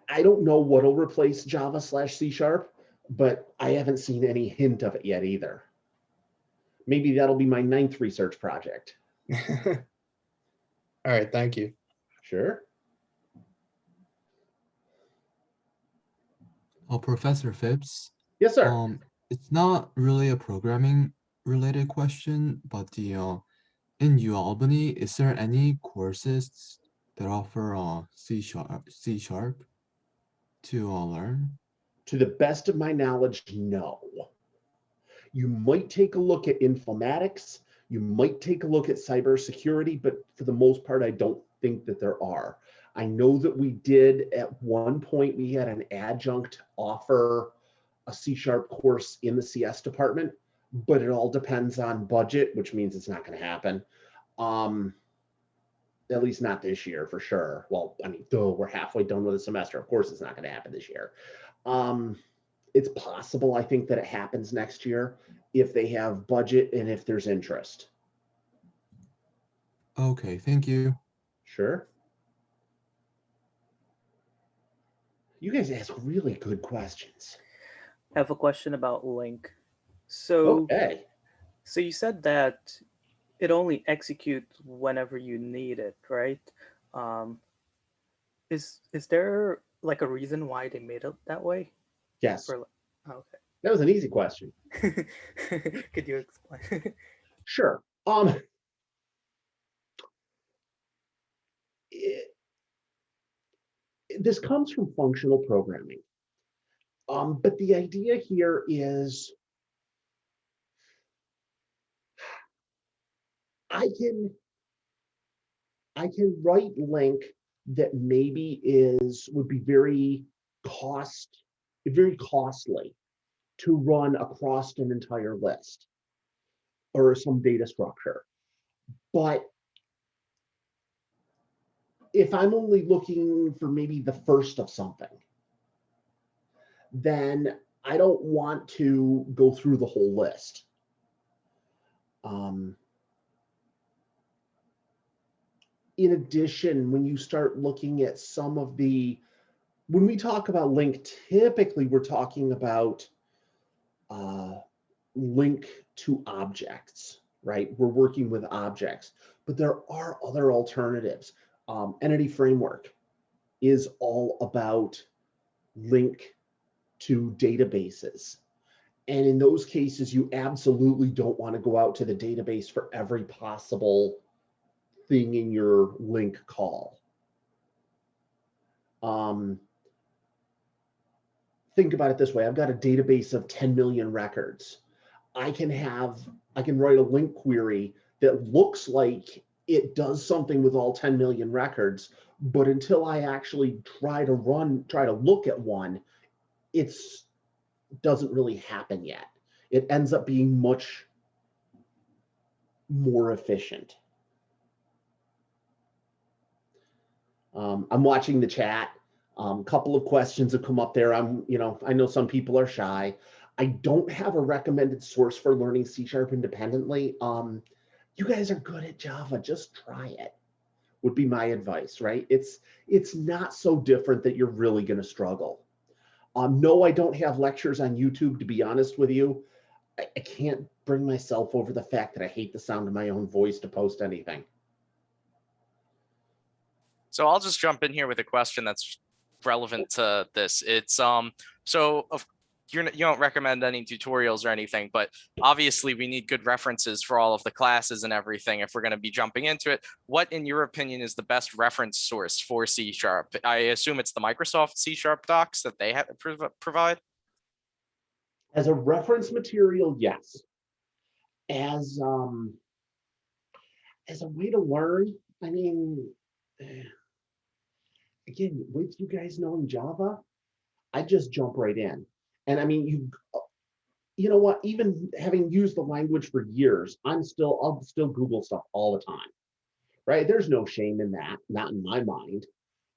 I don't know what'll replace Java /C#, but I haven't seen any hint of it yet either. Maybe that'll be my 9th research project. All right, thank you. Sure. Professor Phipps, Yes, sir. it's not really a programming related question, but in UAlbany, is there any courses that offer C# to learn? To the best of my knowledge, no. You might take a look at informatics, you might take a look at cybersecurity, but for the most part, I don't think that there are. I know that we did at one point, we had an adjunct offer a C# course in the CS department, but it all depends on budget, which means it's not going to happen. At least not this year for sure. Well, I mean, though we're halfway done with the semester, of course it's not going to happen this year. It's possible, I think, that it happens next year if they have budget and if there's interest. Okay, thank you. Sure. You guys ask really good questions. I have a question about link. So, Okay. so you said that it only executes whenever you need it, right? Is there like a reason why they made it that way? Yes. Or, okay. That was an easy question. Could you explain? Sure. This comes from functional programming. But the idea here is I can write link that maybe would be very costly to run across an entire list or some data structure. But if I'm only looking for maybe the first of something, then I don't want to go through the whole list. In addition, when you start looking at some of when we talk about link, typically we're talking about link to objects, right? We're working with objects, but there are other alternatives. Entity framework is all about link to databases. And in those cases, you absolutely don't want to go out to the database for every possible thing in your link call. Think about it this way. I've got a database of 10 million records. I can write a link query that looks like it does something with all 10 million records, but until I actually try to look at one, it doesn't really happen yet. It ends up being much more efficient. I'm watching the chat. Couple of questions have come up there. I know some people are shy. I don't have a recommended source for learning C# independently. You guys are good at Java. Just try it, would be my advice, right? It's not so different that you're really going to struggle. No, I don't have lectures on YouTube, to be honest with you. I can't bring myself over the fact that I hate the sound of my own voice to post anything. So I'll just jump in here with a question that's relevant to this. It's you don't recommend any tutorials or anything, but obviously we need good references for all of the classes and everything if we're going to be jumping into it. What, in your opinion, is the best reference source for C#? I assume it's the Microsoft C# docs that they provide. As a reference material, yes. As a way to learn, I mean, again, with you guys knowing Java, I just jump right in. And I mean, you know what, even having used the language for years, I'll still Google stuff all the time, right? There's no shame in that, not in my mind.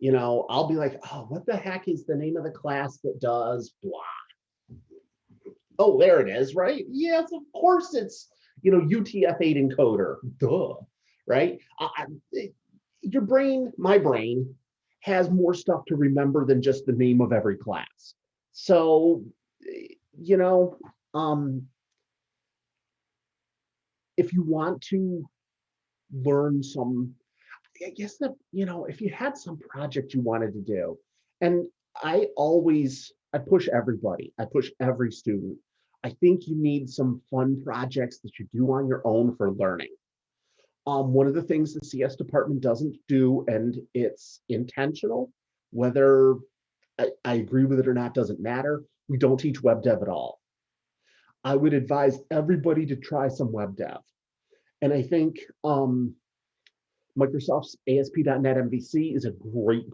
I'll be like, oh, what the heck is the name of the class that does blah? Oh, there it is, right? Yes, of course it's, UTF-8 encoder, duh, right? Your brain, my brain, has more stuff to remember than just the name of every class. So, if you want to learn some, I guess that, if you had some project you wanted to do, and I push everybody, I push every student. I think you need some fun projects that you do on your own for learning. One of the things the CS department doesn't do, and it's intentional, whether I agree with it or not doesn't matter, we don't teach web dev at all. I would advise everybody to try some web dev. And I think Microsoft's ASP.NET MVC is a great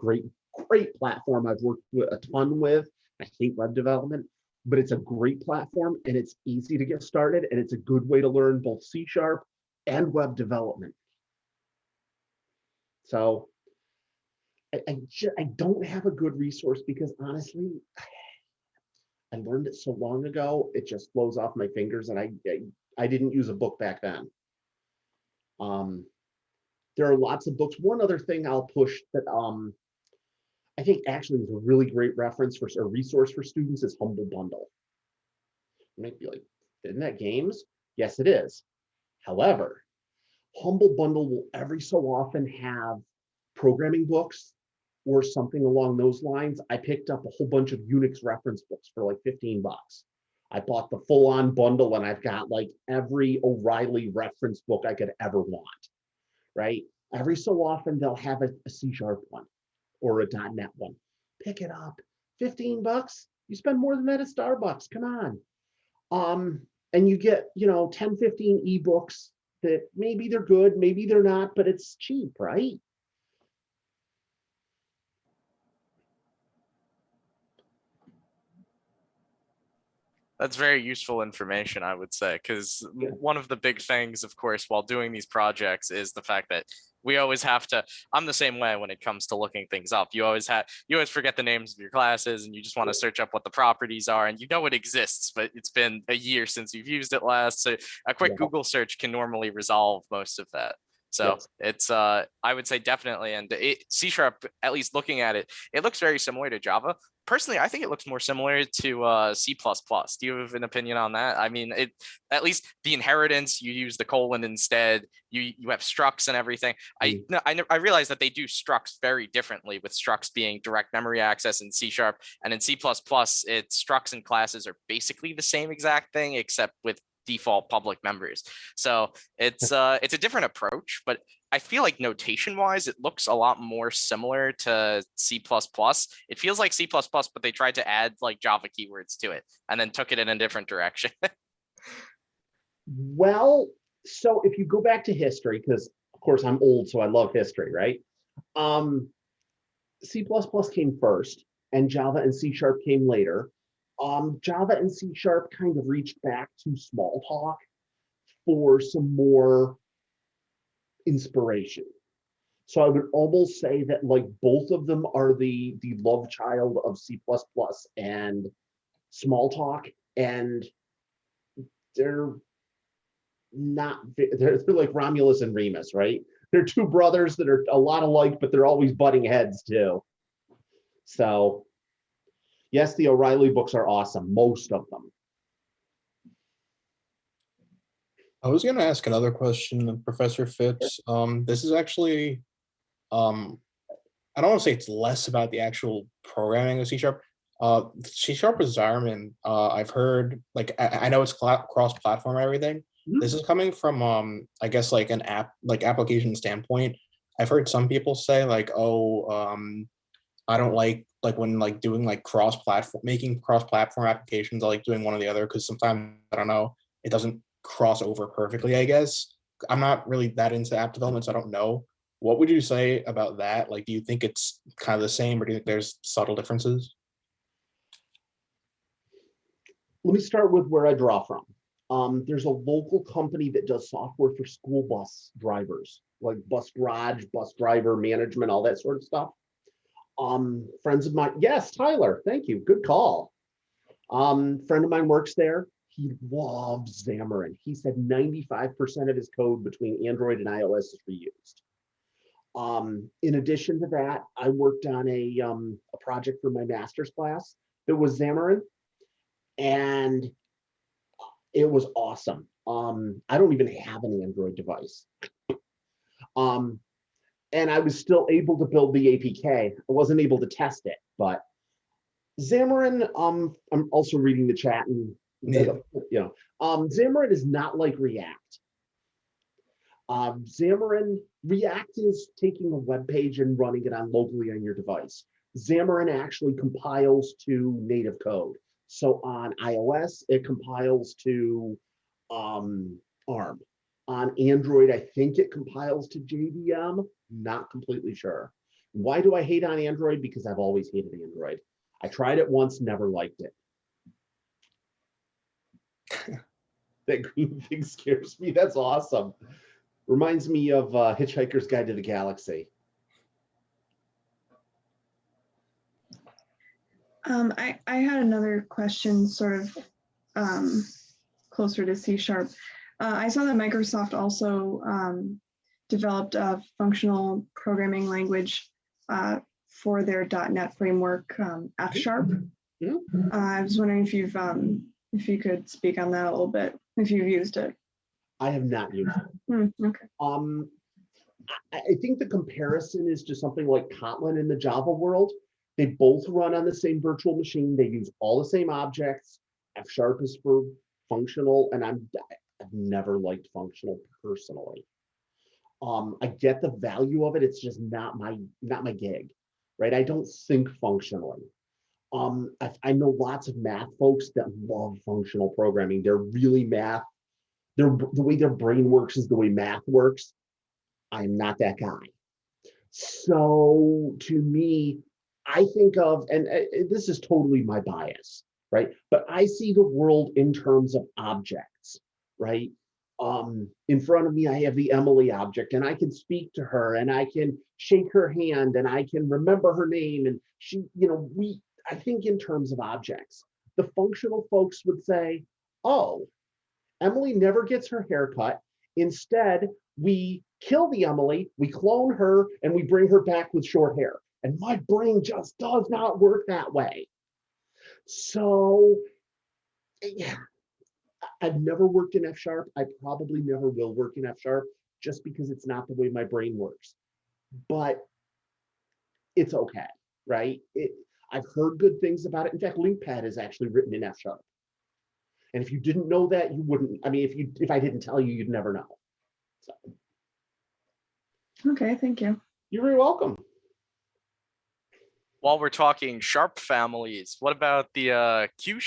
platform I've worked with a ton with. I hate web development, but it's a great platform and it's easy to get started and it's a good way to learn both C# and web development. So I don't have a good resource because honestly, I learned it so long ago, it just flows off my fingers and I didn't use a book back then. There are lots of books. One other thing I'll push that I think actually is a really great reference for a resource for students is Humble Bundle. You might be like, isn't that games? Yes, it is. However, Humble Bundle will every so often have programming books or something along those lines. I picked up a whole bunch of Unix reference books for like 15 bucks. I bought the full-on bundle and I've got like every O'Reilly reference book I could ever want, right? Every so often they'll have a C# one or a .NET one. Pick it up, 15 bucks. You spend more than that at Starbucks, come on. And you get, 10, 15 ebooks that maybe they're good, maybe they're not, but it's cheap, right? That's very useful information, I would say, because one of the big things, of course, while doing these projects is the fact that we always have to, I'm the same way when it comes to looking things up. You always forget the names of your classes and you just want to search up what the properties are and it exists, but it's been a year since you've used it last. So a quick Google search can normally resolve most of that. So it's, I would say definitely, and C#, at least looking at it, it looks very similar to Java. Personally, I think it looks more similar to C++. Do you have an opinion on that? I mean, at least the inheritance, you use the colon instead. You have structs and everything. I realize that they do structs very differently, with structs being direct memory access in C#, and in C++, it's structs and classes are basically the same exact thing, except with default public members. So it's a different approach, but I feel like notation wise, it looks a lot more similar to C++. It feels like C++, but they tried to add like Java keywords to it and then took it in a different direction. Well, so if you go back to history, because of course I'm old, so I love history, right? C++ came first and Java and C# came later. Java and C# kind of reached back to Smalltalk for some more inspiration. So I would almost say that like both of them are the love child of C++ and Smalltalk, and they're not, they're like Romulus and Remus, right? They're two brothers that are a lot alike, but they're always butting heads too. So yes, the O'Reilly books are awesome, most of them. I was going to ask another question, Professor Phipps. This is actually, I don't want to say it's less about the actual programming of C#. C# with Xamarin, I've heard, like, I know it's cross-platform and everything. This is coming from, I guess, like an application standpoint. I've heard some people say like, oh, I don't like when like doing like making cross-platform applications. I like doing one or the other because sometimes, I don't know, it doesn't cross over perfectly, I guess. I'm not really that into app development, so I don't know. What would you say about that? Like, do you think it's kind of the same, or do you think there's subtle differences? Let me start with where I draw from. There's a local company that does software for school bus drivers, like bus garage, bus driver management, all that sort of stuff. Friends of mine, yes, Tyler, thank you, good call. Friend of mine works there. He loves Xamarin. He said 95% of his code between Android and iOS is reused. In addition to that, I worked on a project for my master's class that was Xamarin, and it was awesome. I don't even have an Android device. And I was still able to build the APK. I wasn't able to test it, but Xamarin, I'm also reading the chat and Xamarin is not like React. React is taking a web page and running it locally on your device. Xamarin actually compiles to native code. So on iOS, it compiles to ARM. On Android, I think it compiles to JVM. Not completely sure. Why do I hate on Android? Because I've always hated Android. I tried it once, never liked it. That green thing scares me. That's awesome. Reminds me of Hitchhiker's Guide to the Galaxy. I had another question sort of closer to C#. I saw that Microsoft also developed a functional programming language for their .NET framework, F#. I was wondering if you could speak on that a little bit, if you've used it. I have not used it. Okay. I think the comparison is to something like Kotlin in the Java world. They both run on the same virtual machine. They use all the same objects. F# is for functional, and I've never liked functional personally. I get the value of it. It's just not my gig, right? I don't think functionally. I know lots of math folks that love functional programming. They're really math. The way their brain works is the way math works. I'm not that guy. So to me, I think of, and this is totally my bias, right? But I see the world in terms of objects, right? In front of me, I have the Emily object, and I can speak to her, and I can shake her hand, and I can remember her name, and she, I think in terms of objects. The functional folks would say, oh, Emily never gets her hair cut. Instead, we kill the Emily, we clone her, and we bring her back with short hair. And my brain just does not work that way. So, yeah, I've never worked in F#. I probably never will work in F# just because it's not the way my brain works. But it's okay, right? I've heard good things about it. In fact, LinkPad is actually written in F#. And if you didn't know that, you wouldn't. I mean, if I didn't tell you, you'd never know. So. Okay, thank you. You're very welcome. While we're talking Sharp families, what about the Q#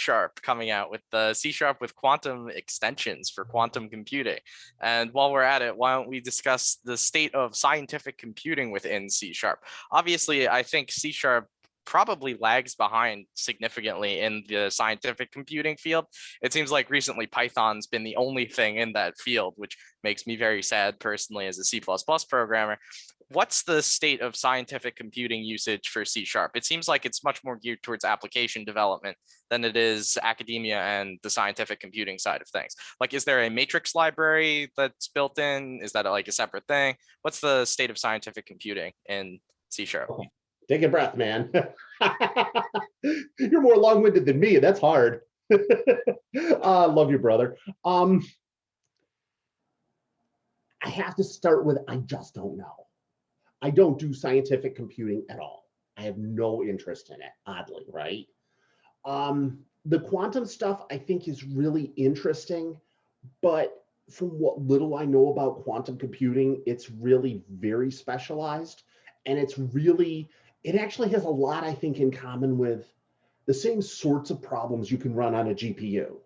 coming out with the C# with quantum extensions for quantum computing? And while we're at it, why don't we discuss the state of scientific computing within C#? Obviously, I think C# probably lags behind significantly in the scientific computing field. It seems like recently Python's been the only thing in that field, which makes me very sad personally as a C++ programmer. What's the state of scientific computing usage for C#? It seems like it's much more geared towards application development than it is academia and the scientific computing side of things. Like, is there a matrix library that's built in? Is that like a separate thing? What's the state of scientific computing in C#? Okay. Take a breath, man. You're more long-winded than me, and that's hard. Love you, brother. I have to start with, I just don't know. I don't do scientific computing at all. I have no interest in it, oddly, right? The quantum stuff I think is really interesting, but from what little I know about quantum computing, it's really very specialized, and it actually has a lot, I think, in common with the same sorts of problems you can run on a GPU,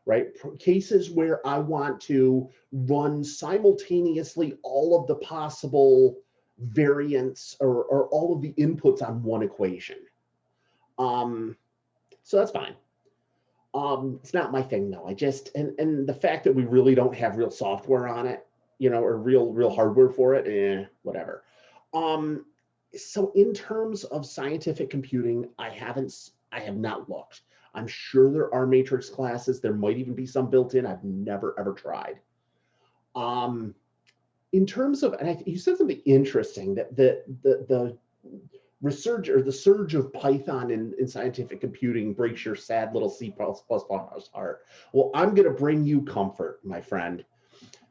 right? Cases where I want to run simultaneously all of the possible variants or all of the inputs on one equation. So that's fine. It's not my thing though. And the fact that we really don't have real software on it, or real hardware for it, whatever. So in terms of scientific computing, I have not looked. I'm sure there are matrix classes. There might even be some built in. I've never ever tried. In terms of, and you said something interesting, that the resurge or the surge of Python in scientific computing breaks your sad little C++ heart. Well, I'm going to bring you comfort, my friend,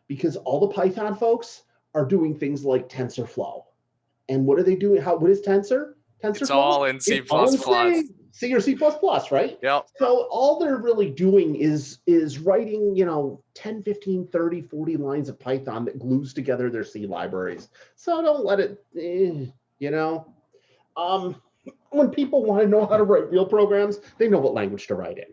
because all the Python folks are doing things like TensorFlow. And what are they doing? What is Tensor? It's all in C++. C or C++, right? Yep. So all they're really doing is writing, 10, 15, 30, 40 lines of Python that glues together their C libraries. So don't let it, when people want to know how to write real programs, they know what language to write in.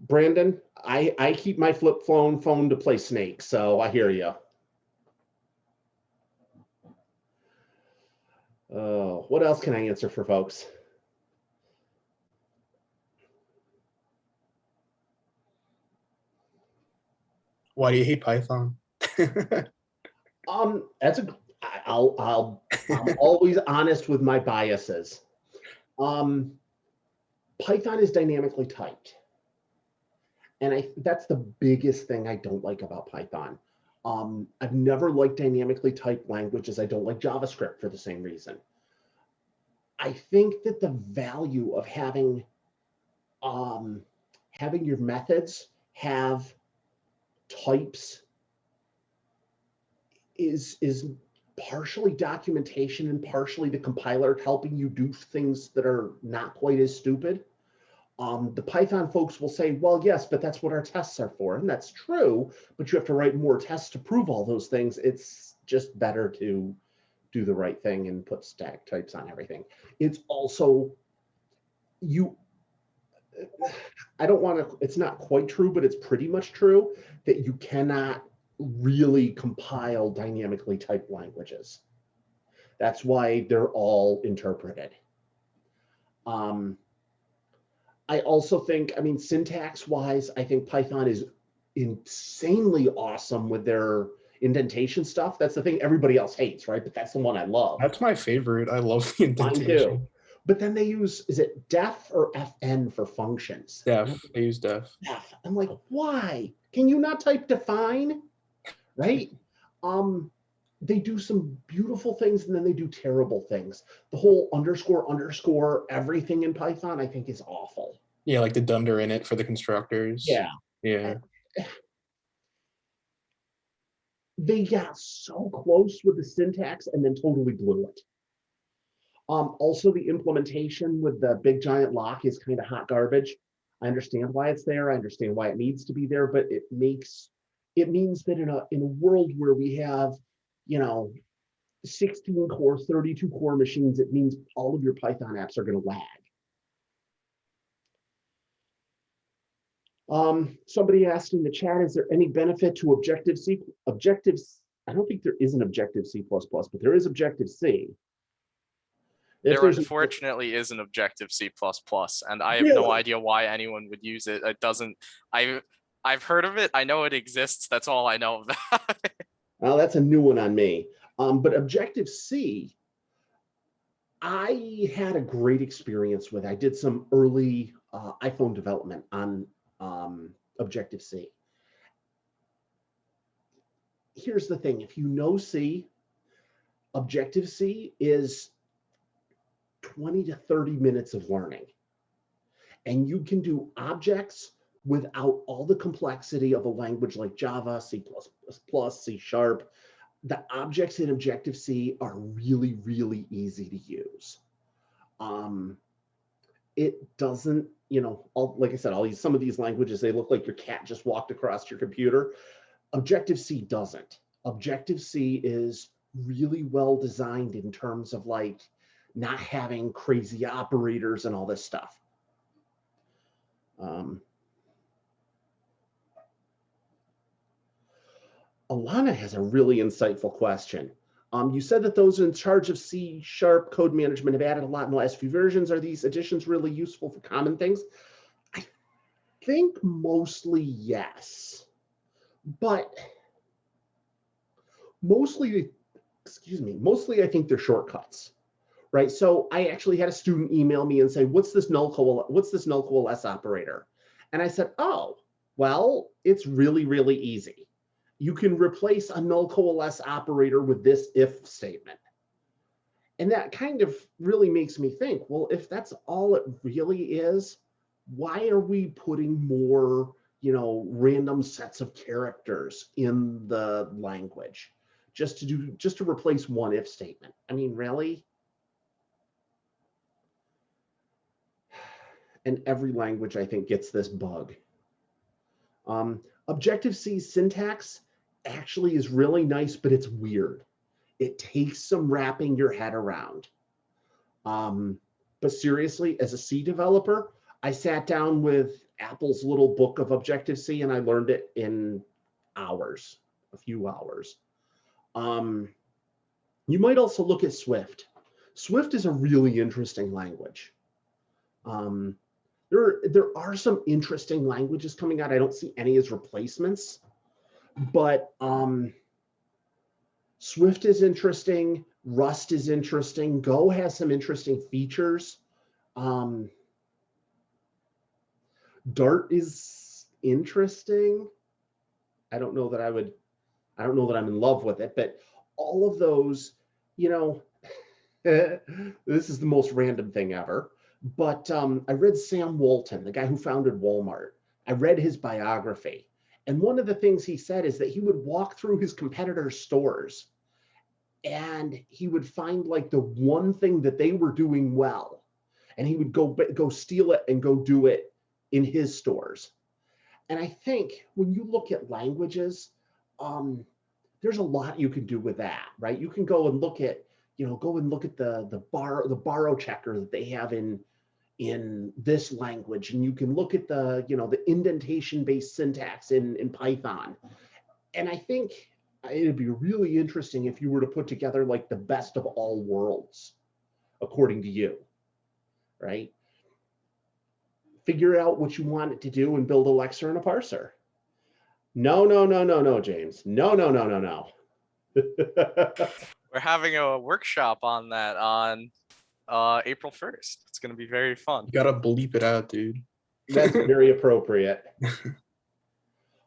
Brandon, I keep my flip phone to play Snake, so I hear you. What else can I answer for folks? Why do you hate Python? That's a. I'm always honest with my biases. Python is dynamically typed, and that's the biggest thing I don't like about Python. I've never liked dynamically typed languages. I don't like JavaScript for the same reason. I think that the value of having your methods have types is partially documentation and partially the compiler helping you do things that are not quite as stupid. The Python folks will say, well, yes, but that's what our tests are for. And that's true, but you have to write more tests to prove all those things. It's just better to do the right thing and put static types on everything. It's also, it's not quite true, but it's pretty much true that you cannot really compile dynamically typed languages. That's why they're all interpreted. I also think, I mean, syntax-wise, I think Python is insanely awesome with their indentation stuff. That's the thing everybody else hates, right? But that's the one I love. That's my favorite. I love the indentation. Mine too. But then they use, is it def or fn for functions? Def. They use def. Def. I'm like, why? Can you not type define? Right? They do some beautiful things and then they do terrible things. The whole underscore everything in Python, I think, is awful. Yeah, like the dunder in it for the constructors. Yeah. Yeah. They got so close with the syntax and then totally blew it. Also, the implementation with the big giant lock is kind of hot garbage. I understand why it's there. I understand why it needs to be there, but it means that in a world where we have, 16 core, 32 core machines, it means all of your Python apps are going to lag. Somebody asked in the chat, is there any benefit to Objective-C? I don't think there is an Objective-C++, but there is Objective-C. There unfortunately is an Objective-C++, and I have no idea why anyone would use it. It doesn't, I've heard of it. I know it exists. That's all I know about it. Well, that's a new one on me. But Objective-C, I had a great experience with. I did some early iPhone development on Objective-C. Here's the thing. If you know C, Objective-C is 20 to 30 minutes of learning. And you can do objects without all the complexity of a language like Java, C++, C#. The objects in Objective-C are really, really easy to use. It doesn't, like I said, some of these languages, they look like your cat just walked across your computer. Objective-C doesn't. Objective-C is really well designed in terms of not having crazy operators and all this stuff. Alana has a really insightful question. You said that those in charge of C# code management have added a lot in the last few versions. Are these additions really useful for common things? I think mostly yes, but mostly I think they're shortcuts, right? So I actually had a student email me and say, what's this null coalesce operator? And I said, oh, well, it's really, really easy. You can replace a null coalesce operator with this if statement. And that kind of really makes me think, well, if that's all it really is, why are we putting more, random sets of characters in the language just to replace one if statement? I mean, really? And every language, I think, gets this bug. Objective-C syntax actually is really nice, but it's weird. It takes some wrapping your head around. But seriously, as a C developer, I sat down with Apple's little book of Objective-C, and I learned it in hours, a few hours. You might also look at Swift. Swift is a really interesting language. There are some interesting languages coming out. I don't see any as replacements, but Swift is interesting. Rust is interesting. Go has some interesting features. Dart is interesting. I don't know that I'm in love with it, but all of those, you know, this is the most random thing ever. But I read Sam Walton, the guy who founded Walmart. I read his biography. And one of the things he said is that he would walk through his competitors' stores and he would find like the one thing that they were doing well. And he would go steal it and go do it in his stores. And I think when you look at languages, there's a lot you can do with that, right? You can go and look at, the borrow checker that they have in this language, and you can look at the indentation-based syntax in Python. And I think it'd be really interesting if you were to put together like the best of all worlds, according to you, right? Figure out what you want it to do and build a lexer and a parser. No, James. No. We're having a workshop on that on April 1st. It's going to be very fun. You gotta bleep it out, dude. That's very appropriate.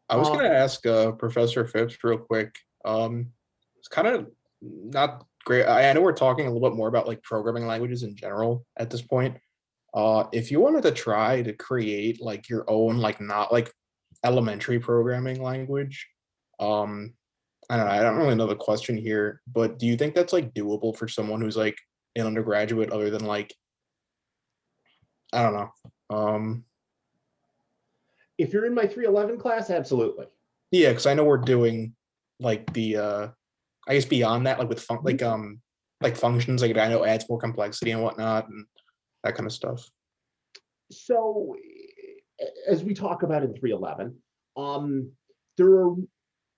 I was gonna ask Professor Phipps real quick. It's kind of not great. I know we're talking a little bit more about like programming languages in general at this point. If you wanted to try to create like your own, like not like elementary programming language, I don't know, I don't really know the question here, but do you think that's like doable for someone who's like an undergraduate other than like, I don't know. If you're in my 311 class, absolutely. Yeah, because I know we're doing like the I guess beyond that, like with like functions, like I know adds more complexity and whatnot and that kind of stuff. So as we talk about in 311,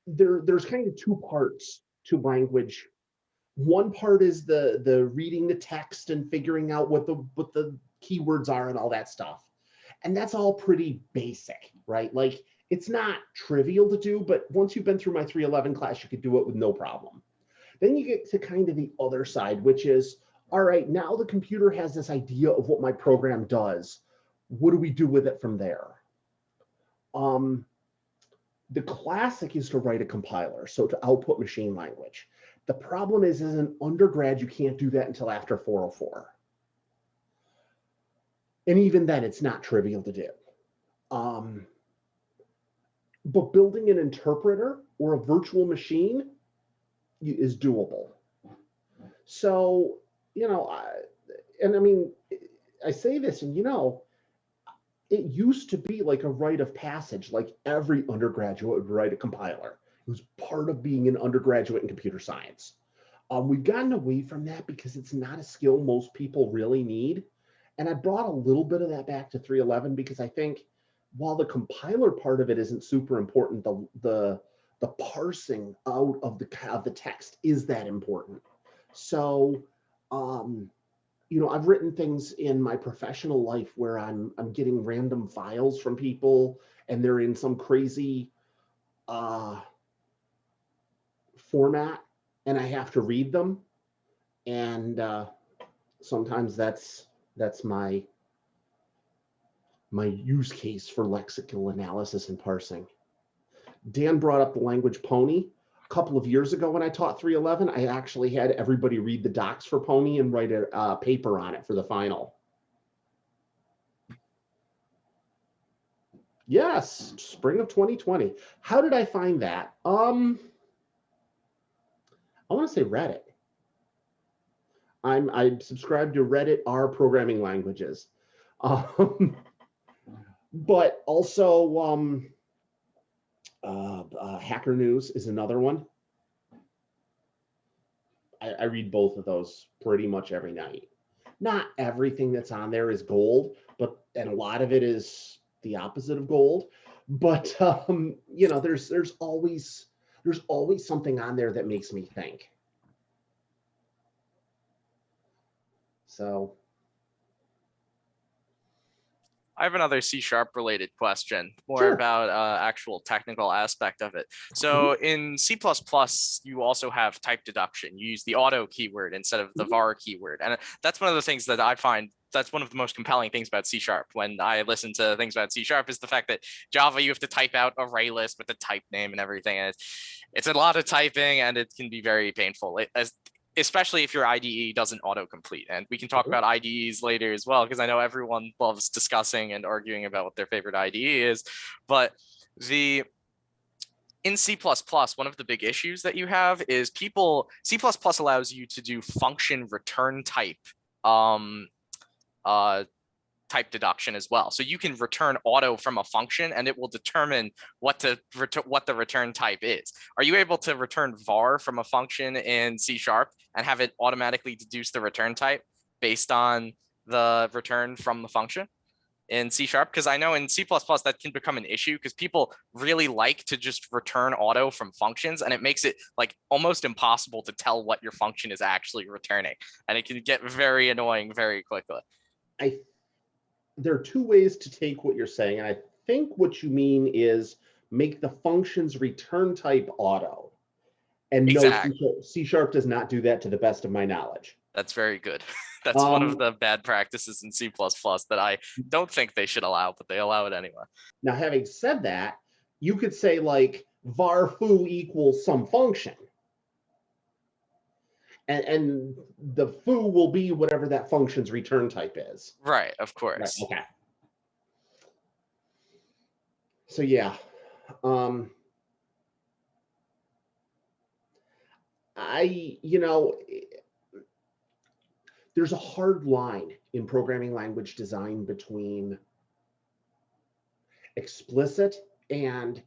there's kind of two parts to language. One part is the reading the text and figuring out what the keywords are and all that stuff. And that's all pretty basic, right? Like it's not trivial to do, but once you've been through my 311 class, you could do it with no problem. Then you get to kind of the other side, which is, all right, now the computer has this idea of what my program does. What do we do with it from there? The classic is to write a compiler, so to output machine language. The problem is, as an undergrad, you can't do that until after 404. And even then, it's not trivial to do. But building an interpreter or a virtual machine is doable. So, I say this, and it used to be like a rite of passage, like every undergraduate would write a compiler. It was part of being an undergraduate in computer science. We've gotten away from that because it's not a skill most people really need. And I brought a little bit of that back to 311 because I think while the compiler part of it isn't super important, the parsing out of the text is that important. So, I've written things in my professional life where I'm getting random files from people and they're in some crazy format and I have to read them. And sometimes that's my use case for lexical analysis and parsing. Dan brought up the language Pony. A couple of years ago when I taught 311, I actually had everybody read the docs for Pony and write a paper on it for the final. Yes, spring of 2020. How did I find that? I want to say Reddit. I subscribe to Reddit R programming languages. But also Hacker News is another one. I read both of those pretty much every night. Not everything that's on there is gold, and a lot of it is the opposite of gold. But you know, there's always something on there that makes me think. So I have another C# related question, more Sure. about actual technical aspect of it. So in C++, you also have type deduction. You use the auto keyword instead of the var keyword. And that's one of the things that I find, that's one of the most compelling things about C# when I listen to things about C# is the fact that Java, you have to type out array list with the type name and everything. And it's a lot of typing and it can be very painful. Especially if your IDE doesn't autocomplete. And we can talk about IDEs later as well, because I know everyone loves discussing and arguing about what their favorite IDE is. But in C++, one of the big issues that you have is C++ allows you to do function return type type deduction as well. So you can return auto from a function and it will determine what the return type is. Are you able to return var from a function in C# and have it automatically deduce the return type based on the return from the function in C#? Because I know in C++ that can become an issue because people really like to just return auto from functions, and it makes it like almost impossible to tell what your function is actually returning. And it can get very annoying very quickly. There are two ways to take what you're saying, and I think what you mean is make the function's return type auto. And Exactly. no, C# does not do that to the best of my knowledge. That's very good. That's one of the bad practices in C++ that I don't think they should allow, but they allow it anyway. Now, having said that, you could say like var foo equals some function. And the foo will be whatever that function's return type is. Right, of course. Right, okay. So yeah. There's a hard line in programming language design between explicit and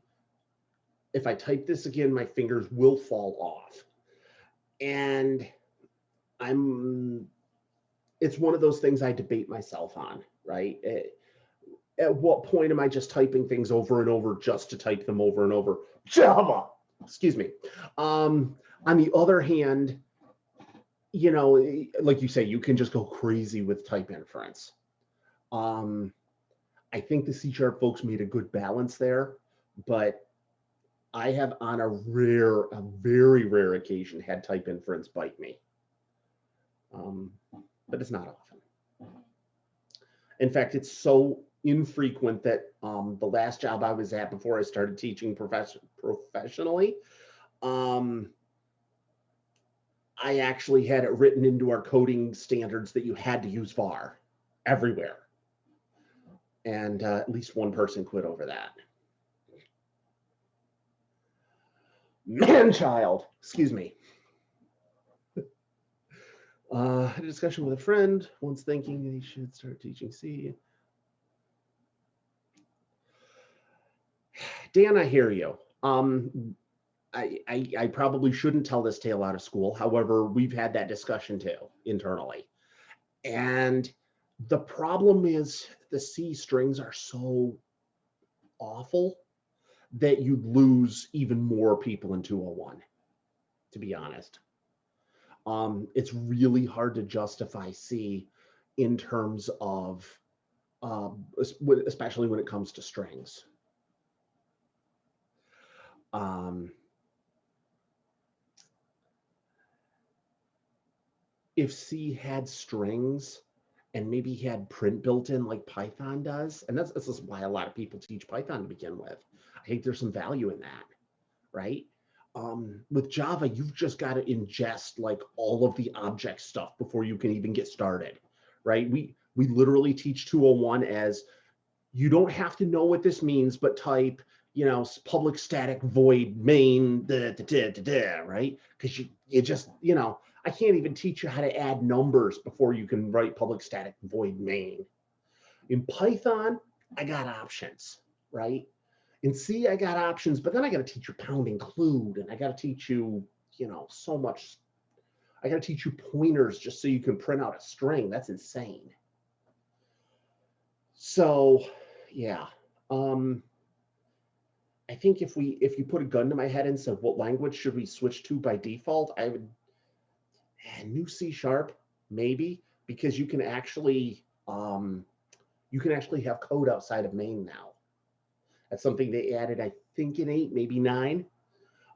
if I type this again, my fingers will fall off. And it's one of those things I debate myself on, right? At what point am I just typing things over and over just to type them over and over? Java, excuse me. On the other hand, you know, like you say, you can just go crazy with type inference. I think the C# folks made a good balance there, but I have on a very rare occasion had type inference bite me. But it's not often. In fact, it's so infrequent that the last job I was at before I started teaching professionally, I actually had it written into our coding standards that you had to use var everywhere. And at least one person quit over that. Man-child, excuse me. Had a discussion with a friend, once thinking he should start teaching C. Dan, I hear you. I probably shouldn't tell this tale out of school. However, we've had that discussion too internally. And the problem is the C strings are so awful that you'd lose even more people in 201, to be honest. It's really hard to justify C in terms of, especially when it comes to strings. If C had strings and maybe had print built in like Python does, and this is why a lot of people teach Python to begin with. I think there's some value in that, right? With Java, you've just got to ingest like all of the object stuff before you can even get started, right? We literally teach 201 as you don't have to know what this means, but type, you know, public static void main, right? Because you just, you know, I can't even teach you how to add numbers before you can write public static void main. In Python, I got options, right? In C, I got options, but then I got to teach you pound include, and I got to teach you, you know, so much. I got to teach you pointers just so you can print out a string. That's insane. So, yeah, I think if you put a gun to my head and said, what language should we switch to by default? I would, new C#, maybe, because you can actually have code outside of main now. That's something they added, I think, in 8, maybe 9.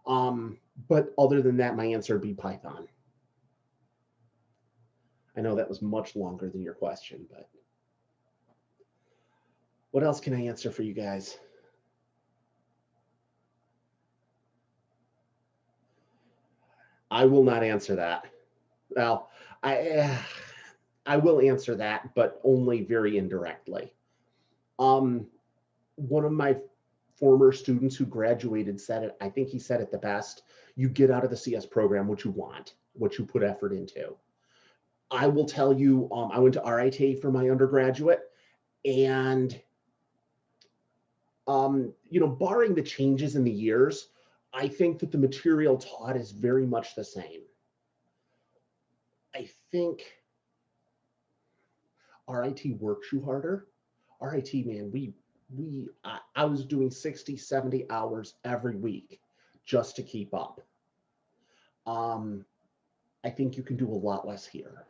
But other than that, my answer would be Python. I know that was much longer than your question, but what else can I answer for you guys? I will not answer that. Well, I will answer that, but only very indirectly. One of my former students who graduated said it, I think he said it the best: you get out of the CS program what you want, what you put effort into. I will tell you, I went to RIT for my undergraduate, and barring the changes in the years, I think that the material taught is very much the same. I think RIT works you harder. RIT, man, I was doing 60, 70 hours every week just to keep up. I think you can do a lot less here.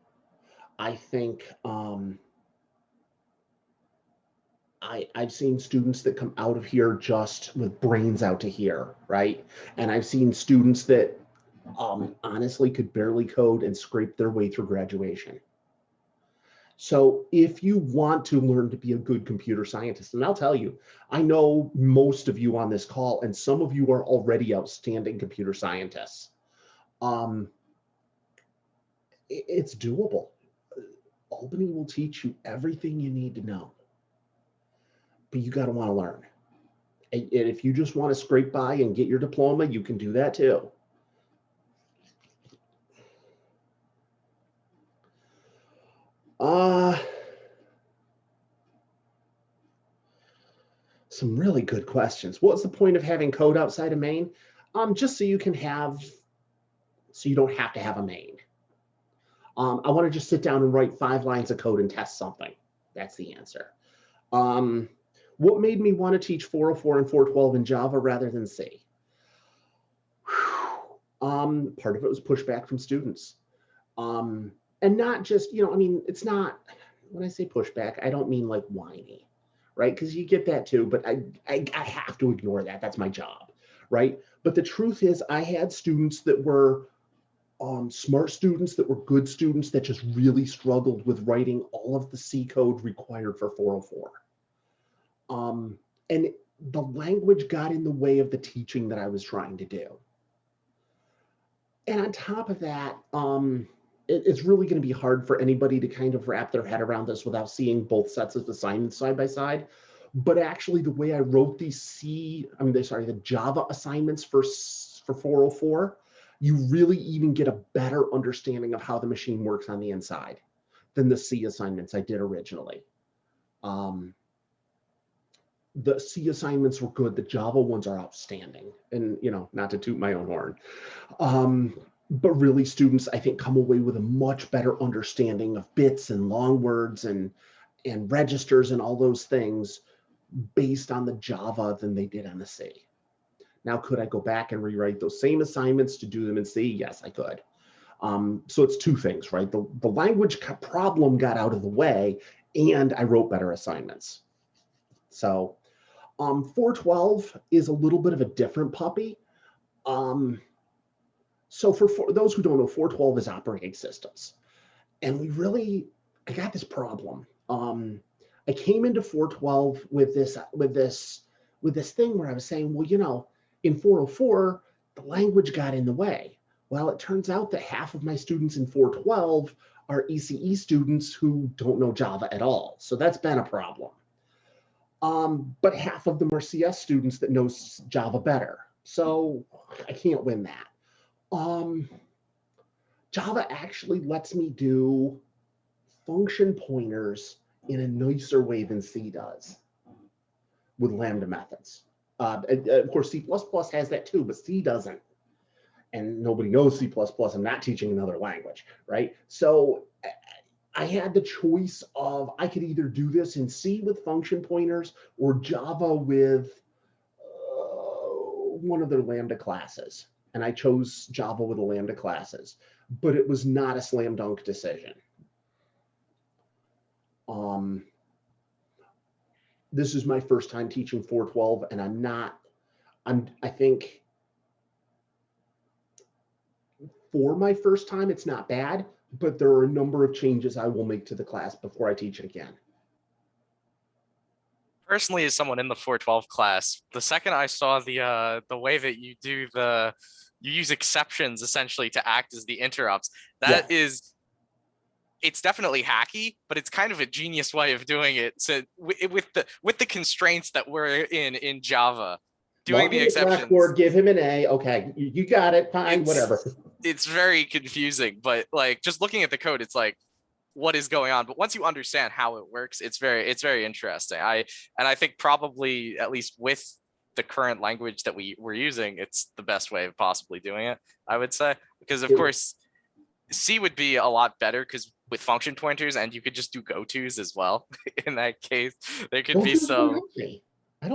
I think I've seen students that come out of here just with brains out to here, right? And I've seen students that honestly could barely code and scrape their way through graduation. So if you want to learn to be a good computer scientist, and I'll tell you, I know most of you on this call, and some of you are already outstanding computer scientists. It's doable. Albany will teach you everything you need to know, but you got to want to learn. And if you just want to scrape by and get your diploma, you can do that too. Some really good questions. What's the point of having code outside of main? Just so you don't have to have a main. I want to just sit down and write 5 lines of code and test something. That's the answer. What made me want to teach 404 and 412 in Java rather than C? Part of it was pushback from students. And not just, it's not, when I say pushback, I don't mean like whiny, right? Because you get that too, but I have to ignore that. That's my job, right? But the truth is, I had students that were smart students, that were good students, that just really struggled with writing all of the C code required for 404. And the language got in the way of the teaching that I was trying to do. And on top of that, it's really going to be hard for anybody to kind of wrap their head around this without seeing both sets of assignments side by side. But actually, the way I wrote these the Java assignments for 404, you really even get a better understanding of how the machine works on the inside than the C assignments I did originally. The C assignments were good. The Java ones are outstanding. And, not to toot my own horn. But really, students, I think, come away with a much better understanding of bits and long words and registers and all those things based on the Java than they did on the C. Now, could I go back and rewrite those same assignments to do them in C? Yes, I could. So it's 2 things, right? The language problem got out of the way, and I wrote better assignments. So 412 is a little bit of a different puppy. So for those who don't know, 412 is operating systems. And I got this problem. I came into 412 with this thing where I was saying, well, in 404, the language got in the way. Well, it turns out that half of my students in 412 are ECE students who don't know Java at all. So that's been a problem. But half of them are CS students that know Java better. So I can't win that. Java actually lets me do function pointers in a nicer way than C does with Lambda methods. Of course, C++ has that too, but C doesn't. And nobody knows C++. I'm not teaching another language, right? So I had the choice of, I could either do this in C with function pointers or Java with one of their Lambda classes. And I chose Java with the Lambda classes, but it was not a slam dunk decision. This is my first time teaching 412, and I think for my first time, it's not bad, but there are a number of changes I will make to the class before I teach it again. Personally, as someone in the 412 class, the second I saw the way that you use exceptions essentially to act as the interrupts, that is, it's definitely hacky, but it's kind of a genius way of doing it. So with the constraints that we're in Java, doing the exceptions. Blackboard, give him an A. Okay, you got it. Fine, whatever. It's very confusing, but like just looking at the code, it's like, what is going on? But once you understand how it works, it's very interesting. I think probably, at least with the current language that we're using, it's the best way of possibly doing it, I would say, because of course C would be a lot better because with function pointers, and you could just do go-tos as well. In that case, there could be some. I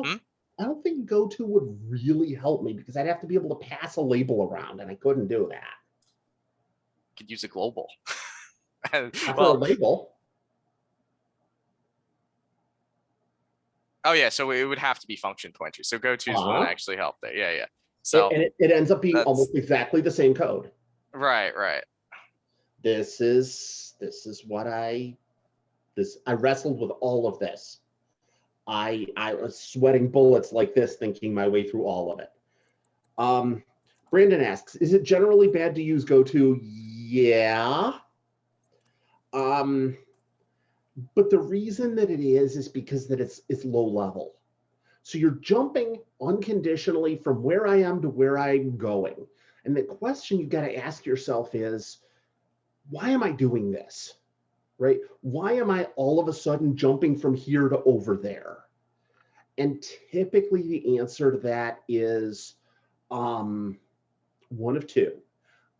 don't think go-to would really help me because I'd have to be able to pass a label around, and I couldn't do that. You could use a global. For a label. Oh yeah, so it would have to be function pointers. So go-tos wouldn't actually help there. Yeah. So and it ends up being almost exactly the same code. Right. This is what I wrestled with all of this. I was sweating bullets like this, thinking my way through all of it. Brandon asks, is it generally bad to use go-to? Yeah. But the reason that it is because that it's low level. So you're jumping unconditionally from where I am to where I'm going. And the question you got to ask yourself is, why am I doing this? Right? Why am I all of a sudden jumping from here to over there? And typically the answer to that is one of two.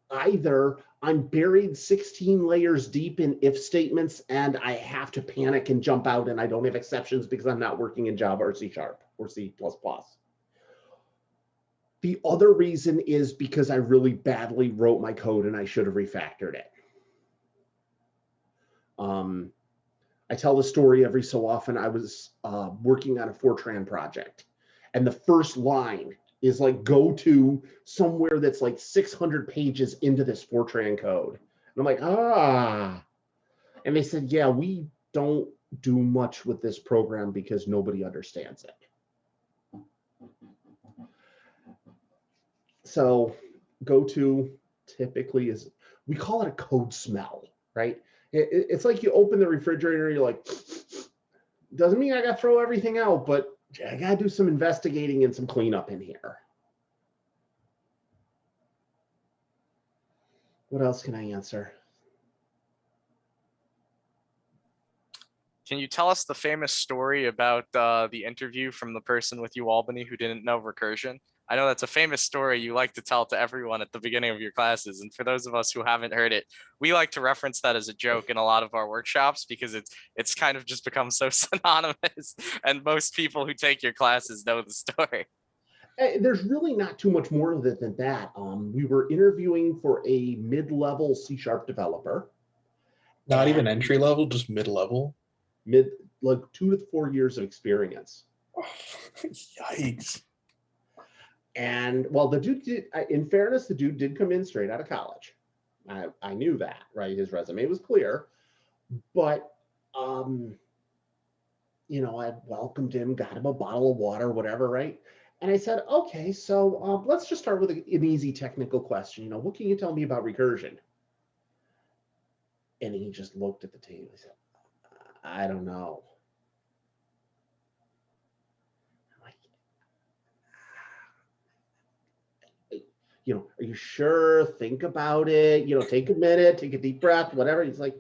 Either I'm buried 16 layers deep in if statements and I have to panic and jump out and I don't have exceptions because I'm not working in Java or C# or C++. The other reason is because I really badly wrote my code and I should have refactored it. I tell the story every so often. I was working on a Fortran project, and the first line is like, go to somewhere that's like 600 pages into this Fortran code. And I'm like, And they said, yeah, we don't do much with this program because nobody understands it. So go to typically is, we call it a code smell, right? It's like you open the refrigerator, you're like, doesn't mean I got to throw everything out, but I got to do some investigating and some cleanup in here. What else can I answer? Can you tell us the famous story about the interview from the person with UAlbany who didn't know recursion? I know that's a famous story you like to tell to everyone at the beginning of your classes. And for those of us who haven't heard it, we like to reference that as a joke in a lot of our workshops because it's kind of just become so synonymous. And most people who take your classes know the story. There's really not too much more of it than that. We were interviewing for a mid-level C# developer. Not even entry level, just mid-level? Like 2 to 4 years of experience. Oh, yikes. And well, the dude did, in fairness, the dude did come in straight out of college. I knew that, right? His resume was clear, but you know, I welcomed him, got him a bottle of water, whatever, right? And I said, okay, so let's just start with an easy technical question. You know, what can you tell me about recursion? And he just looked at the table. He said, I don't know. You know, are you sure? Think about it. You know, take a minute, take a deep breath, whatever. He's like,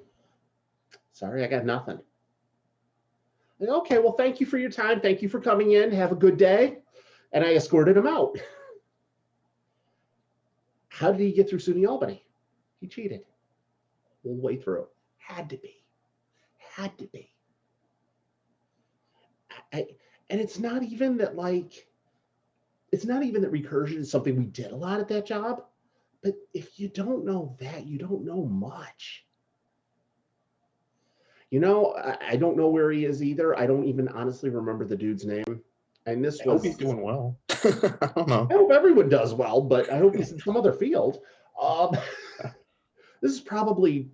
sorry, I got nothing. Like, okay, well, thank you for your time. Thank you for coming in. Have a good day. And I escorted him out. How did he get through SUNY Albany? He cheated all the way through. Had to be. had to be. And it's not even that recursion is something we did a lot at that job, but if you don't know that, you don't know much. You know, I don't know where he is either. I don't even honestly remember the dude's name. And this I hope he's doing well. I don't know. I hope everyone does well, but I hope he's in some other field. This is probably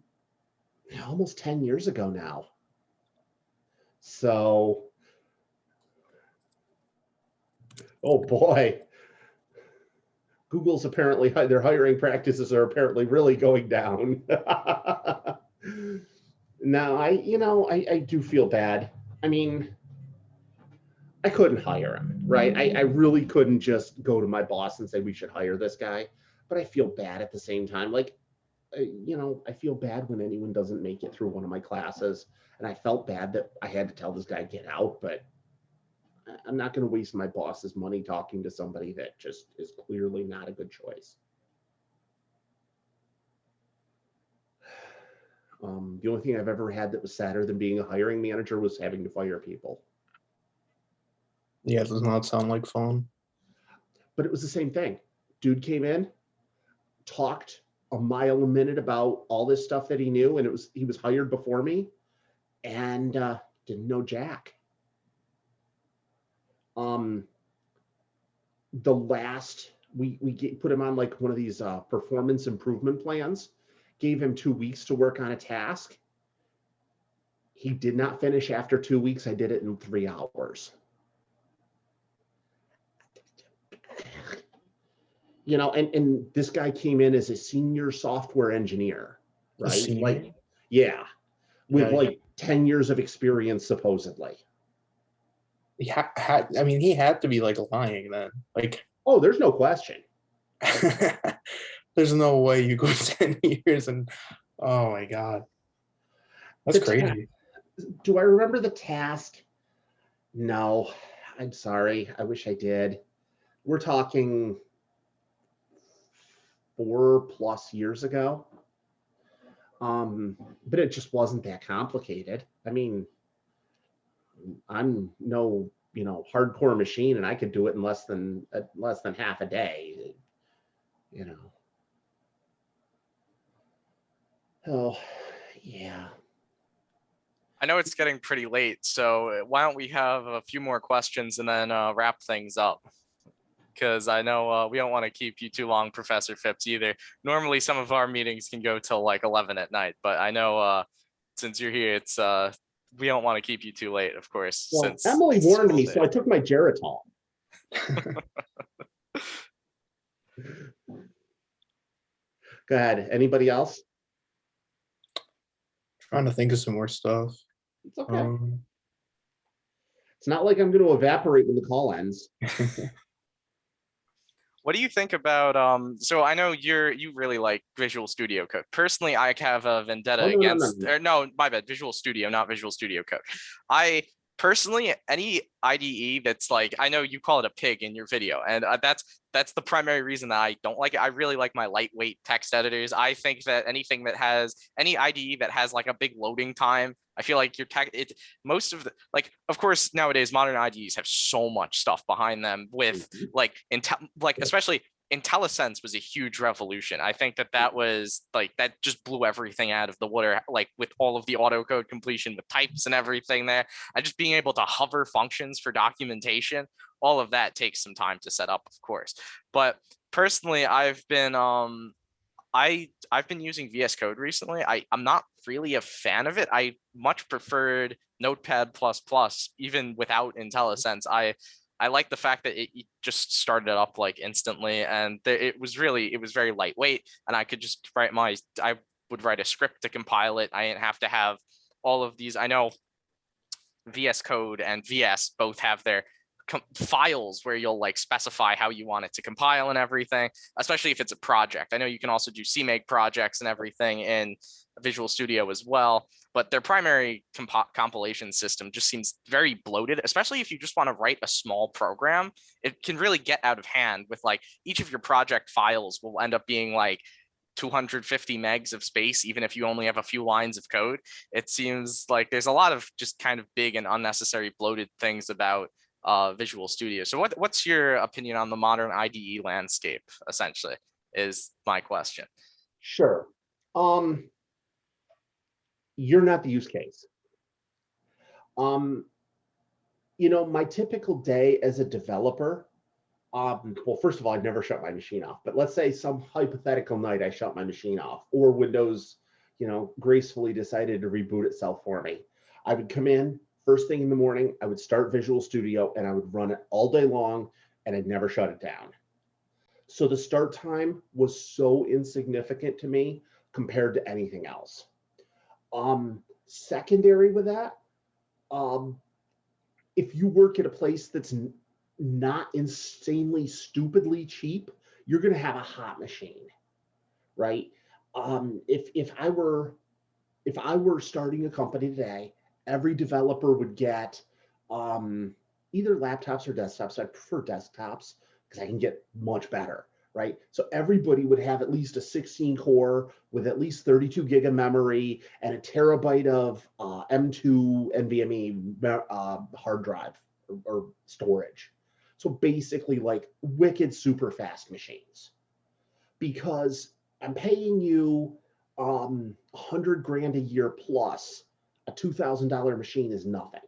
almost 10 years ago now. So, oh boy. Google's apparently, their hiring practices are apparently really going down. Now, I do feel bad. I mean, I couldn't hire him, right? I really couldn't just go to my boss and say we should hire this guy, but I feel bad at the same time. Like, I feel bad when anyone doesn't make it through one of my classes, and I felt bad that I had to tell this guy get out, but I'm not going to waste my boss's money talking to somebody that just is clearly not a good choice. The only thing I've ever had that was sadder than being a hiring manager was having to fire people. Yeah, it does not sound like fun. But it was the same thing. Dude came in, talked a mile a minute about all this stuff that he knew, and he was hired before me, and didn't know jack. The last we put him on like one of these performance improvement plans, gave him 2 weeks to work on a task. He did not finish after 2 weeks. I did it in 3 hours. You know, and this guy came in as a senior software engineer, right? Like, yeah, with like 10 years of experience, supposedly. I mean, he had to be like lying then. Like, oh, there's no question. There's no way you go 10 years and, oh my God. That's crazy. Do I remember the task? No, I'm sorry. I wish I did. We're talking 4+ years ago. But it just wasn't that complicated. I mean, I'm no, hardcore machine, and I could do it in less than half a day, Oh, yeah. I know it's getting pretty late, so why don't we have a few more questions and then wrap things up? Because I know we don't want to keep you too long, Professor Phipps, either. Normally, some of our meetings can go till like 11 at night, but I know since you're here, it's we don't want to keep you too late, of course. Well, since Emily warned me, so I took my Geritol. Go ahead. Anybody else? Trying to think of some more stuff. It's okay. It's not like I'm going to evaporate when the call ends. What do you think about so I know you really like Visual Studio Code. Personally, I have a vendetta against no, my bad, Visual Studio, not Visual Studio Code. I personally, any IDE that's like, I know you call it a pig in your video, and that's the primary reason that I don't like it. I really like my lightweight text editors. I think that anything that has any IDE that has like a big loading time, I feel like your tech, most of the, like, of course, nowadays modern IDEs have so much stuff behind them with like especially IntelliSense was a huge revolution. I think that was like, that just blew everything out of the water, like with all of the autocode completion with types and everything there, and just being able to hover functions for documentation. All of that takes some time to set up, of course. But personally, I've been using VS Code recently. I'm not really a fan of it. I much preferred Notepad++, even without IntelliSense. I like the fact that it just started up like instantly, and it was very lightweight, and I could just I would write a script to compile it. I didn't have to have all of these. I know VS Code and VS both have their files where you'll like specify how you want it to compile and everything, especially if it's a project. I know you can also do CMake projects and everything in Visual Studio as well, but their primary compilation system just seems very bloated, especially if you just want to write a small program. It can really get out of hand with like each of your project files will end up being like 250 megs of space, even if you only have a few lines of code. It seems like there's a lot of just kind of big and unnecessary bloated things about Visual Studio. So what's your opinion on the modern IDE landscape, essentially, is my question. Sure. You're not the use case. My typical day as a developer, well, first of all, I'd never shut my machine off, but let's say some hypothetical night I shut my machine off, or Windows, gracefully decided to reboot itself for me. I would come in first thing in the morning, I would start Visual Studio and I would run it all day long and I'd never shut it down. So the start time was so insignificant to me compared to anything else. Secondary with that, if you work at a place that's not insanely stupidly cheap, you're going to have a hot machine, right? If I were starting a company today, every developer would get either laptops or desktops. I prefer desktops because I can get much better, right? So everybody would have at least a 16 core with at least 32 gig of memory and a terabyte of M2 NVMe hard drive or storage. So basically like wicked super fast machines, because I'm paying you $100 grand a year plus a $2,000 machine is nothing,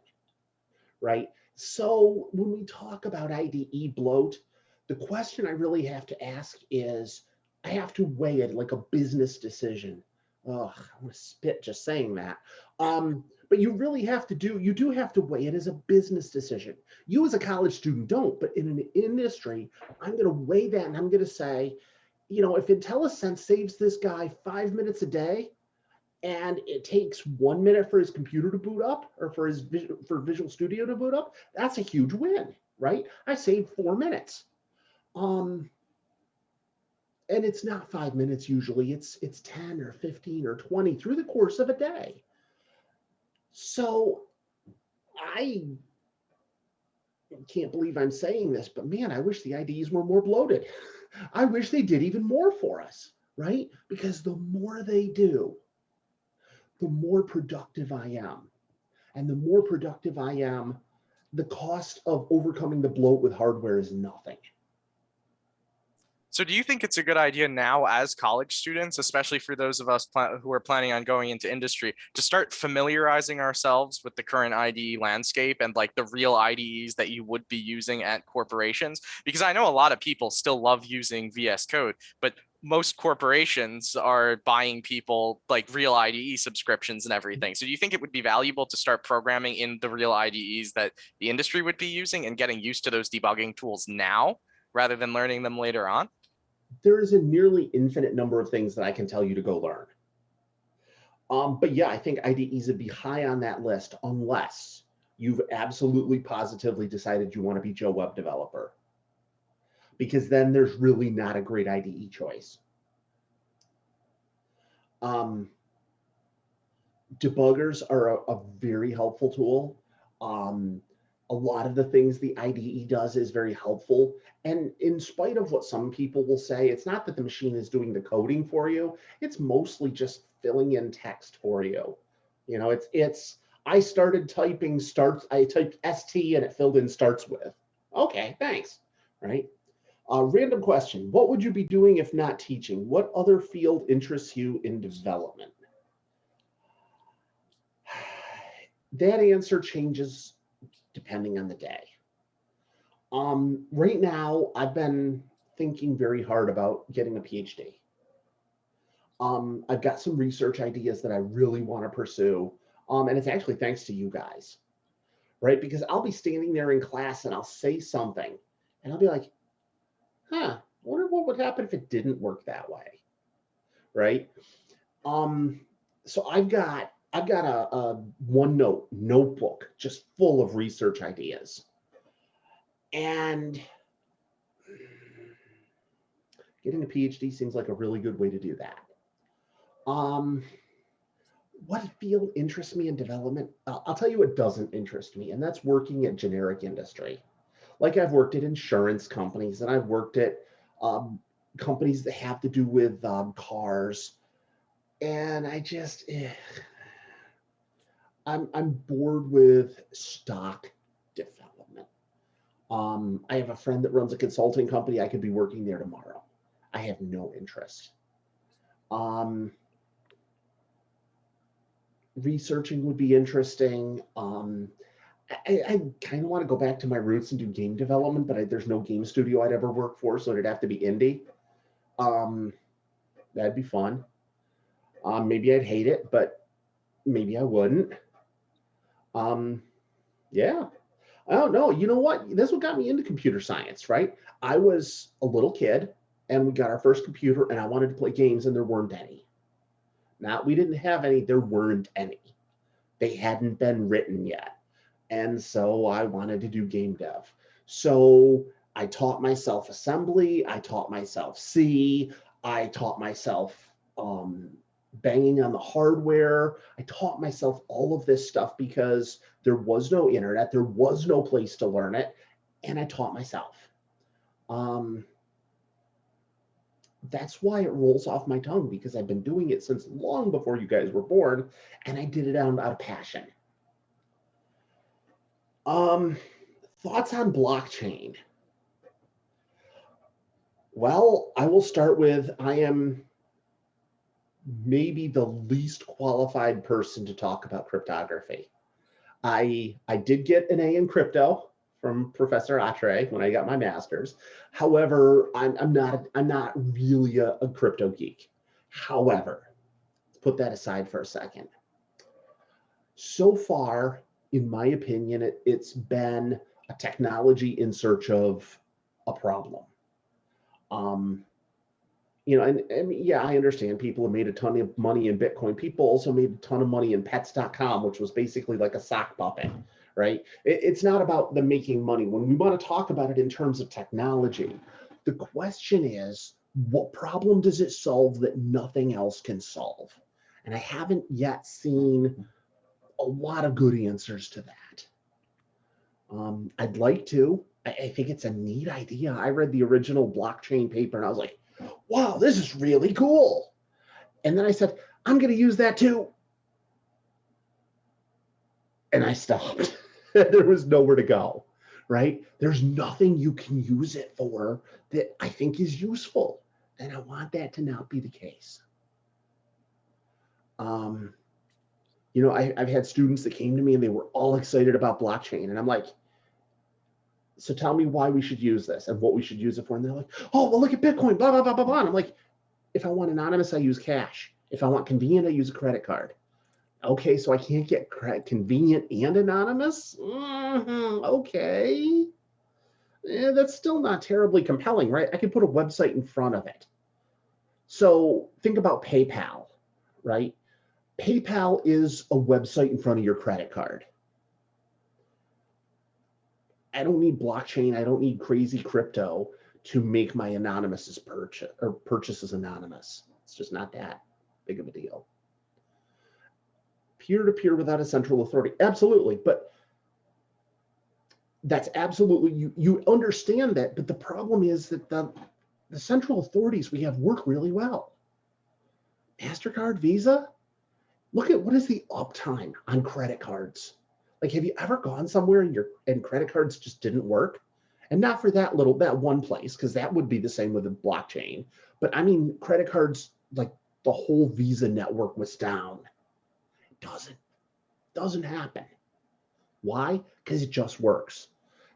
right? So when we talk about IDE bloat, the question I really have to ask is, I have to weigh it like a business decision. Oh, I'm gonna spit just saying that. But you really have to you do have to weigh it as a business decision. You as a college student don't, but in an industry, I'm gonna weigh that and I'm gonna say, if IntelliSense saves this guy 5 minutes a day, and it takes 1 minute for his computer to boot up or for Visual Studio to boot up, that's a huge win, right? I saved 4 minutes. And it's not 5 minutes usually, it's 10 or 15 or 20 through the course of a day. So I can't believe I'm saying this, but man, I wish the IDEs were more bloated. I wish they did even more for us, right? Because the more they do, the more productive I am. And the more productive I am, the cost of overcoming the bloat with hardware is nothing. So do you think it's a good idea now as college students, especially for those of us who are planning on going into industry, to start familiarizing ourselves with the current IDE landscape and like the real IDEs that you would be using at corporations? Because I know a lot of people still love using VS Code, but most corporations are buying people like real IDE subscriptions and everything. So do you think it would be valuable to start programming in the real IDEs that the industry would be using and getting used to those debugging tools now rather than learning them later on? There is a nearly infinite number of things that I can tell you to go learn. But yeah, I think IDEs would be high on that list unless you've absolutely positively decided you want to be Joe Web developer, because then there's really not a great IDE choice. Debuggers are a very helpful tool. A lot of the things the IDE does is very helpful. And in spite of what some people will say, it's not that the machine is doing the coding for you. It's mostly just filling in text for you. I started typing I typed ST and it filled in starts with. Okay, thanks, right? Random question. What would you be doing if not teaching? What other field interests you in development? That answer changes depending on the day. Right now, I've been thinking very hard about getting a PhD. I've got some research ideas that I really want to pursue. And it's actually thanks to you guys, right? Because I'll be standing there in class and I'll say something and I'll be like, I wonder what would happen if it didn't work that way, right? So I've got a OneNote notebook just full of research ideas. And getting a PhD seems like a really good way to do that. What field interests me in development? I'll tell you what doesn't interest me, and that's working at generic industry. Like I've worked at insurance companies and I've worked at companies that have to do with cars. And I'm bored with stock development. I have a friend that runs a consulting company. I could be working there tomorrow. I have no interest. Researching would be interesting. I kind of want to go back to my roots and do game development, but there's no game studio I'd ever work for, so it'd have to be indie. That'd be fun. Maybe I'd hate it, but maybe I wouldn't. Yeah, I don't know. You know what? That's what got me into computer science, right? I was a little kid and we got our first computer and I wanted to play games and there weren't any. Not we didn't have any, there weren't any. They hadn't been written yet. And so I wanted to do game dev. So I taught myself assembly, I taught myself C, I taught myself banging on the hardware. I taught myself all of this stuff because there was no internet, there was no place to learn it, and I taught myself. That's why it rolls off my tongue, because I've been doing it since long before you guys were born, and I did it out of passion. Thoughts on blockchain? Well, I will start with, I am maybe the least qualified person to talk about cryptography. I did get an A in crypto from Professor Atre when I got my master's. However, I'm not really a crypto geek. However, let's put that aside for a second. So far, in my opinion, it's been a technology in search of a problem. You know, and yeah, I understand people have made a ton of money in Bitcoin. People also made a ton of money in pets.com, which was basically like a sock puppet, right? It's not about them making money. When we want to talk about it in terms of technology, the question is, what problem does it solve that nothing else can solve? And I haven't yet seen a lot of good answers to that. I'd like to. I think it's a neat idea. I read the original blockchain paper and I was like, wow, this is really cool. And then I said, I'm going to use that too. And I stopped. There was nowhere to go, right? There's nothing you can use it for that I think is useful. And I want that to not be the case. You know, I've had students that came to me and they were all excited about blockchain. And I'm like, so tell me why we should use this and what we should use it for. And they're like, oh, well, look at Bitcoin, blah, blah, blah, blah, blah. And I'm like, if I want anonymous, I use cash. If I want convenient, I use a credit card. Okay, so I can't get convenient and anonymous? Okay. That's still not terribly compelling, right? I can put a website in front of it. So think about PayPal, right? PayPal is a website in front of your credit card. I don't need blockchain. I don't need crazy crypto to make my anonymous purchases anonymous. It's just not that big of a deal. Peer-to-peer without a central authority. Absolutely. But that's absolutely, you understand that. But the problem is that the central authorities we have work really well. MasterCard, Visa, look at what is the uptime on credit cards. Like, have you ever gone somewhere and credit cards just didn't work? And not for that one place, because that would be the same with a blockchain. But I mean, credit cards, like the whole Visa network was down. It doesn't happen. Why? Because it just works.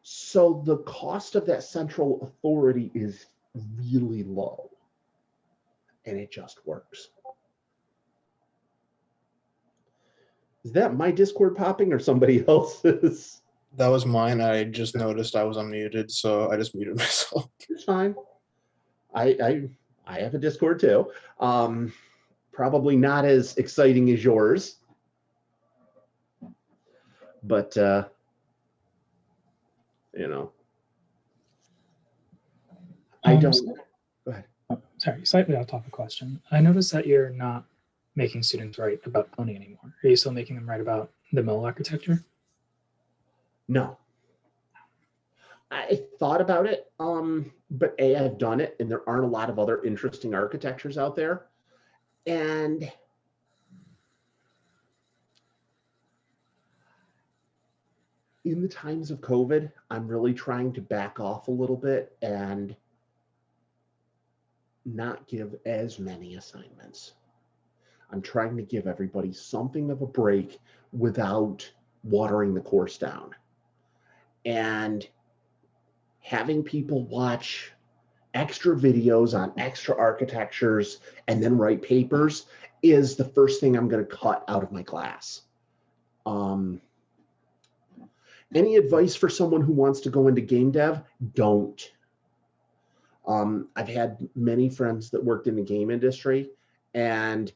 So the cost of that central authority is really low. And it just works. Is that my Discord popping or somebody else's? That was mine. I just noticed I was unmuted, so I just muted myself. It's fine. I have a Discord too. Probably not as exciting as yours, but you know, I don't. Go ahead. Oh, sorry, slightly off topic question. I noticed that you're not making students write about pony anymore. Are you still making them write about the mill architecture? No. I thought about it. but I've done it, and there aren't a lot of other interesting architectures out there. And in the times of COVID, I'm really trying to back off a little bit and not give as many assignments. I'm trying to give everybody something of a break without watering the course down. And having people watch extra videos on extra architectures and then write papers is the first thing I'm going to cut out of my class. Any advice for someone who wants to go into game dev? Don't. I've had many friends that worked in the game industry, and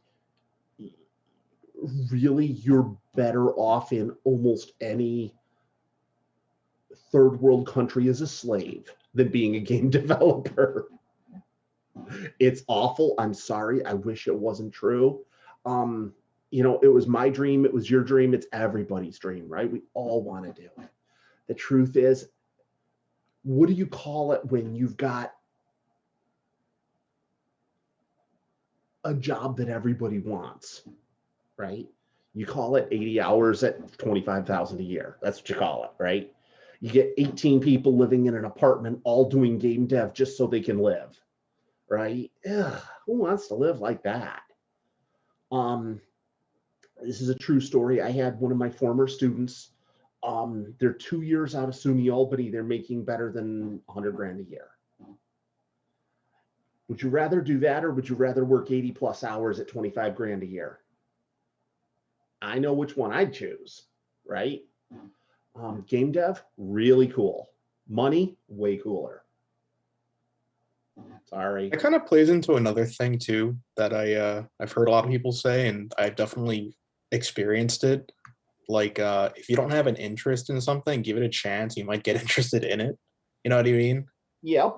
really you're better off in almost any third world country as a slave than being a game developer. It's awful. I'm sorry. I wish it wasn't true. You know, it was my dream. It was your dream. It's everybody's dream, right? We all want to do it. The truth is, what do you call it when you've got a job that everybody wants, right? You call it 80 hours at 25,000 a year. That's what you call it, right? You get 18 people living in an apartment all doing game dev just so they can live, right? Ugh, who wants to live like that? This is a true story. I had one of my former students. They're 2 years out of SUNY Albany. They're making better than 100 grand a year. Would you rather do that, or would you rather work 80 plus hours at 25 grand a year? I know which one I'd choose, right? Game dev, really cool. Money, way cooler. Sorry. It kind of plays into another thing too that I've heard a lot of people say, and I've definitely experienced it. Like if you don't have an interest in something, give it a chance. You might get interested in it. You know what I mean? Yep.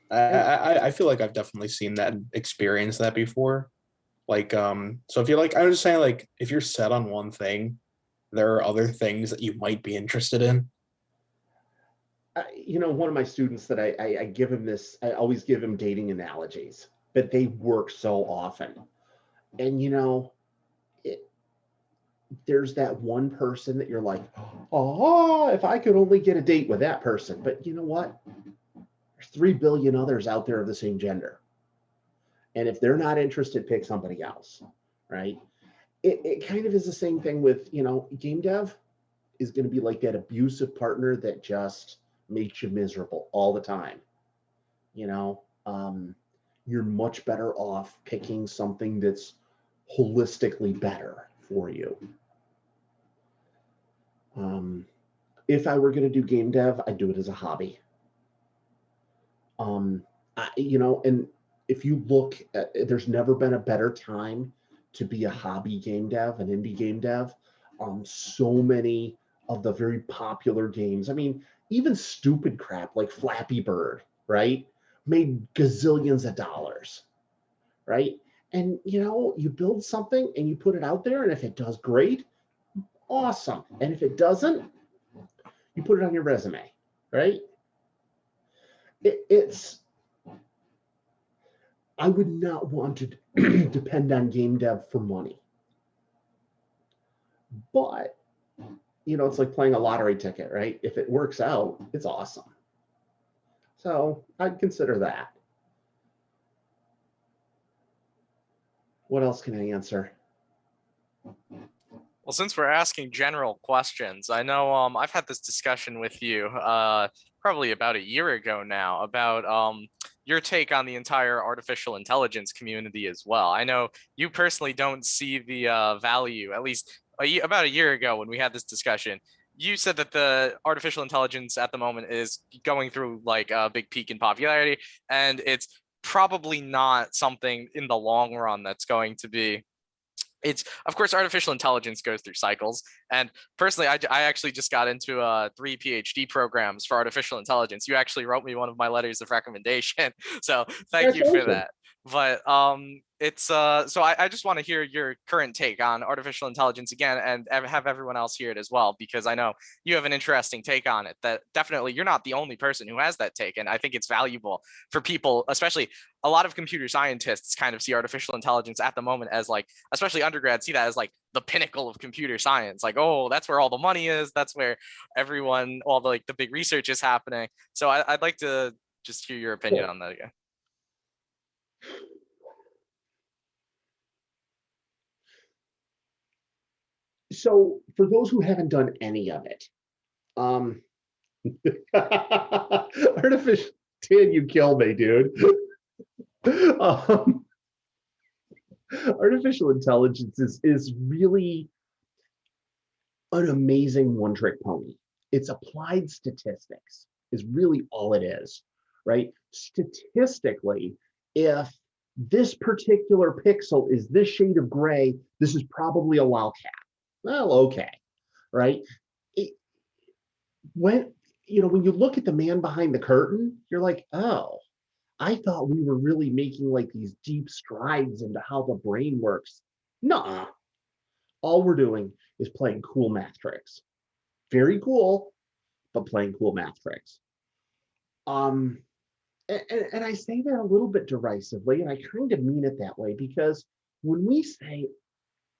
I feel like I've definitely seen that and experienced that before. Like so if you're like, I was just saying, like, if you're set on one thing, there are other things that you might be interested in. You know, one of my students that I give him this, I always give him dating analogies, but they work so often. And, you know, there's that one person that you're like, oh, if I could only get a date with that person. But you know what? There's 3 billion others out there of the same gender. And if they're not interested, pick somebody else, right? It kind of is the same thing with, you know, game dev is going to be like that abusive partner that just makes you miserable all the time. You know, you're much better off picking something that's holistically better for you. If I were going to do game dev, I'd do it as a hobby. You know, and if you look at, there's never been a better time to be a hobby game dev, an indie game dev. So many of the very popular games, I mean, even stupid crap like Flappy Bird, right? Made gazillions of dollars, right? And, you know, you build something and you put it out there, and if it does great, awesome. And if it doesn't, you put it on your resume, right? I would not want to depend on game dev for money. But, you know, it's like playing a lottery ticket, right? If it works out, it's awesome. So I'd consider that. What else can I answer? Well, since we're asking general questions, I know I've had this discussion with you probably about a year ago now about your take on the entire artificial intelligence community as well. I know you personally don't see the value, at least about a year ago when we had this discussion. You said that the artificial intelligence at the moment is going through like a big peak in popularity, and it's probably not something in the long run that's going to be. It's, of course, artificial intelligence goes through cycles. And personally, I actually just got into 3 PhD programs for artificial intelligence. You actually wrote me one of my letters of recommendation. So thank you for that. But it's so I just want to hear your current take on artificial intelligence again, and have everyone else hear it as well, because I know you have an interesting take on it that definitely you're not the only person who has that take, and I think it's valuable for people, especially a lot of computer scientists kind of see artificial intelligence at the moment as like, especially undergrads see that as like the pinnacle of computer science, like, oh, that's where all the money is, that's where everyone, all the like the big research is happening. So I'd like to just hear your opinion on that again. So for those who haven't done any of it, artificial, Dan, you kill me, dude. Artificial intelligence is really an amazing one-trick pony. It's applied statistics is really all it is, right? Statistically, if this particular pixel is this shade of gray, this is probably a wildcat. Well, okay, right? When you look at the man behind the curtain, you're like, oh, I thought we were really making like these deep strides into how the brain works. Nuh-uh. All we're doing is playing cool math tricks. Very cool, but playing cool math tricks. And I say that a little bit derisively, and I kind of mean it that way, because when we say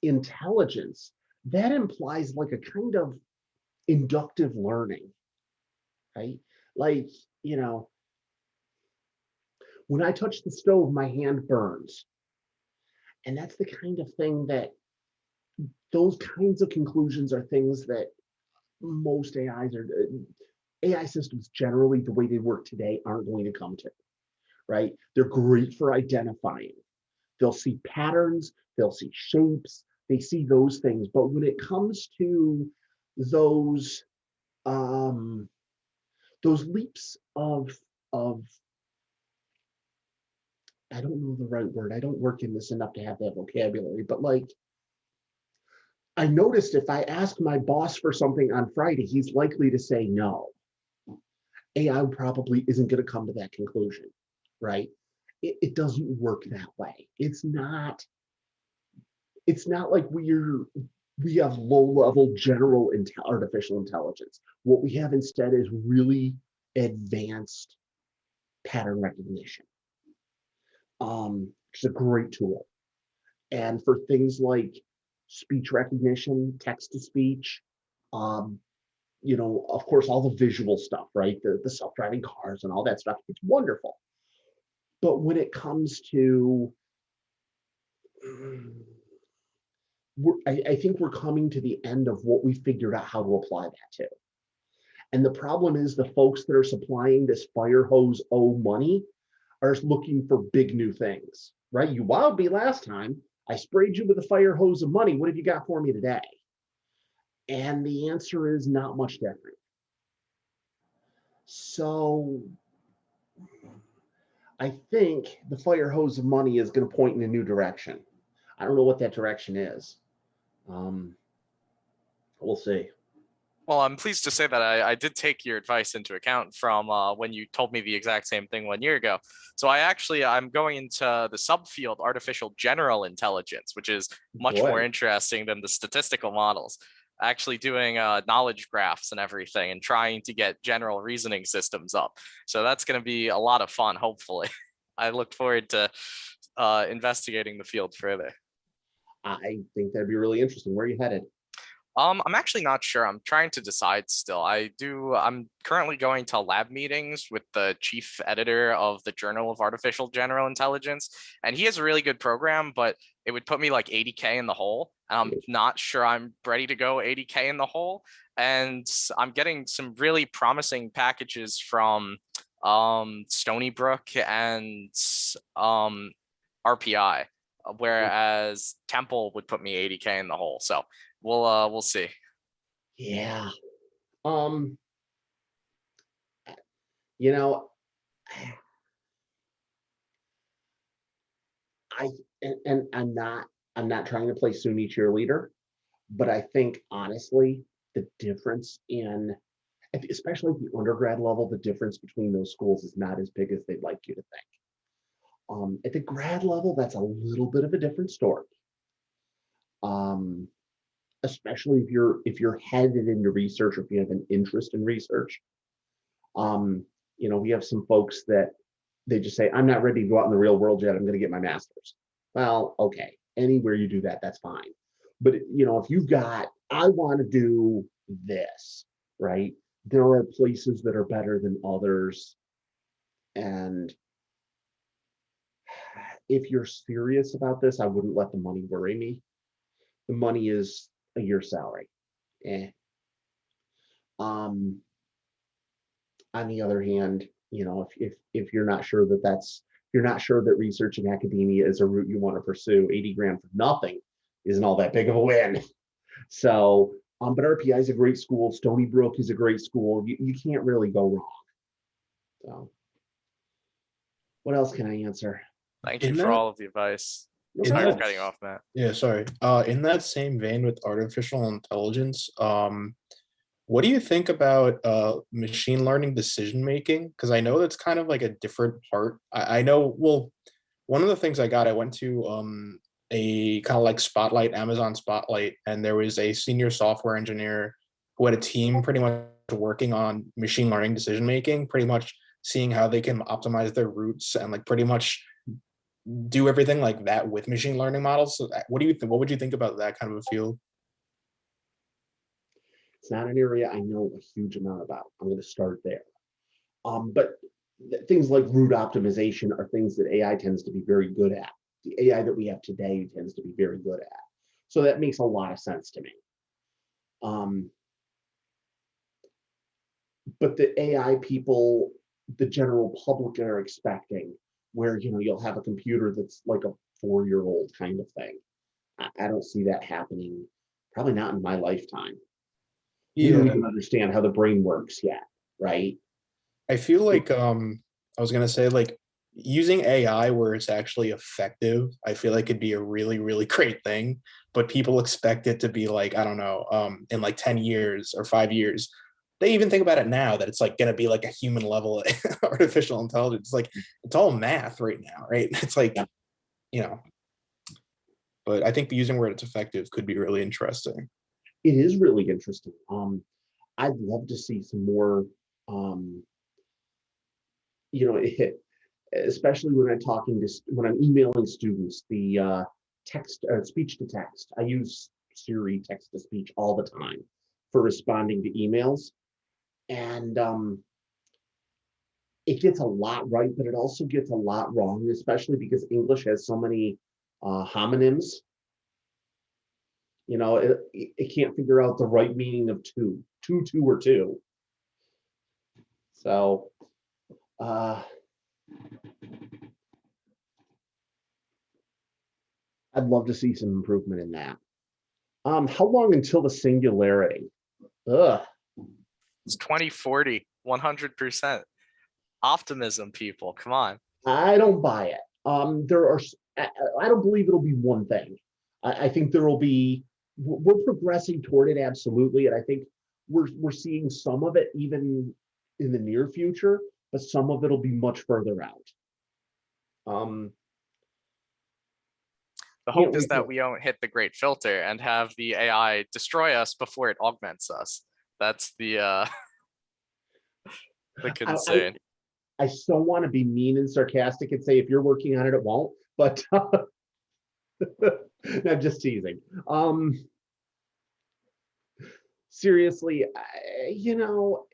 intelligence, that implies like a kind of inductive learning, right? Like, when I touch the stove, my hand burns. And that's the kind of thing that those kinds of conclusions are things that most AI systems generally, the way they work today, aren't going to come to, right? They're great for identifying. They'll see patterns, they'll see shapes, they see those things. But when it comes to those leaps of I don't know the right word. I don't work in this enough to have that vocabulary, but like, I noticed if I ask my boss for something on Friday, he's likely to say no. AI probably isn't going to come to that conclusion, right? It doesn't work that way. It's not like we have low-level general artificial intelligence. What we have instead is really advanced pattern recognition, which is a great tool. And for things like speech recognition, text-to-speech, of course, all the visual stuff, right? The self-driving cars and all that stuff, it's wonderful. But when it comes to, I think we're coming to the end of what we figured out how to apply that to. And the problem is the folks that are supplying this fire hose money are looking for big new things, right? You wowed me last time. I sprayed you with a fire hose of money. What have you got for me today? And the answer is not much different. So I think the fire hose of money is going to point in a new direction. I don't know what that direction is. We'll see. Well, I'm pleased to say that I did take your advice into account from when you told me the exact same thing 1 year ago. So I'm going into the subfield artificial general intelligence, which is much more interesting than the statistical models. Actually doing knowledge graphs and everything and trying to get general reasoning systems up. So that's going to be a lot of fun, hopefully. I look forward to investigating the field further. I think that'd be really interesting. Where are you headed? I'm actually not sure. I'm trying to decide still. I'm currently going to lab meetings with the chief editor of the Journal of Artificial General Intelligence, and he has a really good program, but it would put me like 80K in the hole. And I'm not sure I'm ready to go 80K in the hole. And I'm getting some really promising packages from Stony Brook and RPI, whereas Temple would put me 80K in the hole. So we'll see. Yeah. I'm not trying to play SUNY cheerleader, but I think honestly, the difference especially at the undergrad level, the difference between those schools is not as big as they'd like you to think. At the grad level, that's a little bit of a different story. Especially if you're headed into research or if you have an interest in research. You know, we have some folks that they just say, I'm not ready to go out in the real world yet. I'm going to get my master's. Well, okay, anywhere you do that, that's fine. But you know, if you've got, I want to do this, right? There are places that are better than others. And if you're serious about this, I wouldn't let the money worry me. The money is a year's salary. On the other hand, you know, if you're not sure you're not sure that research in academia is a route you want to pursue, 80 grand for nothing isn't all that big of a win. So, but RPI is a great school. Stony Brook is a great school. You can't really go wrong. So, what else can I answer? Thank you for all of the advice. Sorry for cutting off, Matt. Yeah, sorry. In that same vein with artificial intelligence, what do you think about machine learning decision making? Because I know that's kind of like a different part. I know, well, one of the things I went to a kind of like Spotlight, Amazon Spotlight, and there was a senior software engineer who had a team pretty much working on machine learning decision making, pretty much seeing how they can optimize their routes and like pretty much do everything like that with machine learning models. So what do you think? What would you think about that kind of a field? It's not an area I know a huge amount about. I'm going to start there. But things like route optimization are things that AI tends to be very good at. The AI that we have today tends to be very good at. So that makes a lot of sense to me. But the AI people, the general public are expecting, where you know you'll have a computer that's like a 4-year-old kind of thing. I don't see that happening. Probably not in my lifetime. We don't even understand how the brain works yet, right? I feel like I was gonna say like using AI where it's actually effective, I feel like it'd be a really, really great thing. But people expect it to be like, I don't know, in like 10 years or 5 years. They even think about it now that it's like gonna be like a human level artificial intelligence. Like it's all math right now, right? It's like, you know. But I think using where it's effective could be really interesting. It is really interesting. I'd love to see some more, you know, especially when when I'm emailing students, the text, speech to text. I use Siri text to speech all the time for responding to emails. And it gets a lot right, but it also gets a lot wrong, especially because English has so many homonyms. You know, it can't figure out the right meaning of two, or two. So, I'd love to see some improvement in that. How long until the singularity? Ugh. It's 2040, 100%. Optimism, people, come on. I don't buy it. I don't believe it'll be one thing. I think there will be, we're progressing toward it, absolutely. And I think we're seeing some of it even in the near future, but some of it'll be much further out. The hope is that we don't hit the great filter and have the AI destroy us before it augments us. That's the concern. I so want to be mean and sarcastic and say, if you're working on it, it won't. But I'm just teasing. Seriously, you know,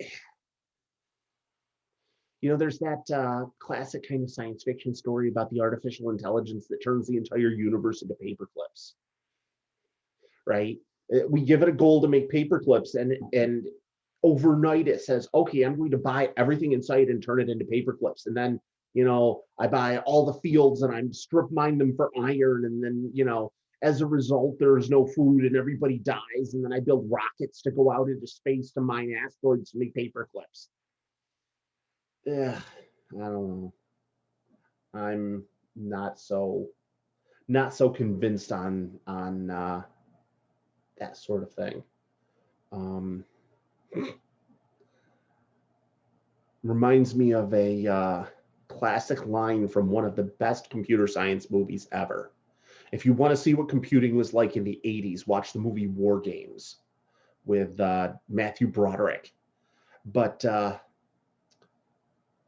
there's that classic kind of science fiction story about the artificial intelligence that turns the entire universe into paper clips, right? We give it a goal to make paper clips, and overnight it says, okay, I'm going to buy everything in sight and turn it into paper clips. And then, I buy all the fields and I'm strip mine them for iron. And then, as a result, there's no food and everybody dies. And then I build rockets to go out into space to mine asteroids to make paper clips. Yeah, I don't know. I'm not so convinced on that sort of thing. Reminds me of a classic line from one of the best computer science movies ever. If you want to see what computing was like in the 80s, watch the movie War Games with Matthew Broderick. But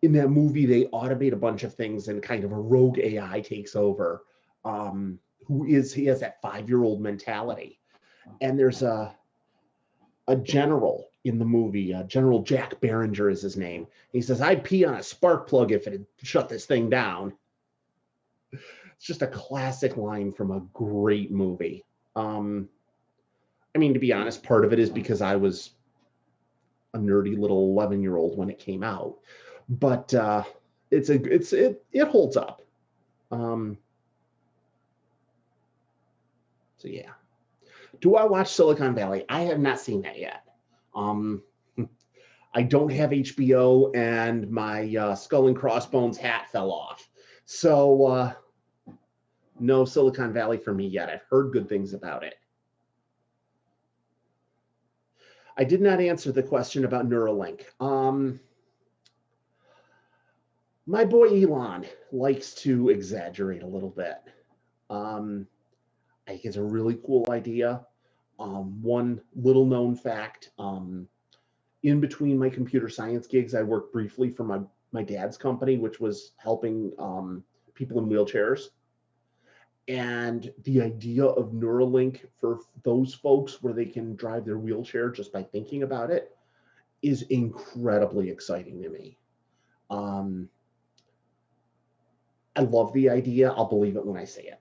in that movie, they automate a bunch of things and kind of a rogue AI takes over. He has that 5-year-old mentality. And there's a general in the movie, General Jack Behringer is his name. He says, I'd pee on a spark plug if it had shut this thing down. It's just a classic line from a great movie. I mean, to be honest, part of it is because I was a nerdy little 11-year-old when it came out, but it holds up. So yeah. Do I watch Silicon Valley? I have not seen that yet. I don't have HBO, and my Skull and Crossbones hat fell off. So no Silicon Valley for me yet. I've heard good things about it. I did not answer the question about Neuralink. My boy Elon likes to exaggerate a little bit. I think it's a really cool idea. One little known fact, in between my computer science gigs, I worked briefly for my dad's company, which was helping people in wheelchairs. And the idea of Neuralink for those folks where they can drive their wheelchair just by thinking about it is incredibly exciting to me. I love the idea. I'll believe it when I see it.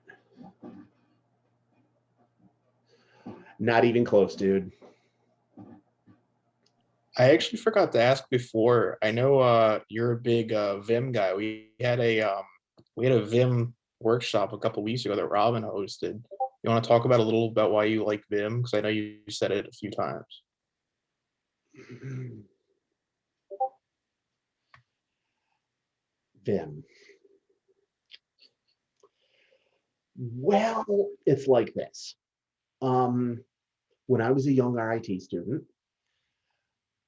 Not even close, dude. I actually forgot to ask before. I know you're a big Vim guy. We had a Vim workshop a couple weeks ago that Robin hosted. You want to talk about a little about why you like Vim? Because I know you said it a few times. Vim. Well, it's like this. When I was a young RIT student,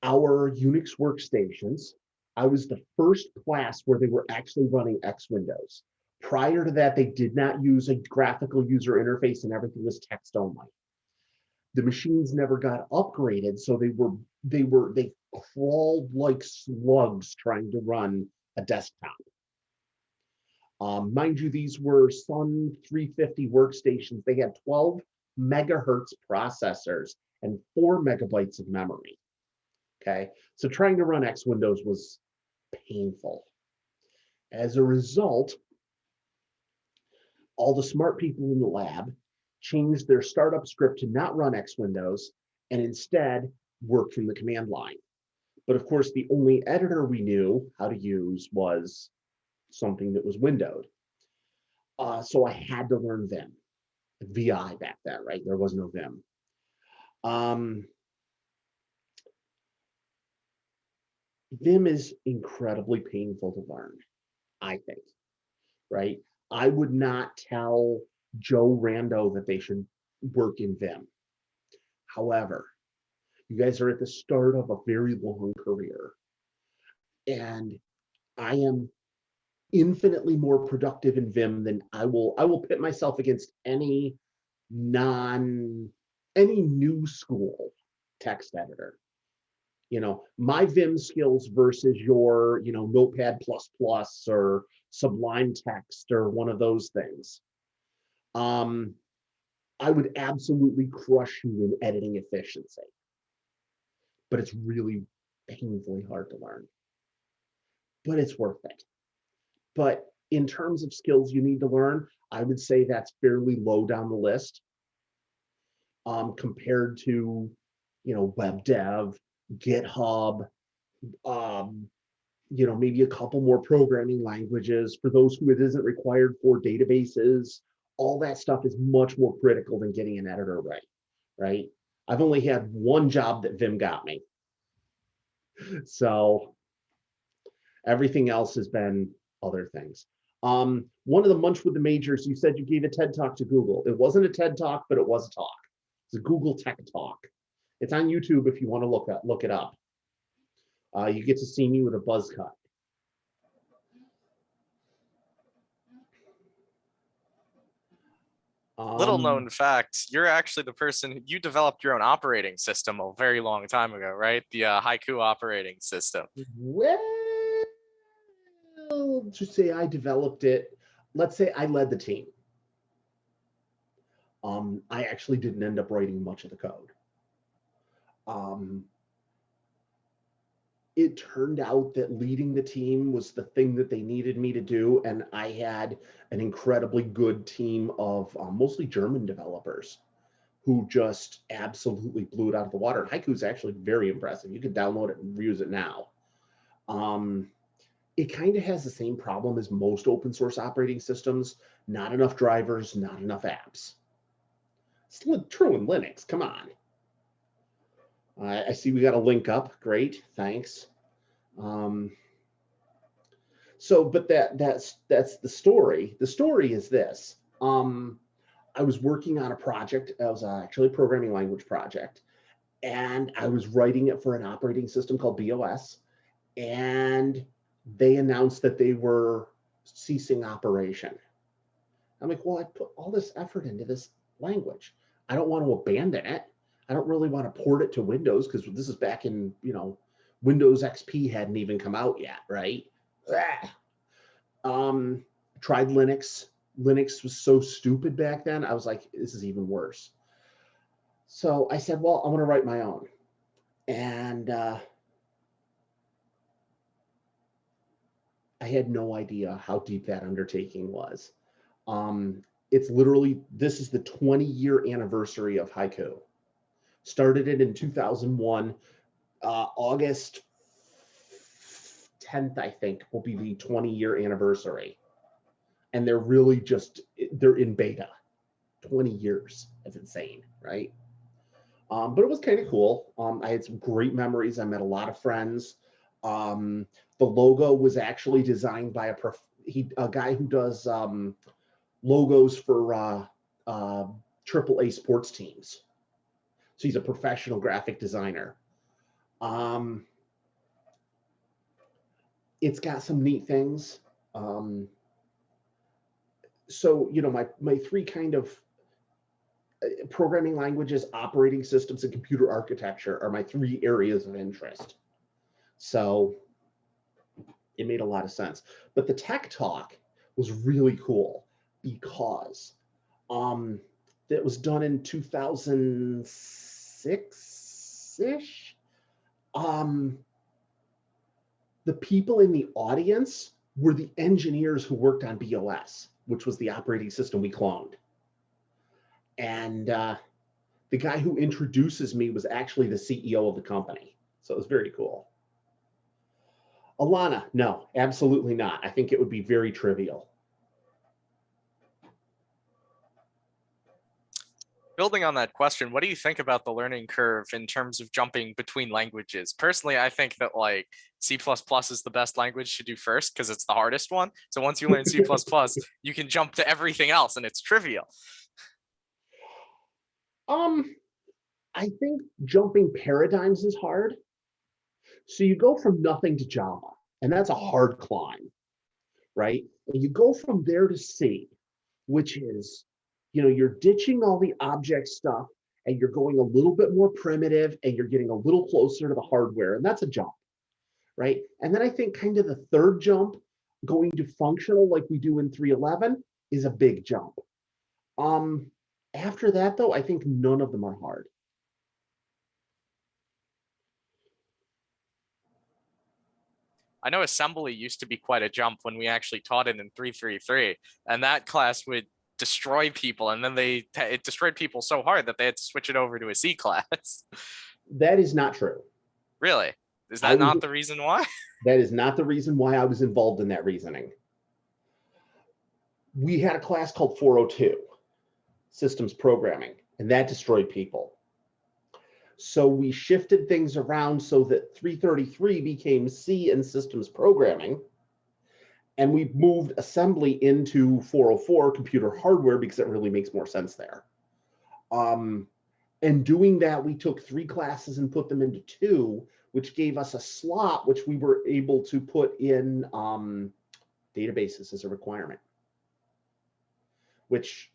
our Unix workstations, I was the first class where they were actually running X Windows. Prior to that, they did not use a graphical user interface and everything was text only. The machines never got upgraded, so they crawled like slugs trying to run a desktop. Mind you, these were Sun 350 workstations. They had 12 megahertz processors and 4 megabytes of memory. Okay, so trying to run X Windows was painful. As a result, all the smart people in the lab changed their startup script to not run X Windows and instead work from the command line. But of course, the only editor we knew how to use was something that was windowed. So I had to learn Vim. VI back then, right? There was no Vim. Vim is incredibly painful to learn, I think, right? I would not tell Joe Rando that they should work in Vim. However, you guys are at the start of a very long career, and I am infinitely more productive in Vim than I will pit myself against any new school text editor. You know, my Vim skills versus your, Notepad++ or Sublime Text or one of those things. I would absolutely crush you in editing efficiency, but it's really painfully hard to learn. But it's worth it. But in terms of skills you need to learn, I would say that's fairly low down the list compared to, web dev, GitHub, maybe a couple more programming languages. For those who it isn't required for, databases, all that stuff is much more critical than getting an editor right? I've only had one job that Vim got me. So everything else has been other things. One of the Munch with the Majors, you said you gave a TED Talk to Google. It wasn't a TED Talk, but it was a talk. It's a Google Tech Talk. It's on YouTube if you want to look it up. You get to see me with a buzz cut. Little known fact, you're actually the person, you developed your own operating system a very long time ago, right? The Haiku operating system. Well, to say I developed it, let's say I led the team. I actually didn't end up writing much of the code. It turned out that leading the team was the thing that they needed me to do, and I had an incredibly good team of mostly German developers who just absolutely blew it out of the water. Haiku is actually very impressive. You can download it and use it now. It kind of has the same problem as most open source operating systems. Not enough drivers, not enough apps. It's true in Linux, come on. I see we got a link up, great, thanks. But that's the story. The story is this. I was working on a project. It was actually a programming language project, and I was writing it for an operating system called BOS, and they announced that they were ceasing operation. I'm like, well, I put all this effort into this language. I don't want to abandon it. I don't really want to port it to Windows because this is back in, Windows XP hadn't even come out yet, right? Tried Linux. Linux was so stupid back then. I was like, this is even worse. So I said, well, I'm going to write my own. And I had no idea how deep that undertaking was. It's literally, this is the 20-year anniversary of Haiku. Started it in 2001, August 10th, I think, will be the 20-year anniversary. And they're really they're in beta. 20 years, that's insane, right? But it was kind of cool. I had some great memories. I met a lot of friends. The logo was actually designed by a guy who does logos for AAA sports teams. So he's a professional graphic designer. It's got some neat things. So, my three kind of programming languages, operating systems, and computer architecture are my three areas of interest. So it made a lot of sense. But the tech talk was really cool because it was done in 2006-ish. The people in the audience were the engineers who worked on BOS, which was the operating system we cloned. And the guy who introduces me was actually the CEO of the company. So it was very cool. Alana, no, absolutely not. I think it would be very trivial. Building on that question, what do you think about the learning curve in terms of jumping between languages? Personally, I think that like C++ is the best language to do first because it's the hardest one. So once you learn C++, you can jump to everything else and it's trivial. I think jumping paradigms is hard. So you go from nothing to Java, and that's a hard climb, right? And you go from there to C, which is, you're ditching all the object stuff and you're going a little bit more primitive and you're getting a little closer to the hardware, and that's a jump, right? And then I think kind of the third jump, going to functional like we do in 3.11, is a big jump. After that, though, I think none of them are hard. I know assembly used to be quite a jump when we actually taught it in 3.3.3, and that class would destroy people, and then it destroyed people so hard that they had to switch it over to a C class. That is not true. Really? Is that not the reason why? That is not the reason why I was involved in that reasoning. We had a class called 402, Systems Programming, and that destroyed people. So we shifted things around so that 333 became C and Systems Programming, and we moved assembly into 404, Computer Hardware, because it really makes more sense there. And doing that, we took 3 classes and put them into 2, which gave us a slot, which we were able to put in databases as a requirement, which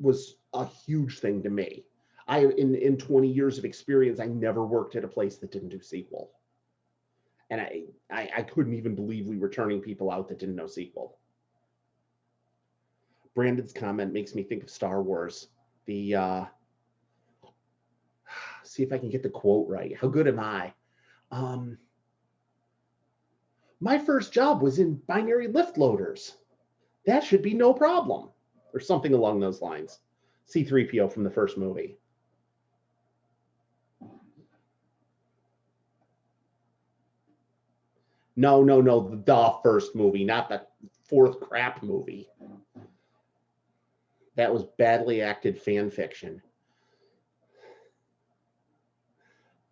was a huge thing to me. In 20 years of experience, I never worked at a place that didn't do SQL. And I couldn't even believe we were turning people out that didn't know SQL. Brandon's comment makes me think of Star Wars. The see if I can get the quote right. How good am I? My first job was in binary lift loaders. That should be no problem, or something along those lines. C-3PO from the first movie. No, the first movie, not the fourth crap movie. That was badly acted fan fiction.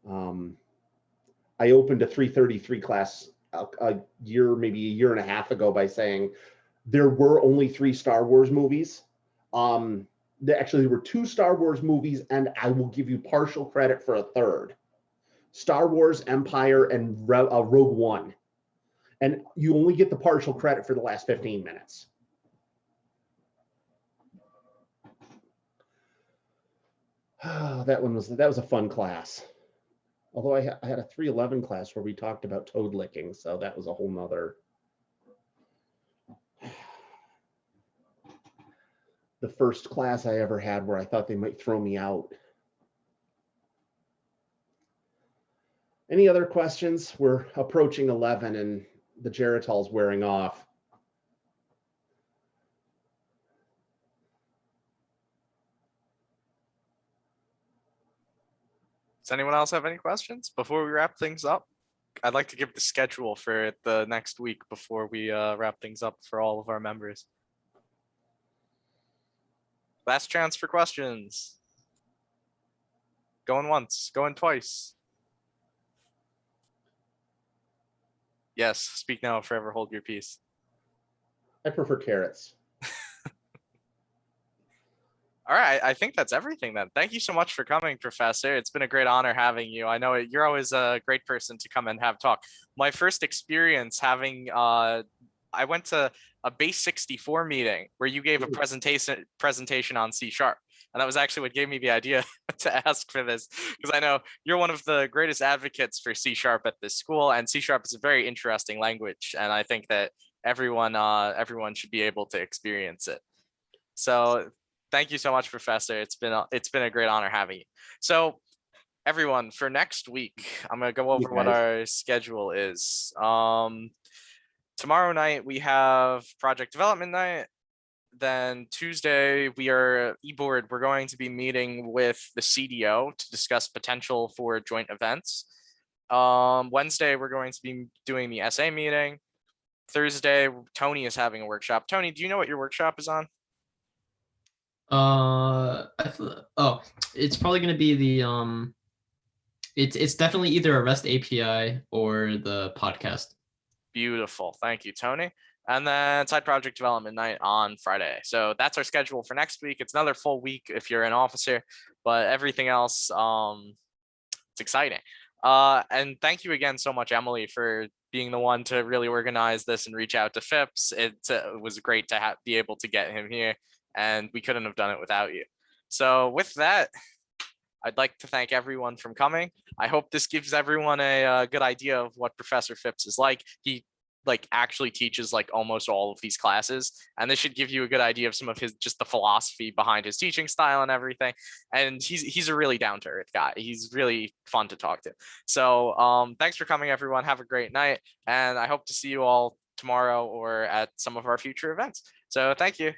I opened a 333 class a year, maybe a year and a half ago by saying there were only 3 Star Wars movies. Actually, there were 2 Star Wars movies, and I will give you partial credit for a third. Star Wars, Empire, and Rogue One. And you only get the partial credit for the last 15 minutes. That was a fun class. Although I had a 311 class where we talked about toad licking, so that was a whole nother. The first class I ever had where I thought they might throw me out. Any other questions? We're approaching 11 and the Geritol's wearing off. Does anyone else have any questions before we wrap things up? I'd like to give the schedule for the next week before we wrap things up for all of our members. Last chance for questions. Going once, going twice. Yes, speak now, forever hold your peace. I prefer carrots. All right, I think that's everything then. Thank you so much for coming, Professor. It's been a great honor having you. I know you're always a great person to come and have talk. My first experience having, I went to a base 64 meeting where you gave a presentation on C#. And that was actually what gave me the idea to ask for this, because I know you're one of the greatest advocates for C# at this school, and C# is a very interesting language. And I think that everyone should be able to experience it. So thank you so much, Professor. It's been a great honor having you. So everyone, for next week, I'm going to go over what our schedule is. Tomorrow night we have project development night. Then Tuesday we are eBoard. We're going to be meeting with the CDO to discuss potential for joint events. Wednesday we're going to be doing the SA meeting. Thursday Tony is having a workshop. Tony, do you know what your workshop is on? It's probably going to be the it's definitely either a REST API or the podcast. Beautiful. Thank you, Tony. And then side project development night on Friday. So that's our schedule for next week. It's another full week if you're an officer, but everything else, it's exciting. And thank you again so much, Emily, for being the one to really organize this and reach out to Phipps. It was great to be able to get him here, and we couldn't have done it without you. So with that, I'd like to thank everyone for coming. I hope this gives everyone a good idea of what Professor Phipps is like. He actually teaches almost all of these classes, and this should give you a good idea of some of just the philosophy behind his teaching style and everything. And he's a really down-to-earth guy. He's really fun to talk to. So thanks for coming, everyone. Have a great night, and I hope to see you all tomorrow or at some of our future events. So thank you.